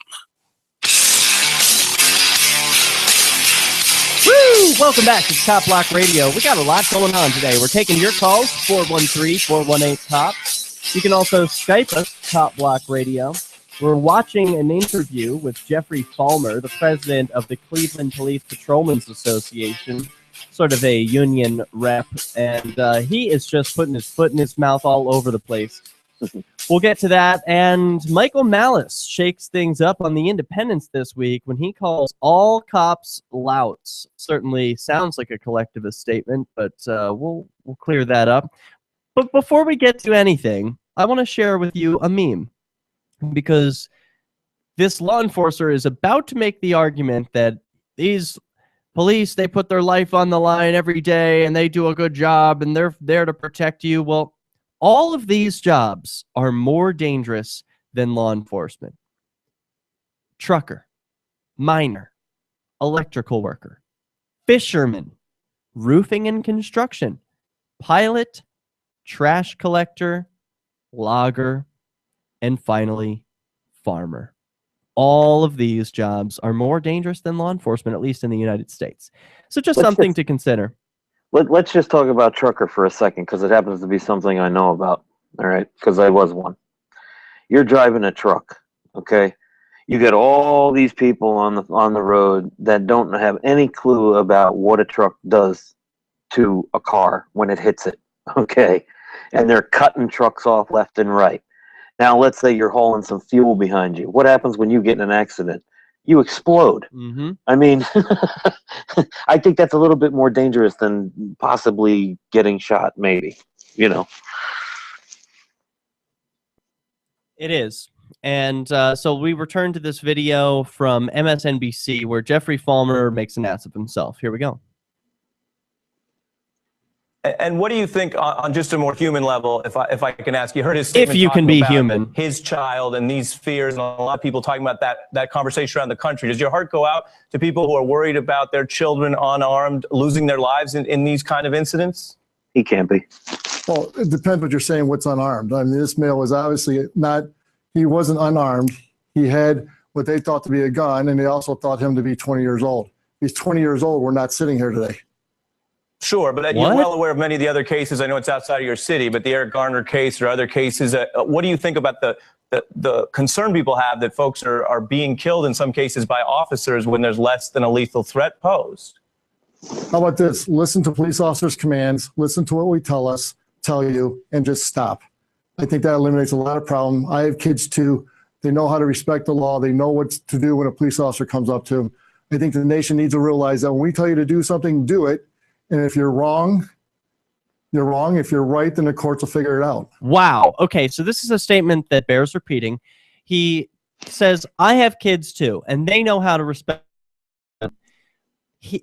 [SPEAKER 1] Woo! Welcome back to Cop Block Radio. We got a lot going on today. We're taking your calls, 413-418-COP. You can also Skype us, Cop Block Radio. We're watching an interview with Jeffrey Falmer, the president of the Cleveland Police Patrolmen's Association, sort of a union rep, and he is just putting his foot in his mouth all over the place. We'll get to that. And Michael Malice shakes things up on The Independence this week when he calls all cops louts. Certainly sounds like a collectivist statement, but we'll clear that up. But before we get to anything, I want to share with you a meme, because this law enforcer is about to make the argument that these police, they put their life on the line every day and they do a good job and they're there to protect you. Well, all of these jobs are more dangerous than law enforcement. Trucker, miner, electrical worker, fisherman, roofing and construction, pilot, trash collector, logger, and finally, farmer. All of these jobs are more dangerous than law enforcement, at least in the United States. So just something to consider.
[SPEAKER 2] Let's just talk about trucker for a second, because it happens to be something I know about. All right, because I was one. You're driving a truck, okay? You get all these people on the road that don't have any clue about what a truck does to a car when it hits it, okay? And they're cutting trucks off left and right. Now, let's say you're hauling some fuel behind you. What happens when you get in an accident? You explode.
[SPEAKER 1] Mm-hmm.
[SPEAKER 2] I mean, I think that's a little bit more dangerous than possibly getting shot, maybe, you know.
[SPEAKER 1] It is. And so we return to this video from MSNBC where Jeffrey Falmer makes an ass of himself. Here we go.
[SPEAKER 7] And what do you think on just a more human level, if I can ask you, heard his statement
[SPEAKER 1] if you can
[SPEAKER 7] talking
[SPEAKER 1] be
[SPEAKER 7] about
[SPEAKER 1] human,
[SPEAKER 7] his child and these fears, and a lot of people talking about that conversation around the country. Does your heart go out to people who are worried about their children unarmed losing their lives in these kind of incidents?
[SPEAKER 2] He can't be.
[SPEAKER 8] Well, it depends what you're saying, what's unarmed. I mean, this male was obviously not, he wasn't unarmed. He had what they thought to be a gun, and they also thought him to be 20 years old. He's 20 years old. We're not sitting here today.
[SPEAKER 7] Sure, but you're well aware of many of the other cases. I know it's outside of your city, but the Eric Garner case or other cases, what do you think about the concern people have that folks are being killed in some cases by officers when there's less than a lethal threat posed?
[SPEAKER 8] How about this? Listen to police officers' commands, listen to what we tell you, and just stop. I think that eliminates a lot of problem. I have kids too. They know how to respect the law. They know what to do when a police officer comes up to them. I think the nation needs to realize that when we tell you to do something, do it. And if you're wrong, you're wrong. If you're right, then the courts will figure it out.
[SPEAKER 1] Wow. Okay, so this is a statement that bears repeating. He says, I have kids too, and they know how to respect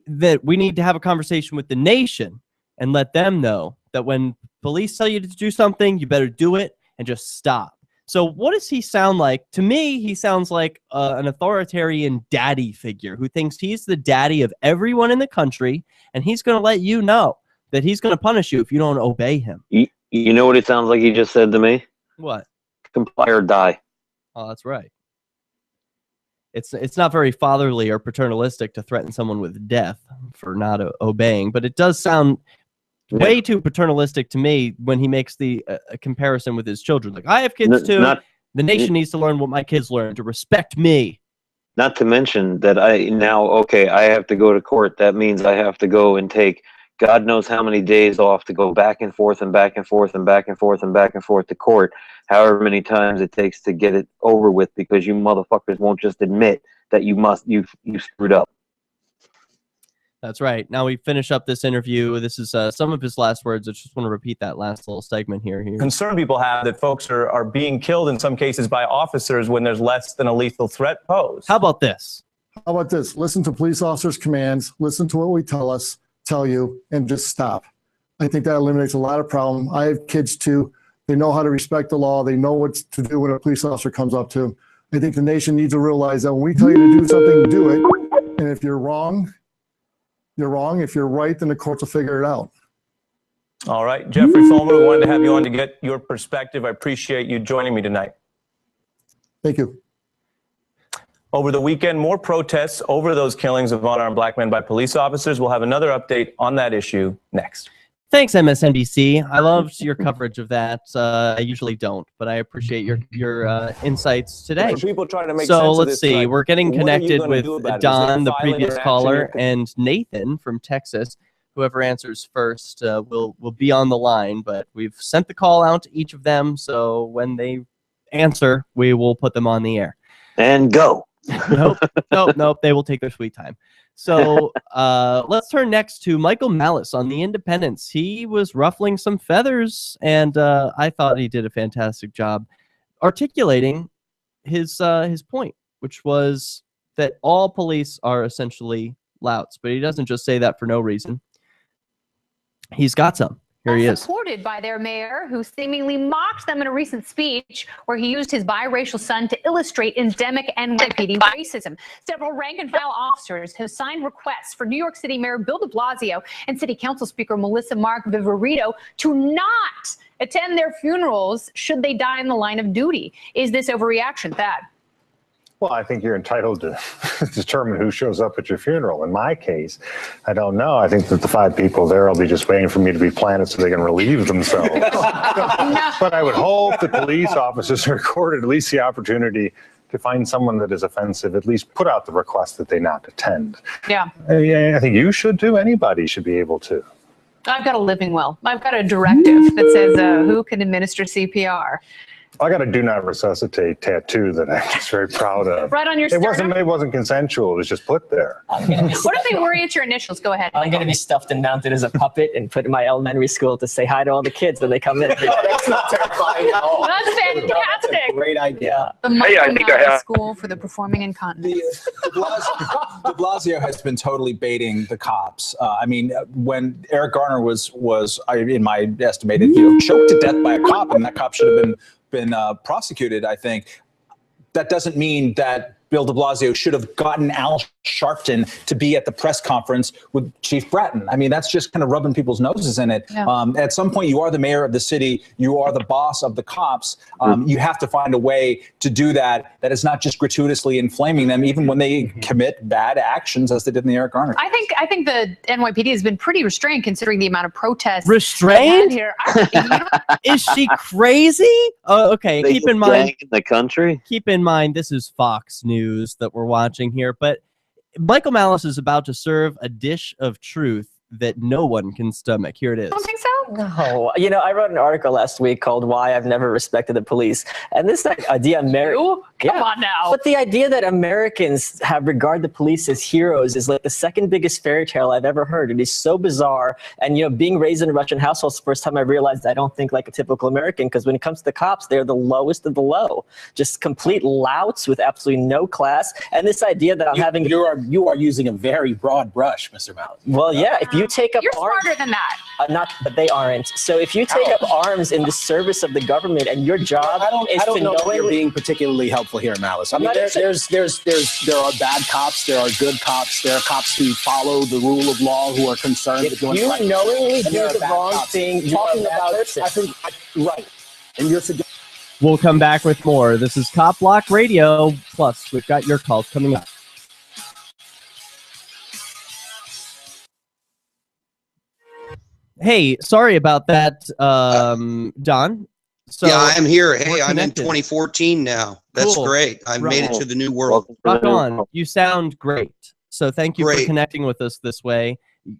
[SPEAKER 1] that we need to have a conversation with the nation and let them know that when police tell you to do something, you better do it and just stop. So what does he sound like? To me, he sounds like an authoritarian daddy figure who thinks he's the daddy of everyone in the country, and he's going to let you know that he's going to punish you if you don't obey him.
[SPEAKER 2] You know what it sounds like he just said to me?
[SPEAKER 1] What?
[SPEAKER 2] Comply or die.
[SPEAKER 1] Oh, that's right. It's not very fatherly or paternalistic to threaten someone with death for not obeying, but it does sound way too paternalistic to me when he makes the comparison with his children. Like, I have kids too. The nation needs to learn what my kids learn, to respect me.
[SPEAKER 2] Not to mention that I have to go to court. That means I have to go and take God knows how many days off to go back and forth and back and forth and back and forth and back and forth to court, however many times it takes to get it over with, because you motherfuckers won't just admit that you screwed up.
[SPEAKER 1] That's right. Now we finish up this interview. This is some of his last words. I just want to repeat that last little segment here.
[SPEAKER 7] Concern people have that folks are being killed in some cases by officers when there's less than a lethal threat posed.
[SPEAKER 1] How about this?
[SPEAKER 8] How about this? Listen to police officers' commands, listen to what we tell you, and just stop. I think that eliminates a lot of problem. I have kids too. They know how to respect the law. They know what to do when a police officer comes up to them. I think the nation needs to realize that when we tell you to do something, do it. And if you're wrong, you're wrong. If you're right, then the courts will figure it out.
[SPEAKER 7] All right. Jeffrey Fulmer, we wanted to have you on to get your perspective. I appreciate you joining me tonight.
[SPEAKER 8] Thank you.
[SPEAKER 7] Over the weekend, more protests over those killings of unarmed black men by police officers. We'll have another update on that issue next.
[SPEAKER 1] Thanks, MSNBC. I loved your coverage of that. I usually don't, but I appreciate your insights today.
[SPEAKER 7] People trying to make
[SPEAKER 1] so
[SPEAKER 7] sense
[SPEAKER 1] let's
[SPEAKER 7] of this
[SPEAKER 1] see.
[SPEAKER 7] tonight.
[SPEAKER 1] We're getting connected with Don, the
[SPEAKER 7] violent
[SPEAKER 1] previous
[SPEAKER 7] interaction
[SPEAKER 1] caller,
[SPEAKER 7] here?
[SPEAKER 1] and Nathan from Texas. Whoever answers first will be on the line, but we've sent the call out to each of them. So when they answer, we will put them on the air.
[SPEAKER 2] And go.
[SPEAKER 1] Nope. They will take their sweet time. So let's turn next to Michael Malice on The Independents. He was ruffling some feathers, and I thought he did a fantastic job articulating his point, which was that all police are essentially louts. But he doesn't just say that for no reason. He's got some. Here he is.
[SPEAKER 18] Supported by their mayor, who seemingly mocked them in a recent speech where he used his biracial son to illustrate endemic NYPD racism. Several rank-and-file officers have signed requests for New York City Mayor Bill de Blasio and City Council Speaker Melissa Mark Viverito to not attend their funerals should they die in the line of duty. Is this overreaction, Thad?
[SPEAKER 19] Well, I think you're entitled to determine who shows up at your funeral. In my case, I don't know. I think that the 5 people there will be just waiting for me to be planted so they can relieve themselves. But I would hope the police officers are accorded at least the opportunity to find someone that is offensive, at least put out the request that they not attend.
[SPEAKER 18] Yeah.
[SPEAKER 19] I think you should too. Anybody should be able to.
[SPEAKER 18] I've got a living will. I've got a directive that says who can administer CPR.
[SPEAKER 19] I got a "Do Not Resuscitate" tattoo that I'm just very proud of.
[SPEAKER 18] Right on your sternum?
[SPEAKER 19] It wasn't consensual. It was just put there.
[SPEAKER 18] What if they worry at your initials? Go ahead.
[SPEAKER 20] I'm going to be stuffed and mounted as a puppet and put in my elementary school to say hi to all the kids when they come in.
[SPEAKER 18] That's not terrifying at all. That's fantastic.
[SPEAKER 20] Great idea.
[SPEAKER 18] The Michael Malice School for the Performing Incontinent.
[SPEAKER 21] De Blasio has been totally baiting the cops. I mean, when Eric Garner was in my estimated, choked to death by a cop, and that cop should have been prosecuted, I think. That doesn't mean that Bill de Blasio should have gotten Al Sharpton to be at the press conference with Chief Bratton. I mean, that's just kind of rubbing people's noses in it.
[SPEAKER 18] Yeah.
[SPEAKER 21] At some point, you are the mayor of the city. You are the boss of the cops. You have to find a way to do that is not just gratuitously inflaming them, even when they commit bad actions, as they did in the Eric Garner.
[SPEAKER 18] I think the NYPD has been pretty restrained considering the amount of protests.
[SPEAKER 1] Restrained?
[SPEAKER 18] Here.
[SPEAKER 1] Is she crazy? Okay,
[SPEAKER 2] They
[SPEAKER 1] keep in
[SPEAKER 2] just
[SPEAKER 1] mind.
[SPEAKER 2] gang in the country.
[SPEAKER 1] Keep in mind, this is Fox News that we're watching here, but Michael Malice is about to serve a dish of truth that no one can stomach. Here it is.
[SPEAKER 18] Don't think so?
[SPEAKER 20] No. You know, I wrote an article last week called "Why I've Never Respected the Police." And this idea,
[SPEAKER 18] Come on now.
[SPEAKER 20] But the idea that Americans regard the police as heroes is like the second biggest fairy tale I've ever heard. It is so bizarre. And, you know, being raised in a Russian household, the first time I realized I don't think like a typical American, because when it comes to the cops, they're the lowest of the low. Just complete louts with absolutely no class. And this idea that
[SPEAKER 21] You are using a very broad brush, Mr. Malice.
[SPEAKER 20] Well, yeah, if you take up
[SPEAKER 18] You're
[SPEAKER 20] arms,
[SPEAKER 18] smarter than that.
[SPEAKER 20] but they aren't. So if you take up arms in the service of the government and your job is
[SPEAKER 21] I don't
[SPEAKER 20] to
[SPEAKER 21] know if you're
[SPEAKER 20] knowingly
[SPEAKER 21] being particularly helpful here, Malice. I mean, there are bad cops, there are good cops, there are cops who follow the rule of law, who are concerned with doing
[SPEAKER 20] you
[SPEAKER 21] right.
[SPEAKER 20] knowingly
[SPEAKER 21] And
[SPEAKER 20] do
[SPEAKER 21] there are
[SPEAKER 20] the
[SPEAKER 21] bad
[SPEAKER 20] wrong
[SPEAKER 21] cops.
[SPEAKER 20] thing,
[SPEAKER 21] You are
[SPEAKER 20] talking
[SPEAKER 21] a bad
[SPEAKER 20] about
[SPEAKER 21] person.
[SPEAKER 20] it.
[SPEAKER 21] I think right, and you're suggesting.
[SPEAKER 1] We'll come back with more. This is Cop Block Radio. Plus, we've got your calls coming up. Hey, sorry about that, Don. So
[SPEAKER 22] yeah, I'm here.
[SPEAKER 1] we're
[SPEAKER 22] Hey, I'm in
[SPEAKER 1] connected.
[SPEAKER 22] 2014 now. That's
[SPEAKER 1] Cool.
[SPEAKER 22] great. I've made it to the new world.
[SPEAKER 1] Rock on. You sound great. So thank you for
[SPEAKER 22] Great.
[SPEAKER 1] connecting with us this way.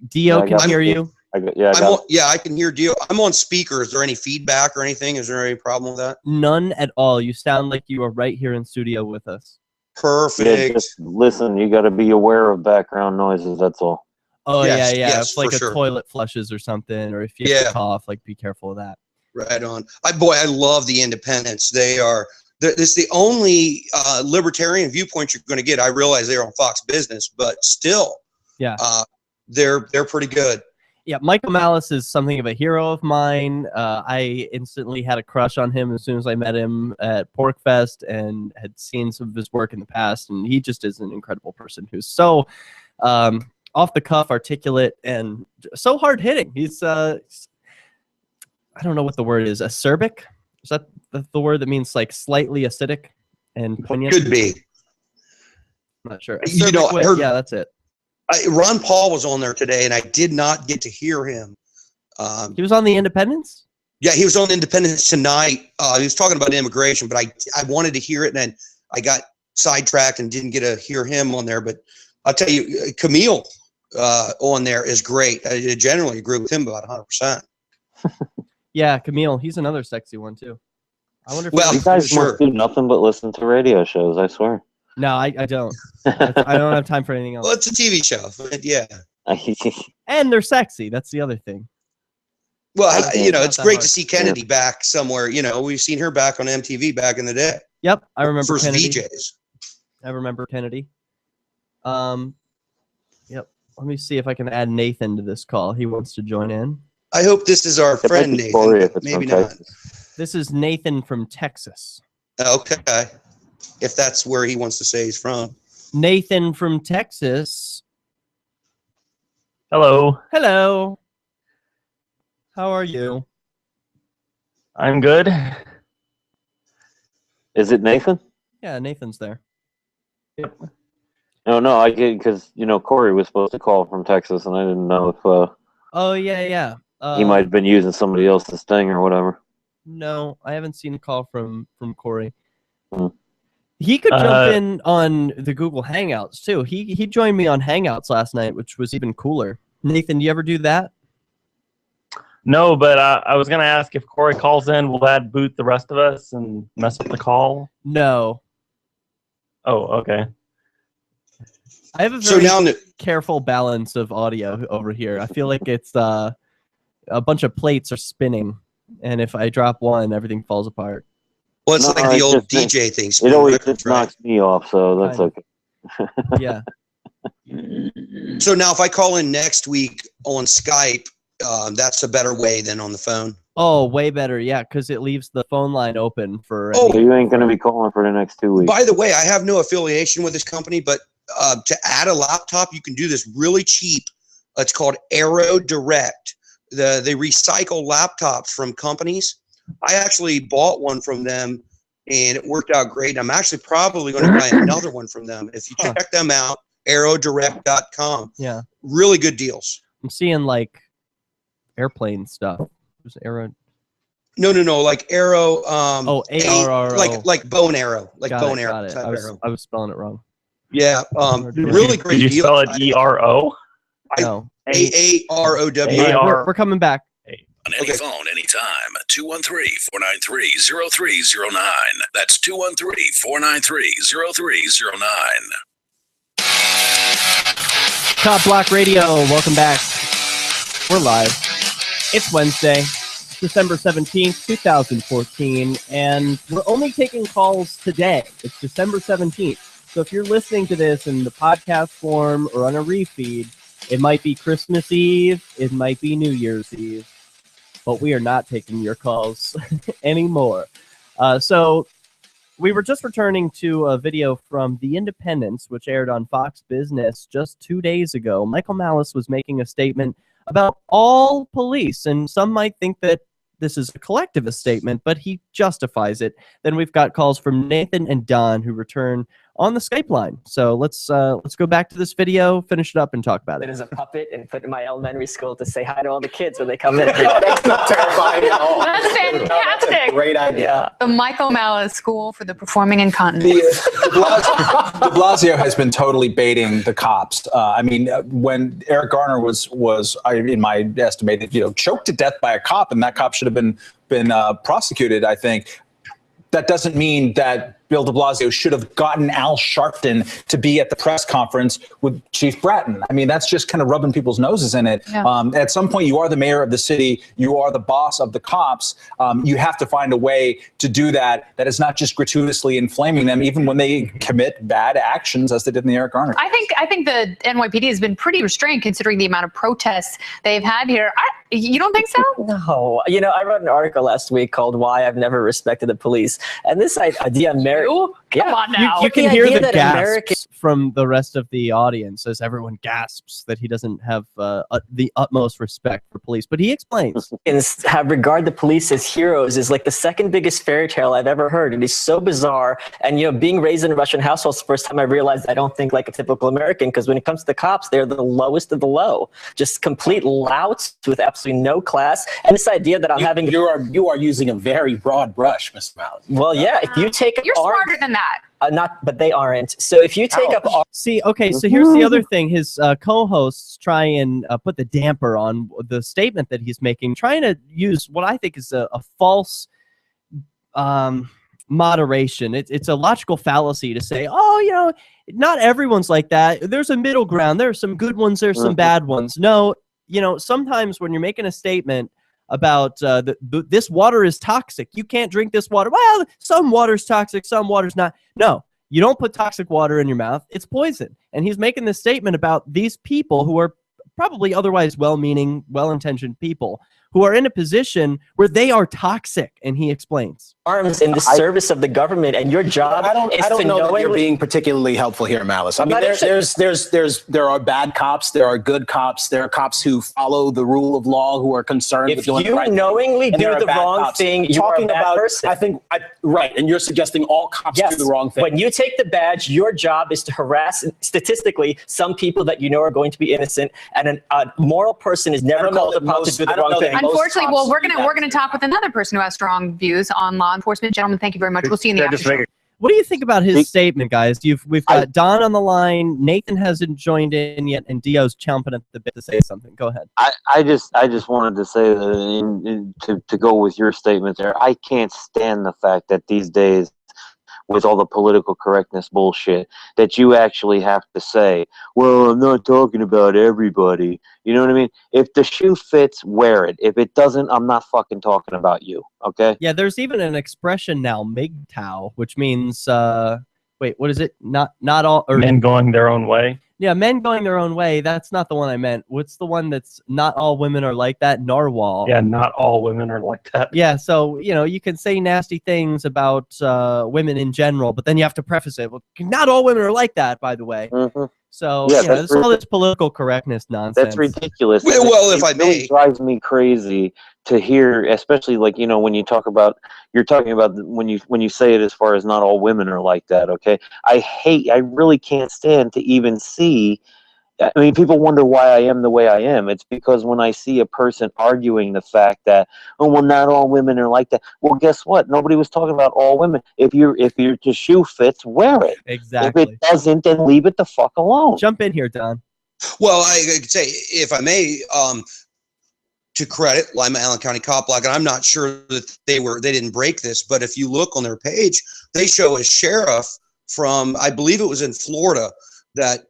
[SPEAKER 1] Dio can hear you.
[SPEAKER 22] I can hear Dio. I'm on speaker. Is there any feedback or anything? Is there any problem with that?
[SPEAKER 1] None at all. You sound like you are right here in studio with us.
[SPEAKER 22] Perfect.
[SPEAKER 2] Yeah, just listen, you got to be aware of background noises. That's all.
[SPEAKER 1] Oh,
[SPEAKER 22] Yes,
[SPEAKER 1] yeah.
[SPEAKER 22] yes,
[SPEAKER 1] If like
[SPEAKER 22] for
[SPEAKER 1] a
[SPEAKER 22] sure.
[SPEAKER 1] toilet flushes or something, or if you have
[SPEAKER 22] Yeah.
[SPEAKER 1] to cough, like be careful of that.
[SPEAKER 22] Right on. I love the independents. It's the only libertarian viewpoint you're going to get. I realize they're on Fox Business, but still,
[SPEAKER 1] Yeah.
[SPEAKER 22] they're pretty good.
[SPEAKER 1] Yeah, Michael Malice is something of a hero of mine. I instantly had a crush on him as soon as I met him at PorcFest and had seen some of his work in the past. And he just is an incredible person who's so off the cuff, articulate, and so hard hitting. He's I don't know what the word is. Acerbic? Is that the word that means like slightly acidic and poignant?
[SPEAKER 22] Could be.
[SPEAKER 1] I'm not sure.
[SPEAKER 22] You know,
[SPEAKER 1] Acerbic
[SPEAKER 22] I
[SPEAKER 1] wit,
[SPEAKER 22] heard-
[SPEAKER 1] yeah, that's it.
[SPEAKER 22] Ron Paul was on there today, and I did not get to hear him.
[SPEAKER 1] He was on the Independents?
[SPEAKER 22] Yeah, he was on Independence tonight. He was talking about immigration, but I wanted to hear it, and then I got sidetracked and didn't get to hear him on there. But I'll tell you, Camille on there is great. I generally agree with him about 100%.
[SPEAKER 1] Yeah, Camille. He's another sexy one, too. I wonder if
[SPEAKER 2] Well,
[SPEAKER 1] he
[SPEAKER 2] you
[SPEAKER 1] wants
[SPEAKER 2] guys
[SPEAKER 1] to-
[SPEAKER 2] must do nothing but listen to radio shows. I swear.
[SPEAKER 1] No, I don't. I don't have time for anything else.
[SPEAKER 2] Well, it's a TV show. But yeah.
[SPEAKER 1] And they're sexy. That's the other thing.
[SPEAKER 2] Well,
[SPEAKER 1] It's not
[SPEAKER 2] it's
[SPEAKER 1] that
[SPEAKER 2] great
[SPEAKER 1] hard.
[SPEAKER 2] to see Kennedy back somewhere. We've seen her back on MTV back in the day.
[SPEAKER 1] Yep, I remember
[SPEAKER 2] First
[SPEAKER 1] Kennedy.
[SPEAKER 2] VJs.
[SPEAKER 1] I remember Kennedy. Yep. Let me see if I can add Nathan to this call. He wants to join in.
[SPEAKER 2] I hope this is our friend Nathan, but maybe not.
[SPEAKER 1] This is Nathan from Texas.
[SPEAKER 2] Okay. If that's where he wants to say he's from.
[SPEAKER 1] Nathan from Texas.
[SPEAKER 3] Hello.
[SPEAKER 1] Hello. How are you?
[SPEAKER 3] I'm good.
[SPEAKER 2] Is it Nathan?
[SPEAKER 1] Yeah, Nathan's there.
[SPEAKER 2] No, I get because Corey was supposed to call from Texas, and I didn't know if
[SPEAKER 1] Oh, yeah.
[SPEAKER 2] he might have been using somebody else's thing or whatever.
[SPEAKER 1] No, I haven't seen a call from Corey.
[SPEAKER 2] Hmm.
[SPEAKER 1] He could jump in on the Google Hangouts too. He joined me on Hangouts last night, which was even cooler. Nathan, do you ever do that?
[SPEAKER 3] No, but I was going to ask if Corey calls in, will that boot the rest of us and mess up the call?
[SPEAKER 1] No.
[SPEAKER 3] Oh, okay.
[SPEAKER 1] I have a very careful balance of audio over here. I feel like it's a bunch of plates are spinning, and if I drop one, everything falls apart.
[SPEAKER 2] Well, it's like the old DJ thing. It always just knocks me off, so that's okay.
[SPEAKER 1] Yeah.
[SPEAKER 2] So now if I call in next week on Skype, that's a better way than on the phone.
[SPEAKER 1] Oh, way better, yeah, because it leaves the phone line open for.
[SPEAKER 2] Oh,
[SPEAKER 1] any-
[SPEAKER 2] you ain't going to be calling for the next 2 weeks. By the way, I have no affiliation with this company, but to add a laptop, you can do this really cheap. It's called Aero Direct. They recycle laptops from companies. I actually bought one from them, and it worked out great. I'm actually probably going to buy another one from them. If you check them out, aerodirect.com.
[SPEAKER 1] Yeah.
[SPEAKER 2] Really good deals.
[SPEAKER 1] I'm seeing like airplane stuff. There's Aero.
[SPEAKER 2] No, like Arrow.
[SPEAKER 1] ARRO.
[SPEAKER 2] Like bow and arrow, like
[SPEAKER 1] Got
[SPEAKER 2] bow
[SPEAKER 1] it,
[SPEAKER 2] and arrow.
[SPEAKER 1] got it.
[SPEAKER 2] type arrow.
[SPEAKER 1] I was spelling it wrong.
[SPEAKER 2] Yeah, really great
[SPEAKER 3] Did you
[SPEAKER 2] deal.
[SPEAKER 3] spell it ERO?
[SPEAKER 1] No.
[SPEAKER 2] AAROW.
[SPEAKER 1] We're coming back.
[SPEAKER 6] On any phone, anytime. 213-493-0309. That's 213-493-0309.
[SPEAKER 1] Top Block Radio, welcome back. We're live. It's Wednesday, December 17th, 2014, and we're only taking calls today. It's December 17th. So if you're listening to this in the podcast form or on a refeed, it might be Christmas Eve, it might be New Year's Eve, but we are not taking your calls anymore. So we were just returning to a video from The Independence, which aired on Fox Business just 2 days ago. Michael Malice was making a statement about all police, and some might think that this is a collectivist statement, but he justifies it. Then we've got calls from Nathan and Don who return on the Skype line. So let's go back to this video, finish it up, and talk about it.
[SPEAKER 20] As a puppet and put in my elementary school to say hi to all the kids when they come in.
[SPEAKER 4] That's not terrifying at all.
[SPEAKER 18] That's fantastic.
[SPEAKER 4] Great idea.
[SPEAKER 18] The Michael Malice School for the Performing Incontinent.
[SPEAKER 21] De Blasio has been totally baiting the cops. I mean, when Eric Garner was in my estimated, choked to death by a cop, and that cop should have been prosecuted, I think. That doesn't mean that Bill de Blasio should have gotten Al Sharpton to be at the press conference with Chief Bratton. I mean, that's just kind of rubbing people's noses in it.
[SPEAKER 18] Yeah.
[SPEAKER 21] At some point, you are the mayor of the city. You are the boss of the cops. You have to find a way to do that is not just gratuitously inflaming them, even when they commit bad actions, as they did in the Eric Garner case.
[SPEAKER 18] I think the NYPD has been pretty restrained considering the amount of protests they've had here. You don't think so?
[SPEAKER 20] No. I wrote an article last week called "Why I've Never Respected the Police," and this idea,
[SPEAKER 18] Come on now.
[SPEAKER 1] You can hear
[SPEAKER 20] idea
[SPEAKER 1] the
[SPEAKER 20] that
[SPEAKER 1] gasps from the rest of the audience as everyone gasps that he doesn't have the utmost respect for police. But he explains.
[SPEAKER 20] Have regard the police as heroes is like the second biggest fairy tale I've ever heard. It is so bizarre. And, being raised in a Russian household, the first time I realized I don't think like a typical American, because when it comes to the cops, they're the lowest of the low. Just complete louts with absolutely no class. And this idea that you
[SPEAKER 4] are using a very broad brush, Mr. Malice.
[SPEAKER 20] Well, yeah, if you take
[SPEAKER 18] You're smarter than that.
[SPEAKER 20] but they aren't. So if you take up
[SPEAKER 1] See, okay, so here's the other thing. His co-hosts try and put the damper on the statement that he's making, trying to use what I think is a false moderation. It's a logical fallacy to say, oh, not everyone's like that. There's a middle ground. There's some good ones. There's some bad ones. No, sometimes when you're making a statement about this water is toxic, you can't drink this water. Well, some water's toxic, some water's not. No, you don't put toxic water in your mouth. It's poison. And he's making this statement about these people who are probably otherwise well-meaning, well-intentioned people who are in a position where they are toxic, and he explains.
[SPEAKER 20] Arms in the service of the government, and your job
[SPEAKER 4] I don't
[SPEAKER 20] is to
[SPEAKER 4] know that you're
[SPEAKER 20] knowingly-
[SPEAKER 4] being particularly helpful here, Malice. I mean, there are bad cops, there are good cops, there are cops who follow the rule of law, who are concerned with doing the right thing.
[SPEAKER 20] If you knowingly
[SPEAKER 4] And there
[SPEAKER 20] do
[SPEAKER 4] are
[SPEAKER 20] the
[SPEAKER 4] bad
[SPEAKER 20] wrong
[SPEAKER 4] cops.
[SPEAKER 20] thing, you are a bad person.
[SPEAKER 4] I think, right, and you're suggesting all cops do the wrong thing.
[SPEAKER 20] When you take the badge, your job is to harass, statistically, some people that you know are going to be innocent, and a moral person is never called upon to do the wrong thing.
[SPEAKER 18] Unfortunately, well, we're gonna talk with another person who has strong views on law enforcement. Gentlemen, thank you very much. We'll see you in the after show.
[SPEAKER 1] What do you think about his statement, guys? We've got Don on the line. Nathan hasn't joined in yet, and Dio's chomping at the bit to say something. Go ahead.
[SPEAKER 2] I just wanted to say that to go with your statement there, I can't stand the fact that these days, with all the political correctness bullshit, that you actually have to say, well, I'm not talking about everybody. You know what I mean? If the shoe fits, wear it. If it doesn't, I'm not fucking talking about you. Okay?
[SPEAKER 1] Yeah, there's even an expression now, MGTOW, which means, wait, what is it? Not all... Or,
[SPEAKER 3] Men going their own way.
[SPEAKER 1] Yeah, men going their own way. That's not the one I meant. What's the one that's not all women are like that? Narwhal.
[SPEAKER 3] Yeah, not all women are like that.
[SPEAKER 1] Yeah, so, you can say nasty things about women in general, but then you have to preface it. Well, not all women are like that, by the way. So,
[SPEAKER 2] Yeah,
[SPEAKER 1] there's all this political correctness nonsense.
[SPEAKER 2] That's ridiculous.
[SPEAKER 22] Well, if I
[SPEAKER 2] It really
[SPEAKER 22] may.
[SPEAKER 2] drives me crazy to hear, especially when you talk about, you're talking about when you say it as far as not all women are like that. Okay, I really can't stand to even see. I mean, people wonder why I am the way I am. It's because when I see a person arguing the fact that, oh, well, not all women are like that. Well, guess what? Nobody was talking about all women. If your shoe fits, wear it.
[SPEAKER 1] Exactly.
[SPEAKER 2] If it doesn't, then leave it the fuck alone.
[SPEAKER 1] Jump in here, Don.
[SPEAKER 22] Well, I could say, if I may, to credit Lima Allen County Cop Block, and I'm not sure that they didn't break this, but if you look on their page, they show a sheriff from, I believe it was in Florida, that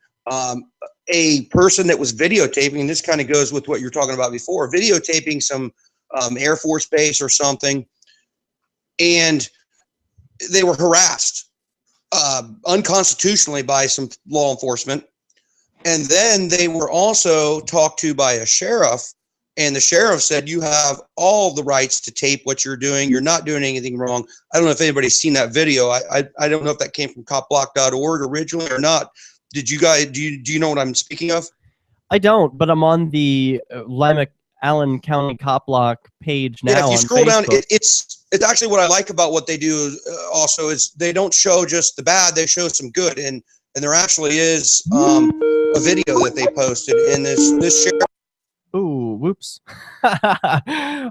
[SPEAKER 22] a person that was videotaping, and this kind of goes with what you were talking about before, videotaping some Air Force base or something, and they were harassed unconstitutionally by some law enforcement. And then they were also talked to by a sheriff, and the sheriff said, you have all the rights to tape what you're doing. You're not doing anything wrong. I don't know if anybody's seen that video. I don't know if that came from copblock.org originally or not. Did you guys, do you know what I'm speaking of?
[SPEAKER 1] I don't, but I'm on the Lima Allen County Cop Block page now.
[SPEAKER 22] Yeah, if you scroll down,
[SPEAKER 1] Facebook.
[SPEAKER 22] it's actually what I like about what they do also is they don't show just the bad, they show some good. And there actually is a video that they posted, and this sheriff.
[SPEAKER 1] Ooh, whoops.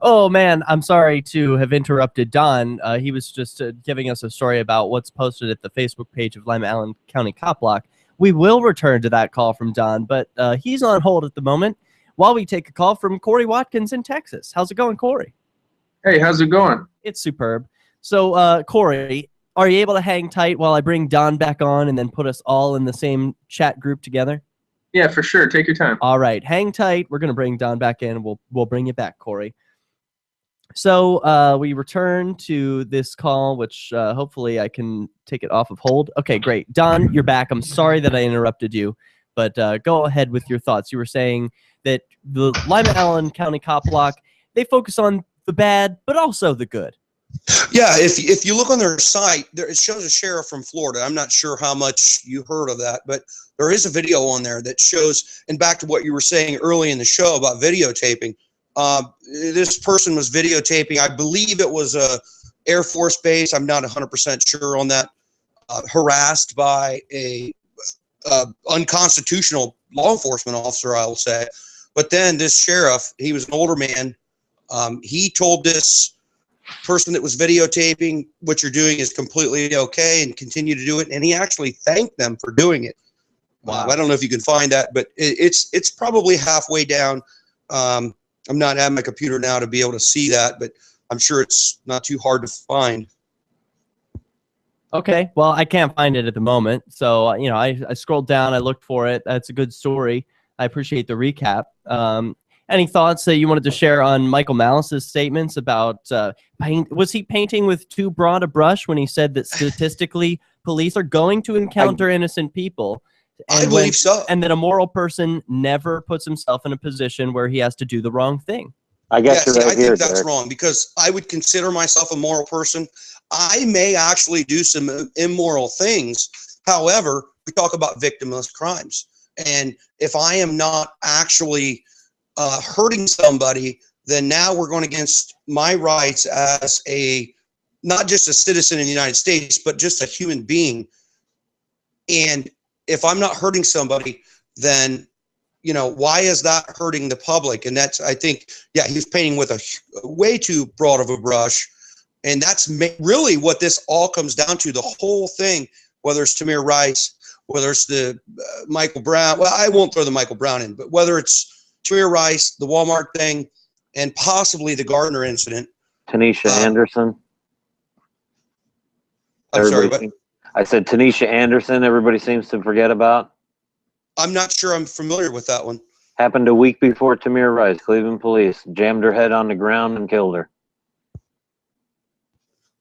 [SPEAKER 1] Oh, man, I'm sorry to have interrupted Don. He was just giving us a story about what's posted at the Facebook page of Lima Allen County Cop Block. We will return to that call from Don, but he's on hold at the moment while we take a call from Corey Watkins in Texas. How's it going, Corey?
[SPEAKER 5] Hey, how's it going?
[SPEAKER 1] It's superb. So, Corey, are you able to hang tight while I bring Don back on and then put us all in the same chat group together?
[SPEAKER 5] Yeah, for sure. Take your time.
[SPEAKER 1] All right, hang tight. We're going to bring Don back in. We'll bring you back, Corey. So we return to this call, which hopefully I can take it off of hold. Okay, great. Don, you're back. I'm sorry that I interrupted you, but go ahead with your thoughts. You were saying that the Lima Allen County Cop Block, they focus on the bad, but also the good.
[SPEAKER 22] Yeah, if you look on their site, it shows a sheriff from Florida. I'm not sure how much you heard of that, but there is a video on there that shows, and back to what you were saying early in the show about videotaping, this person was videotaping, I believe it was a Air Force base, I'm not 100% sure on that, harassed by a unconstitutional law enforcement officer, I will say. But then this sheriff, he was an older man, he told this person that was videotaping, what you're doing is completely okay, and continue to do it. And he actually thanked them for doing it. Wow. I don't know if you can find that, but it's probably halfway down. I'm not at my computer now to be able to see that, but I'm sure it's not too hard to find.
[SPEAKER 1] Okay, well, I can't find it at the moment. So, I scrolled down, I looked for it. That's a good story. I appreciate the recap. Any thoughts that you wanted to share on Michael Malice's statements about was he painting with too broad a brush when he said that statistically police are going to encounter innocent people?
[SPEAKER 22] I believe so.
[SPEAKER 1] And that a moral person never puts himself in a position where he has to do the wrong thing.
[SPEAKER 2] I guess
[SPEAKER 22] I think that's wrong because I would consider myself a moral person. I may actually do some immoral things. However, we talk about victimless crimes. And if I am not actually hurting somebody, then now we're going against my rights as not just a citizen in the United States, but just a human being. And if I'm not hurting somebody, then, why is that hurting the public? And that's, I think, he's painting with a way too broad of a brush. And that's really what this all comes down to, the whole thing, whether it's Tamir Rice, whether it's the Michael Brown. Well, I won't throw the Michael Brown in, but whether it's Tamir Rice, the Walmart thing, and possibly the Gardner incident.
[SPEAKER 2] Tanisha Anderson.
[SPEAKER 22] I'm sorry, but
[SPEAKER 2] I said Tanisha Anderson, everybody seems to forget about.
[SPEAKER 22] I'm not sure I'm familiar with that one.
[SPEAKER 2] Happened a week before Tamir Rice. Cleveland police jammed her head on the ground and killed her.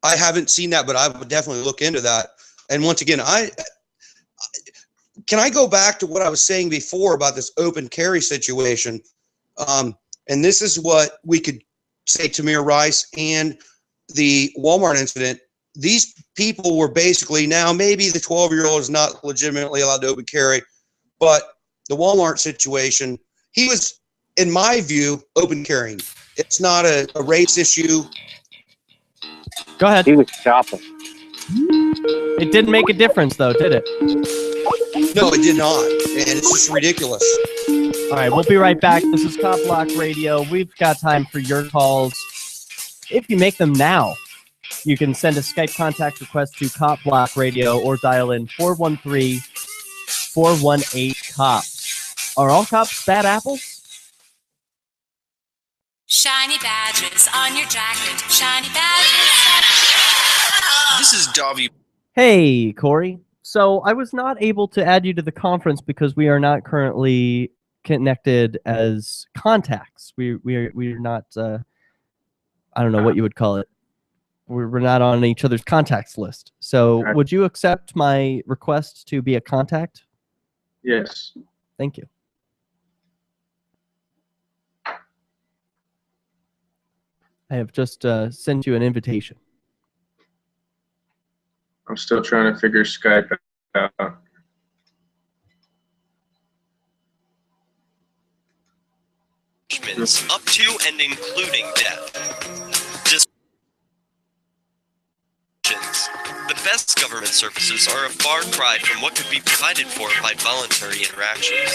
[SPEAKER 22] I haven't seen that, but I would definitely look into that. And once again, can I go back to what I was saying before about this open carry situation? And this is what we could say Tamir Rice and the Walmart incident. These people were basically, now maybe the 12-year-old is not legitimately allowed to open carry, but the Walmart situation, he was, in my view, open carrying. It's not a race issue.
[SPEAKER 1] Go ahead.
[SPEAKER 2] He was shopping.
[SPEAKER 1] It didn't make a difference, though, did it?
[SPEAKER 22] No, it did not. And it's just ridiculous.
[SPEAKER 1] All right, we'll be right back. This is Cop Block Radio. We've got time for your calls. If you make them now, you can send a Skype contact request to Cop Block Radio or dial in 413-418-COPS. Are all cops bad apples?
[SPEAKER 9] Shiny badges on your jacket. Shiny badges.
[SPEAKER 6] This is Davi.
[SPEAKER 1] Hey, Corey. So I was not able to add you to the conference because we are not currently connected as contacts. We're not, I don't know what you would call it. We're not on each other's contacts list. So would you accept my request to be a contact?
[SPEAKER 5] Yes.
[SPEAKER 1] Thank you. I have just sent you an invitation.
[SPEAKER 5] I'm still trying to figure Skype out.
[SPEAKER 1] Up to and including death.
[SPEAKER 10] The best government services are a far cry from what could be provided for by voluntary interactions.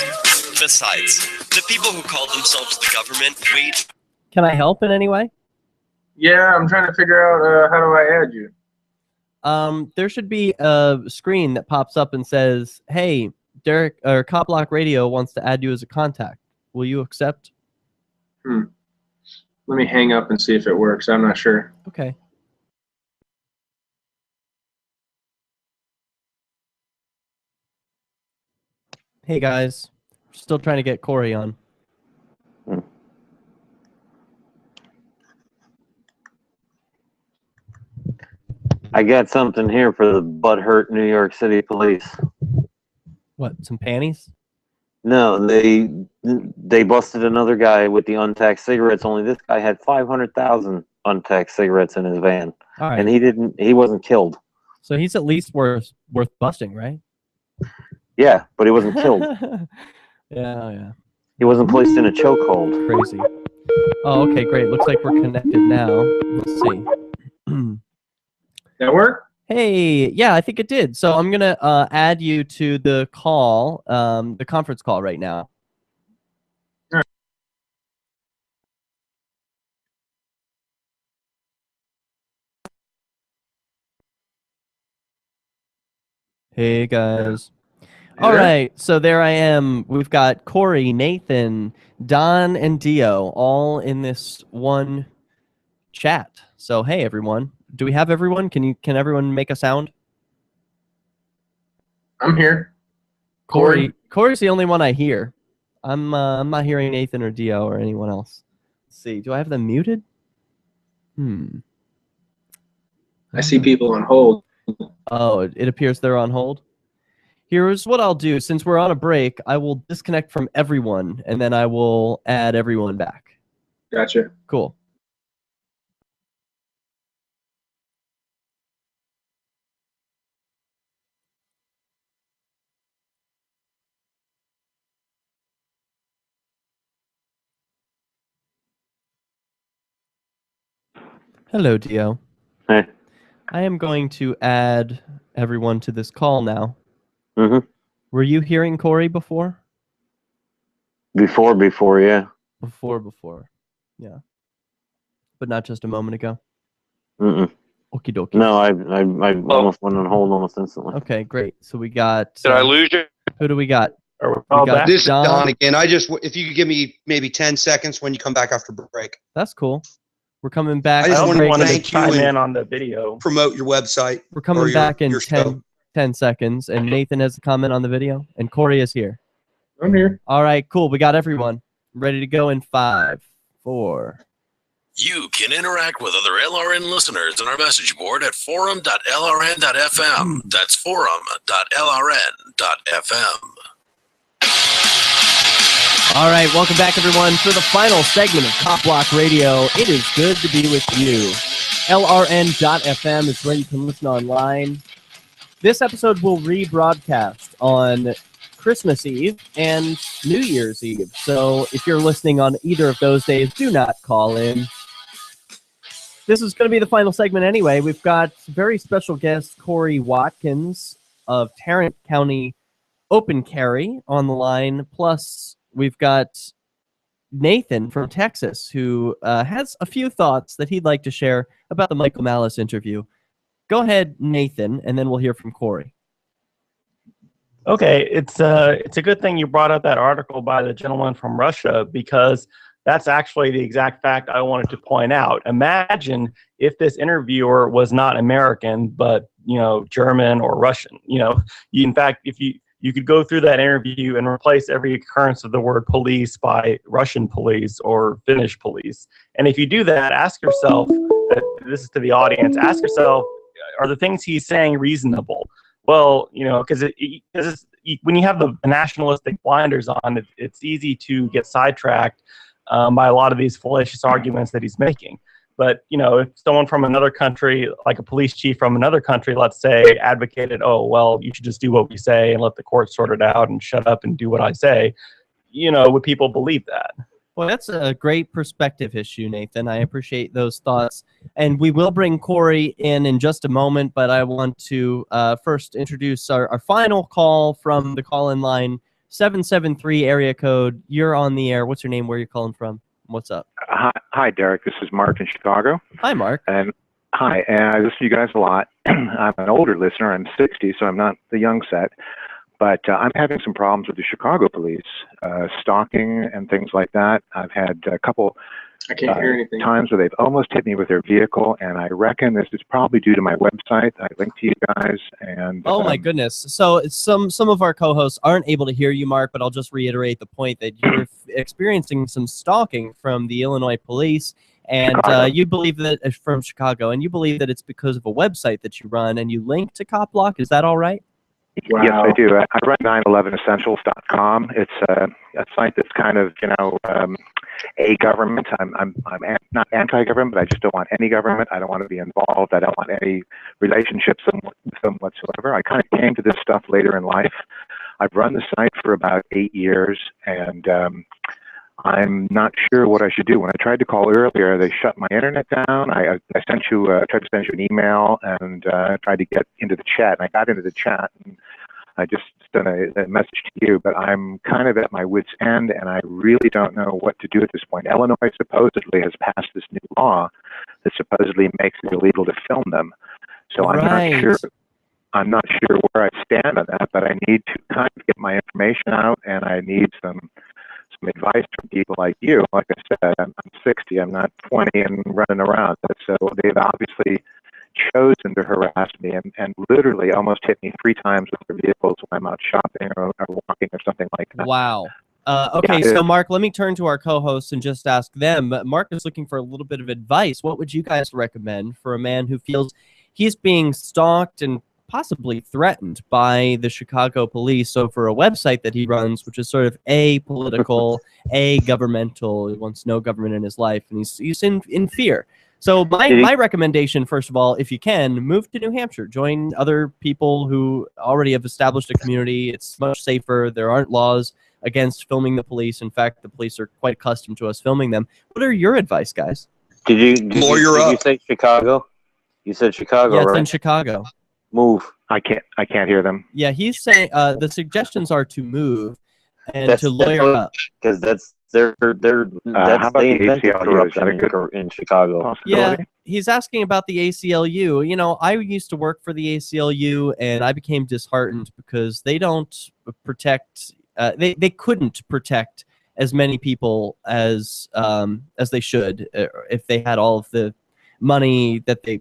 [SPEAKER 10] Besides, the people who call themselves the government wage...
[SPEAKER 1] Can I help in any way?
[SPEAKER 5] Yeah, I'm trying to figure out how do I add you.
[SPEAKER 1] There should be a screen that pops up and says, hey, Derek or Cop Block Radio wants to add you as a contact. Will you accept?
[SPEAKER 5] Let me hang up and see if it works. I'm not sure.
[SPEAKER 1] Okay. Hey guys, still trying to get Corey on.
[SPEAKER 2] I got something here for the butthurt New York City police.
[SPEAKER 1] What, some panties?
[SPEAKER 2] No, they busted another guy with the untaxed cigarettes. Only this guy had 500,000 untaxed cigarettes in his van,
[SPEAKER 1] All right.
[SPEAKER 2] and he wasn't killed.
[SPEAKER 1] So he's at least worth busting, right?
[SPEAKER 2] Yeah, but he wasn't killed.
[SPEAKER 1] Yeah.
[SPEAKER 2] He wasn't placed in a chokehold.
[SPEAKER 1] Crazy. Oh, okay, great. Looks like we're connected now. Let's see.
[SPEAKER 5] That work?
[SPEAKER 1] Hey, yeah, I think it did. So I'm gonna add you to the call, the conference call right now.
[SPEAKER 5] All right.
[SPEAKER 1] Hey guys. All right, so there I am. We've got Corey, Nathan, Don, and Dio all in this one chat. So hey everyone. Do we have everyone? Can everyone make a sound?
[SPEAKER 5] I'm here.
[SPEAKER 1] Corey's the only one I hear. I'm not hearing Nathan or Dio or anyone else. Let's see. Do I have them muted?
[SPEAKER 5] I see people on hold.
[SPEAKER 1] Oh, it appears they're on hold. Here's what I'll do. Since we're on a break, I will disconnect from everyone, and then I will add everyone back.
[SPEAKER 5] Gotcha.
[SPEAKER 1] Cool. Hello, Dio.
[SPEAKER 2] Hey.
[SPEAKER 1] I am going to add everyone to this call now.
[SPEAKER 2] Mm-hmm.
[SPEAKER 1] Were you hearing Corey before?
[SPEAKER 2] Before, yeah.
[SPEAKER 1] Before. Yeah. But not just a moment ago?
[SPEAKER 2] Mm-mm.
[SPEAKER 1] Okie dokie.
[SPEAKER 2] No, I almost went on hold almost instantly.
[SPEAKER 1] Okay, great. So we got...
[SPEAKER 22] Did I lose you?
[SPEAKER 1] Who do we got?
[SPEAKER 22] This is Don again. If you could give me maybe 10 seconds when you come back after break.
[SPEAKER 1] That's cool. We're coming back.
[SPEAKER 22] I just wanted to thank you
[SPEAKER 3] chime in
[SPEAKER 22] and
[SPEAKER 3] on the video.
[SPEAKER 22] promote your website.
[SPEAKER 1] We're coming
[SPEAKER 22] or
[SPEAKER 1] back in
[SPEAKER 22] your show.
[SPEAKER 1] 10 seconds, and Nathan has a comment on the video, and Corey is here.
[SPEAKER 5] I'm here.
[SPEAKER 1] All right, cool. We got everyone ready to go in 5, 4.
[SPEAKER 6] You can interact with other LRN listeners on our message board at forum.lrn.fm. That's forum.lrn.fm.
[SPEAKER 1] All right, welcome back, everyone, for the final segment of Cop Block Radio. It is good to be with you. LRN.fm is where you can listen online. This episode will rebroadcast on Christmas Eve and New Year's Eve. So if you're listening on either of those days, do not call in. This is going to be the final segment anyway. We've got very special guest Corey Watkins of Tarrant County Open Carry on the line. Plus, we've got Nathan from Texas who has a few thoughts that he'd like to share about the Michael Malice interview. Go ahead, Nathan, and then we'll hear from Corey.
[SPEAKER 3] Okay, it's a good thing you brought up that article by the gentleman from Russia, because that's actually the exact fact I wanted to point out. Imagine if this interviewer was not American, but German or Russian. In fact, if you could go through that interview and replace every occurrence of the word police by Russian police or Finnish police. And if you do that, ask yourself, this is to the audience, ask yourself, are the things he's saying reasonable? Well, because when you have the nationalistic blinders on, it's easy to get sidetracked by a lot of these fallacious arguments that he's making. But, if someone from another country, like a police chief from another country, let's say, advocated, oh, well, you should just do what we say and let the court sort it out and shut up and do what I say, would people believe that?
[SPEAKER 1] Well, that's a great perspective issue, Nathan. I appreciate those thoughts. And we will bring Corey in just a moment, but I want to first introduce our final call from the call-in line, 773 area code. You're on the air. What's your name? Where are you calling from? What's up?
[SPEAKER 11] Hi, Derek. This is Mark in Chicago.
[SPEAKER 1] Hi, Mark.
[SPEAKER 11] And hi, and I listen to you guys a lot. I'm an older listener. I'm 60, so I'm not the young set. But I'm having some problems with the Chicago police, stalking and things like that. I've had a couple
[SPEAKER 5] I can't hear anything.
[SPEAKER 11] Times where they've almost hit me with their vehicle, and I reckon this is probably due to my website. I link to you guys, and
[SPEAKER 1] oh my goodness! So some of our co-hosts aren't able to hear you, Mark, but I'll just reiterate the point that you're experiencing some stalking from the Illinois police, and you believe that from Chicago, and you believe that it's because of a website that you run, and you link to Cop Block. Is that all right?
[SPEAKER 11] Wow. Yes, I do. I run 911essentials.com. It's a site that's kind of, a government. I'm not anti-government, but I just don't want any government. I don't want to be involved. I don't want any relationships with them whatsoever. I kind of came to this stuff later in life. I've run the site for about 8 years, and I'm not sure what I should do. When I tried to call earlier, they shut my internet down. I tried to send you an email and tried to get into the chat. And I got into the chat, and I just sent a message to you. But I'm kind of at my wit's end, and I really don't know what to do at this point. Illinois supposedly has passed this new law that supposedly makes it illegal to film them. So I'm not sure where I stand on that, but I need to kind of get my information out, and I need some advice from people like you. Like I said, I'm 60. I'm not 20 and running around. So they've obviously chosen to harass me and literally almost hit me 3 times with their vehicles when I'm out shopping or walking or something like that.
[SPEAKER 1] Wow. Okay, so Mark, let me turn to our co-hosts and just ask them. Mark is looking for a little bit of advice. What would you guys recommend for a man who feels he's being stalked and possibly threatened by the Chicago police over a website that he runs, which is sort of apolitical, governmental. He wants no government in his life, and he's in fear. So my recommendation, first of all, if you can, move to New Hampshire. Join other people who already have established a community. It's much safer. There aren't laws against filming the police. In fact, the police are quite accustomed to us filming them. What are your advice, guys?
[SPEAKER 2] Did you say Chicago? You said Chicago,
[SPEAKER 1] yeah,
[SPEAKER 2] right?
[SPEAKER 1] It's in Chicago.
[SPEAKER 2] Move.
[SPEAKER 11] I can't hear them.
[SPEAKER 1] Yeah, he's saying the suggestions are to move and to lawyer up.
[SPEAKER 2] Because that's how about the ACLU? Is that a good in Chicago?
[SPEAKER 1] Yeah, he's asking about the ACLU. You know, I used to work for the ACLU, and I became disheartened because they don't protect. They couldn't protect as many people as they should if they had all of the money that they,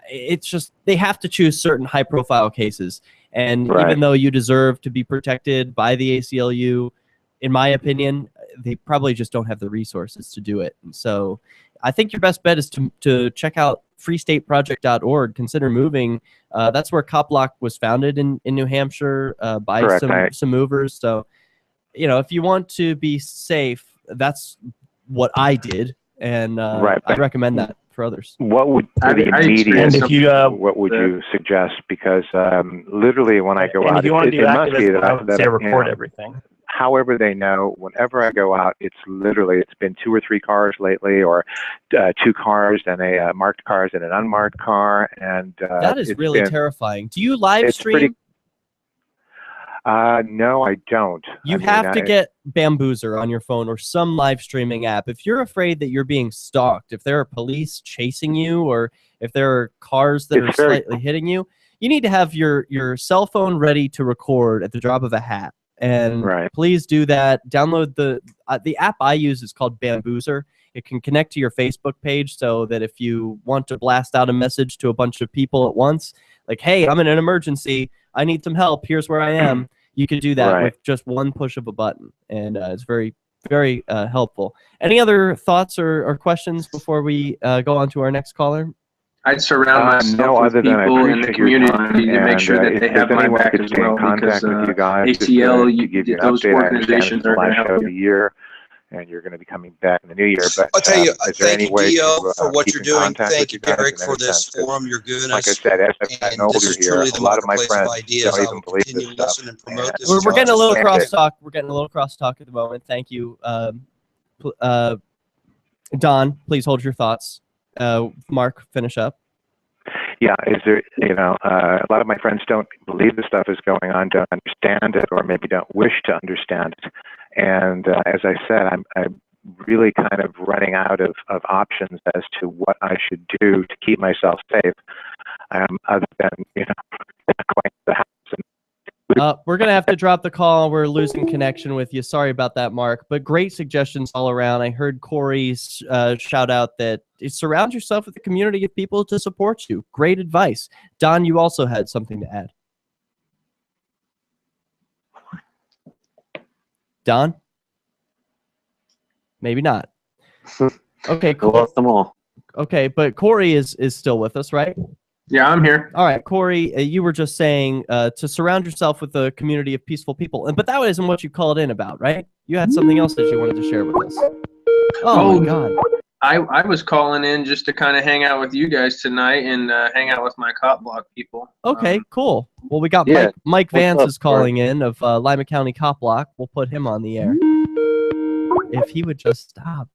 [SPEAKER 1] it's just they have to choose certain high profile cases. And even though you deserve to be protected by the ACLU, in my opinion, they probably just don't have the resources to do it. And so I think your best bet is to check out freestateproject.org. Consider moving. That's where CopBlock was founded in New Hampshire by some movers. So, if you want to be safe, that's what I did. And I recommend that for others.
[SPEAKER 11] What would what would you suggest? Because literally when I go out,
[SPEAKER 3] it must be that I would say record everything.
[SPEAKER 11] However they know, whenever I go out, it's been 2 or 3 cars lately, or 2 cars and a marked cars and an unmarked car, and
[SPEAKER 1] that is really terrifying. Do you live stream?
[SPEAKER 11] No, I don't.
[SPEAKER 1] You have to get Bambuser on your phone or some live streaming app. If you're afraid that you're being stalked, if there are police chasing you, or if there are cars that are slightly hitting you, you need to have your cell phone ready to record at the drop of a hat. And please do that. Download the app I use is called Bambuser. It can connect to your Facebook page so that if you want to blast out a message to a bunch of people at once, like, hey, I'm in an emergency, I need some help, here's where I am, you could do that with just one push of a button. And it's very, very helpful. Any other thoughts or questions before we go on to our next caller?
[SPEAKER 5] I'd surround myself with people in the community to make sure that they have my back as well, because ACL, those organizations are going to help you.
[SPEAKER 11] And you're going to be coming back in the new year. But
[SPEAKER 22] I'll tell you, thank you, Dio, for what you're doing. Thank you, Derek, for this forum. You're good.
[SPEAKER 11] Like I said, as I've gotten older here, a lot of my friends don't even believe this stuff.
[SPEAKER 1] We're getting a little crosstalk. We're getting a little crosstalk at the moment. Thank you. Don, please hold your thoughts. Mark, finish up.
[SPEAKER 11] Yeah, a lot of my friends don't believe this stuff is going on, don't understand it, or maybe don't wish to understand it. And as I said, I'm really kind of running out of options as to what I should do to keep myself safe, other than going to the house.
[SPEAKER 1] We're going to have to drop the call. We're losing connection with you. Sorry about that, Mark. But great suggestions all around. I heard Corey's shout out that surround yourself with a community of people to support you. Great advice. Don, you also had something to add. Don? Maybe not. Okay, cool.
[SPEAKER 2] Lost them all.
[SPEAKER 1] Okay, but Corey is still with us, right?
[SPEAKER 5] Yeah, I'm here.
[SPEAKER 1] All right, Corey, you were just saying to surround yourself with a community of peaceful people, but that isn't what you called in about, right? You had something else that you wanted to share with us. Oh my God.
[SPEAKER 5] I was calling in just to kind of hang out with you guys tonight and hang out with my CopBlock people.
[SPEAKER 1] Okay, cool. Well, we got Mike Vance is calling in of Lima County CopBlock. We'll put him on the air. If he would just stop.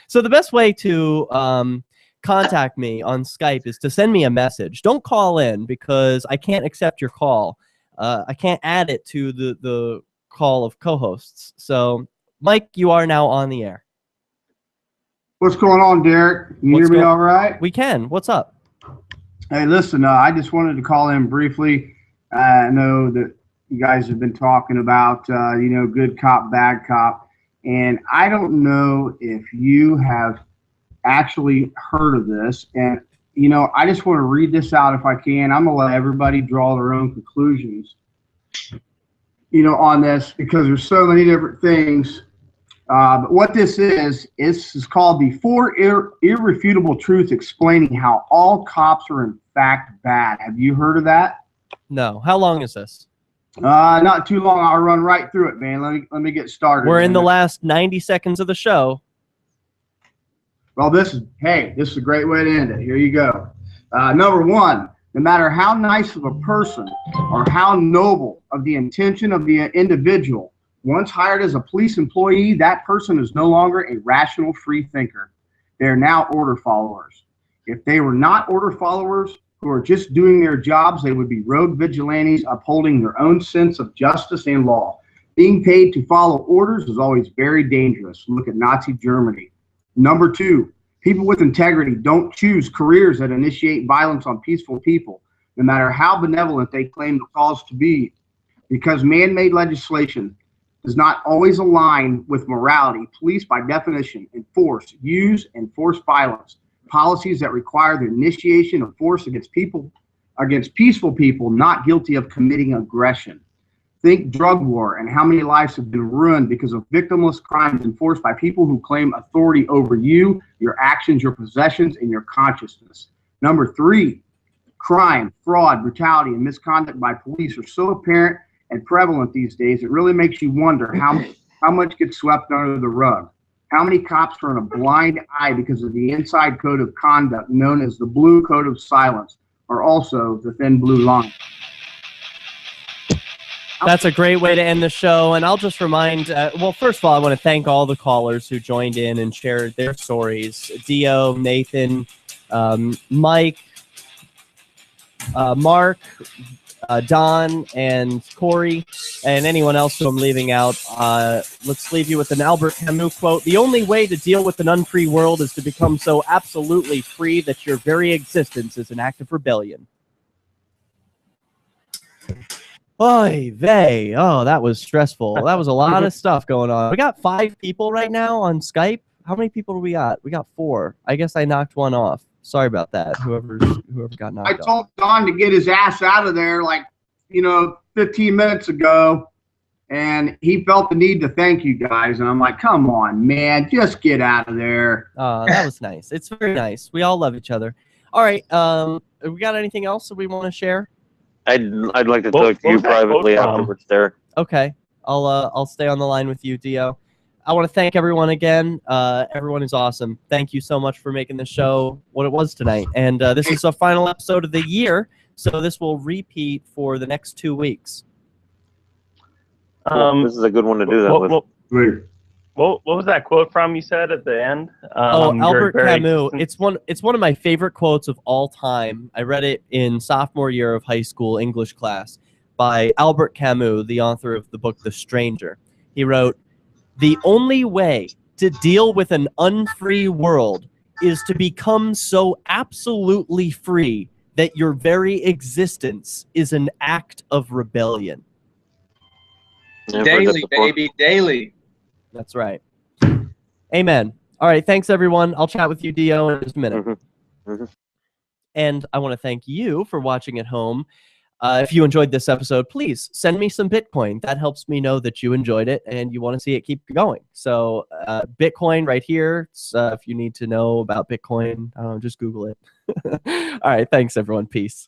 [SPEAKER 1] So the best way to contact me on Skype is to send me a message. Don't call in because I can't accept your call. I can't add it to the call of co-hosts. So, Mike, you are now on the air.
[SPEAKER 12] What's going on, Derek? You hear me all right?
[SPEAKER 1] We can. What's up?
[SPEAKER 12] Hey, listen, I just wanted to call in briefly. I know that you guys have been talking about, good cop, bad cop. And I don't know if you have actually heard of this. And you know, I just want to read this out if I can. I'm going to let everybody draw their own conclusions, you know, on this, because there's so many different things. But what this is called the 4 Irrefutable Truths Explaining How All Cops Are in Fact Bad. Have you heard of that?
[SPEAKER 1] No. How long is this?
[SPEAKER 12] Not too long. I'll run right through it, man. Let me get started.
[SPEAKER 1] We're in the last 90 seconds of the show.
[SPEAKER 12] Well, this is a great way to end it. Here you go. Number 1, no matter how nice of a person or how noble of the intention of the individual, once hired as a police employee, that person is no longer a rational free thinker. They are now order followers. If they were not order followers who are just doing their jobs, they would be rogue vigilantes upholding their own sense of justice and law. Being paid to follow orders is always very dangerous. Look at Nazi Germany. Number 2, people with integrity don't choose careers that initiate violence on peaceful people, no matter how benevolent they claim the cause to be, because man-made legislation does not always align with morality. Police, by definition, use and force violence. Policies that require the initiation of force against peaceful people not guilty of committing aggression. Think drug war and how many lives have been ruined because of victimless crimes enforced by people who claim authority over you, your actions, your possessions, and your consciousness. Number 3, crime, fraud, brutality, and misconduct by police are so apparent and prevalent these days, it really makes you wonder how much gets swept under the rug. How many cops turn a blind eye because of the inside code of conduct known as the blue code of silence, or also the thin blue line.
[SPEAKER 1] That's a great way to end the show. And I'll just remind, well, first of all, I want to thank all the callers who joined in and shared their stories. Dio, Nathan, Mike, Mark, Don, and Corey, and anyone else who I'm leaving out. Let's leave you with an Albert Camus quote. The only way to deal with an unfree world is to become so absolutely free that your very existence is an act of rebellion. Oy vey. Oh, that was stressful. That was a lot of stuff going on. We got 5 people right now on Skype. How many people do we got? We got 4. I guess I knocked one off. Sorry about that. Whoever got knocked off.
[SPEAKER 12] I told Don to get his ass out of there 15 minutes ago, and he felt the need to thank you guys. And I'm like, come on, man, just get out of there.
[SPEAKER 1] That was nice. It's very nice. We all love each other. All right. We got anything else that we want to share?
[SPEAKER 2] I'd like to talk to you privately afterwards, Derek.
[SPEAKER 1] Okay. I'll stay on the line with you, Dio. I want to thank everyone again. Everyone is awesome. Thank you so much for making the show what it was tonight. And this is the final episode of the year, so this will repeat for the next 2 weeks.
[SPEAKER 2] This is a good one to do that with.
[SPEAKER 3] What was that quote from you said at the end?
[SPEAKER 1] Albert Camus. It's one of my favorite quotes of all time. I read it in sophomore year of high school English class by Albert Camus, the author of the book The Stranger. He wrote, "The only way to deal with an unfree world is to become so absolutely free that your very existence is an act of rebellion."
[SPEAKER 5] Daily, baby, daily.
[SPEAKER 1] That's right. Amen. All right, thanks, everyone. I'll chat with you, Dio, in just a minute. And I want to thank you for watching at home. If you enjoyed this episode, please send me some Bitcoin. That helps me know that you enjoyed it and you want to see it keep going. So Bitcoin right here. If you need to know about Bitcoin, just Google it. All right, thanks, everyone. Peace.